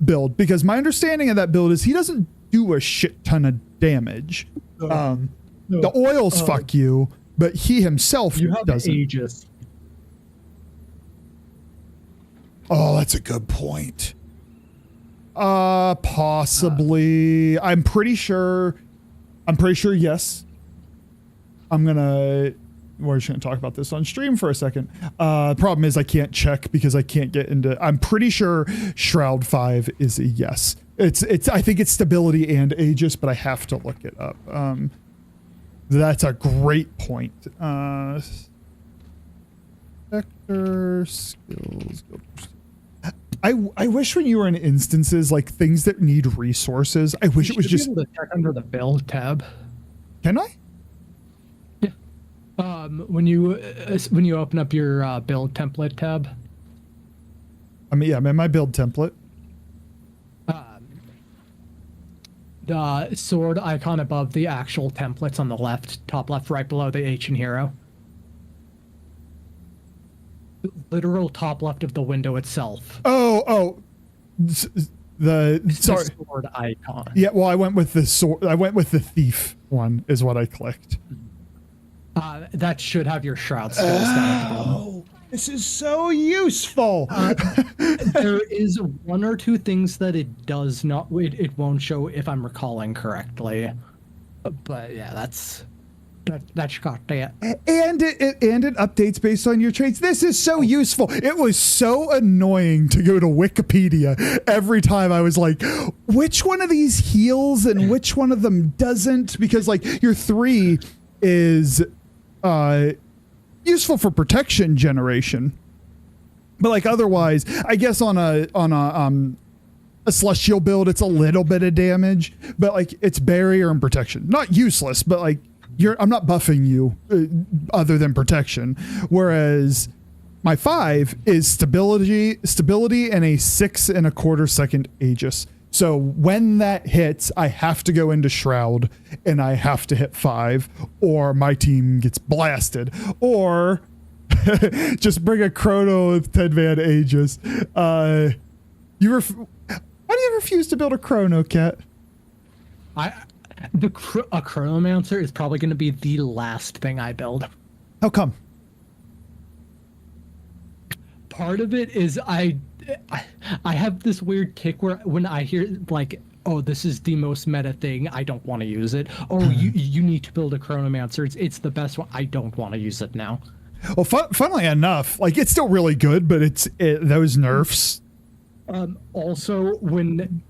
build, because my understanding of that build is he doesn't do a shit ton of damage. The oils fuck you, but he himself doesn't. Aegis. Oh, that's a good point. Possibly. I'm pretty sure. Yes. We're just gonna talk about this on stream for a second. Problem is I can't check because I can't get into. I'm pretty sure Shroud 5 is a yes. I think it's stability and Aegis, but I have to look it up. That's a great point. Sector skills. I wish when you were in instances like things that need resources, I wish it was just able to check under the build tab. Can I? Yeah. When you open up your build template tab. I'm in my build template. The sword icon above the actual templates on the left, top left, right below the ancient hero. Literal top left of the window itself. The sword icon. Yeah, well, I went with the sword. I went with the thief one is what I clicked. That should have your shroud skills down at the bottom. This is so useful. There is one or two things that it does not. It won't show if I'm recalling correctly. But yeah, that's got that. And it updates based on your traits. This is so useful. It was so annoying to go to Wikipedia every time. I was like, which one of these heals and which one of them doesn't? Because like your 3 is useful for protection generation, but like otherwise, I guess on a celestial build, it's a little bit of damage, but like it's barrier and protection. Not useless, but like I'm not buffing you other than protection. Whereas my 5 is stability and a 6 1/4 second Aegis. So when that hits, I have to go into Shroud and I have to hit 5 or my team gets blasted, or just bring a Chrono with 10-man Aegis. Why do you refuse to build a Chrono, Cat? A Chronomancer is probably going to be the last thing I build. How come? Part of it is I have this weird tick where when I hear like, oh, this is the most meta thing, I don't want to use it. Oh, you need to build a Chronomancer. It's the best one. I don't want to use it now. Well, funnily enough, like it's still really good, but those nerfs. Also, when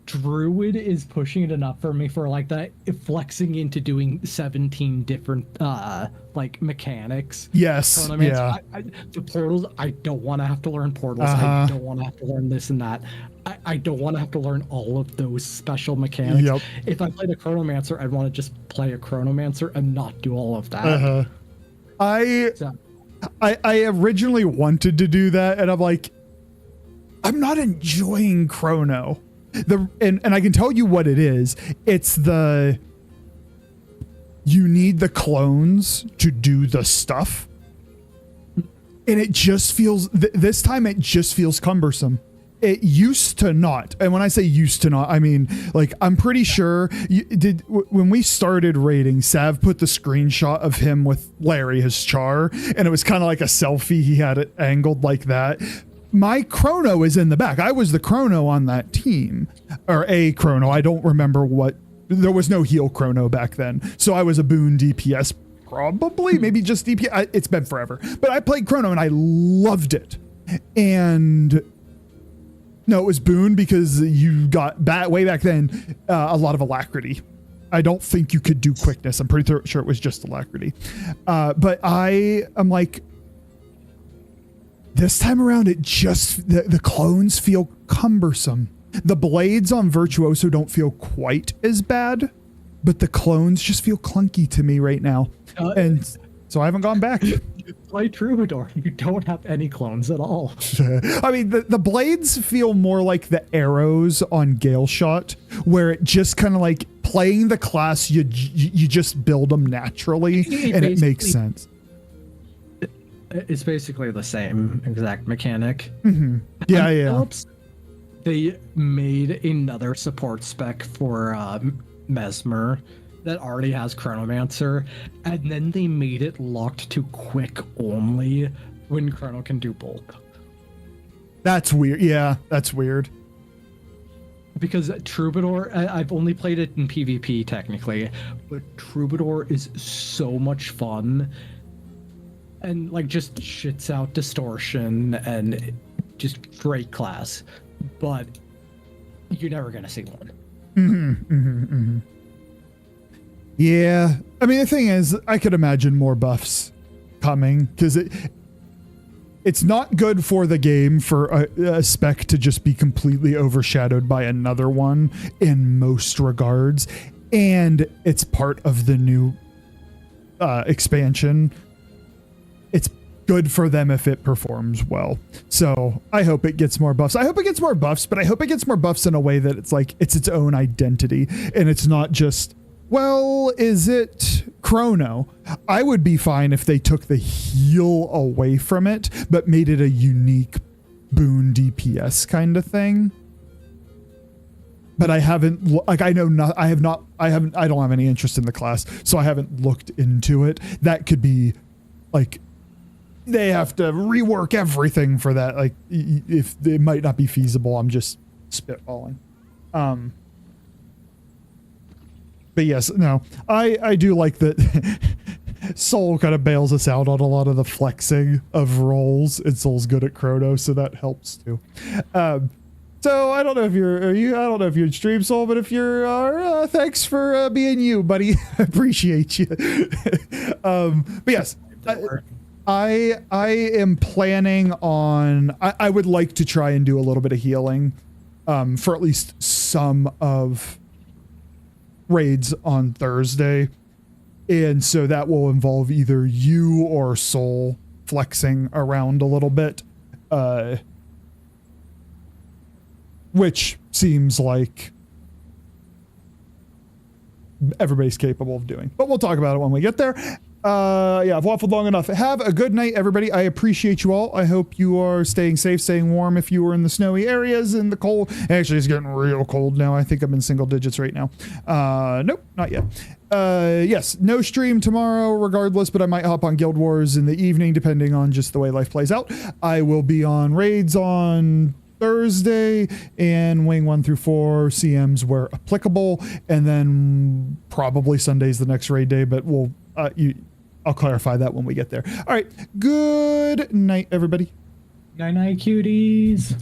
Druid is pushing it enough for me for like that flexing into doing 17 different like mechanics. Yes. Yeah. The portals, I don't want to have to learn portals. I don't want to have to learn this and that. I don't want to have to learn all of those special mechanics. Yep. If I played a Chronomancer, I'd want to just play a Chronomancer and not do all of that. I originally wanted to do that, and I'm like, I'm not enjoying Chrono. And I can tell you what it is. It's you need the clones to do the stuff. And it just feels, this time it just feels cumbersome. It used to not. And when I say used to not, I mean, like, I'm pretty sure when we started raiding, Sav put the screenshot of him with Larry, his char, and it was kind of like a selfie. He had it angled like that. My Chrono is in the back. I was the Chrono on that team, or a Chrono. I don't remember there was no heal Chrono back then. So I was a boon DPS, probably, maybe just DPS. It's been forever, but I played Chrono and I loved it. And no, it was boon because you got way back then, a lot of alacrity. I don't think you could do quickness. I'm pretty sure it was just alacrity. But I'm like, this time around, it just, the clones feel cumbersome. The blades on Virtuoso don't feel quite as bad, but the clones just feel clunky to me right now. And so I haven't gone back. Play Troubadour. You don't have any clones at all. I mean, the blades feel more like the arrows on Gale Shot, where it just kind of like playing the class, you just build them naturally, and it makes sense. It's basically the same exact mechanic. Mm-hmm. Yeah. They made another support spec for Mesmer that already has Chronomancer, and then they made it locked to quick only when Chrono can do both. That's weird. Yeah, that's weird. Because Troubadour, I've only played it in PvP technically, but Troubadour is so much fun. And like just shits out distortion and just great class, but you're never gonna see one. Yeah, I mean the thing is, I could imagine more buffs coming because it's not good for the game for a spec to just be completely overshadowed by another one in most regards, and it's part of the new expansion. It's good for them if it performs well. So I hope it gets more buffs. I hope it gets more buffs, but I hope it gets more buffs in a way that it's like it's its own identity and it's not just, well, is it Chrono? I would be fine if they took the heal away from it, but made it a unique boon DPS kind of thing. But I haven't, like, I don't have any interest in the class, so I haven't looked into it. That could be like, they have to rework everything for that. Like, if it might not be feasible, I'm just spitballing. But yes, no, I do like that Soul kind of bails us out on a lot of the flexing of roles, and Soul's good at Chrono, so that helps too. So I don't know if I don't know if you're in stream, Soul, but if you're, thanks for being you, buddy. I appreciate you. But yes, I am planning on, I would like to try and do a little bit of healing for at least some of raids on Thursday. And so that will involve either you or Soul flexing around a little bit, which seems like everybody's capable of doing. But we'll talk about it when we get there. Yeah, I've waffled long enough. Have a good night, everybody. I appreciate you all. I hope you are staying safe, staying warm if you were in the snowy areas and the cold. Actually, it's getting real cold now. I think I'm in single digits right now. Nope, not yet. Yes, no stream tomorrow regardless, but I might hop on Guild Wars in the evening depending on just the way life plays out. I will be on raids on Thursday and Wing 1 through 4 CMs where applicable, and then probably Sunday's the next raid day, but we'll I'll clarify that when we get there. All right, good night, everybody. Night, night, cuties.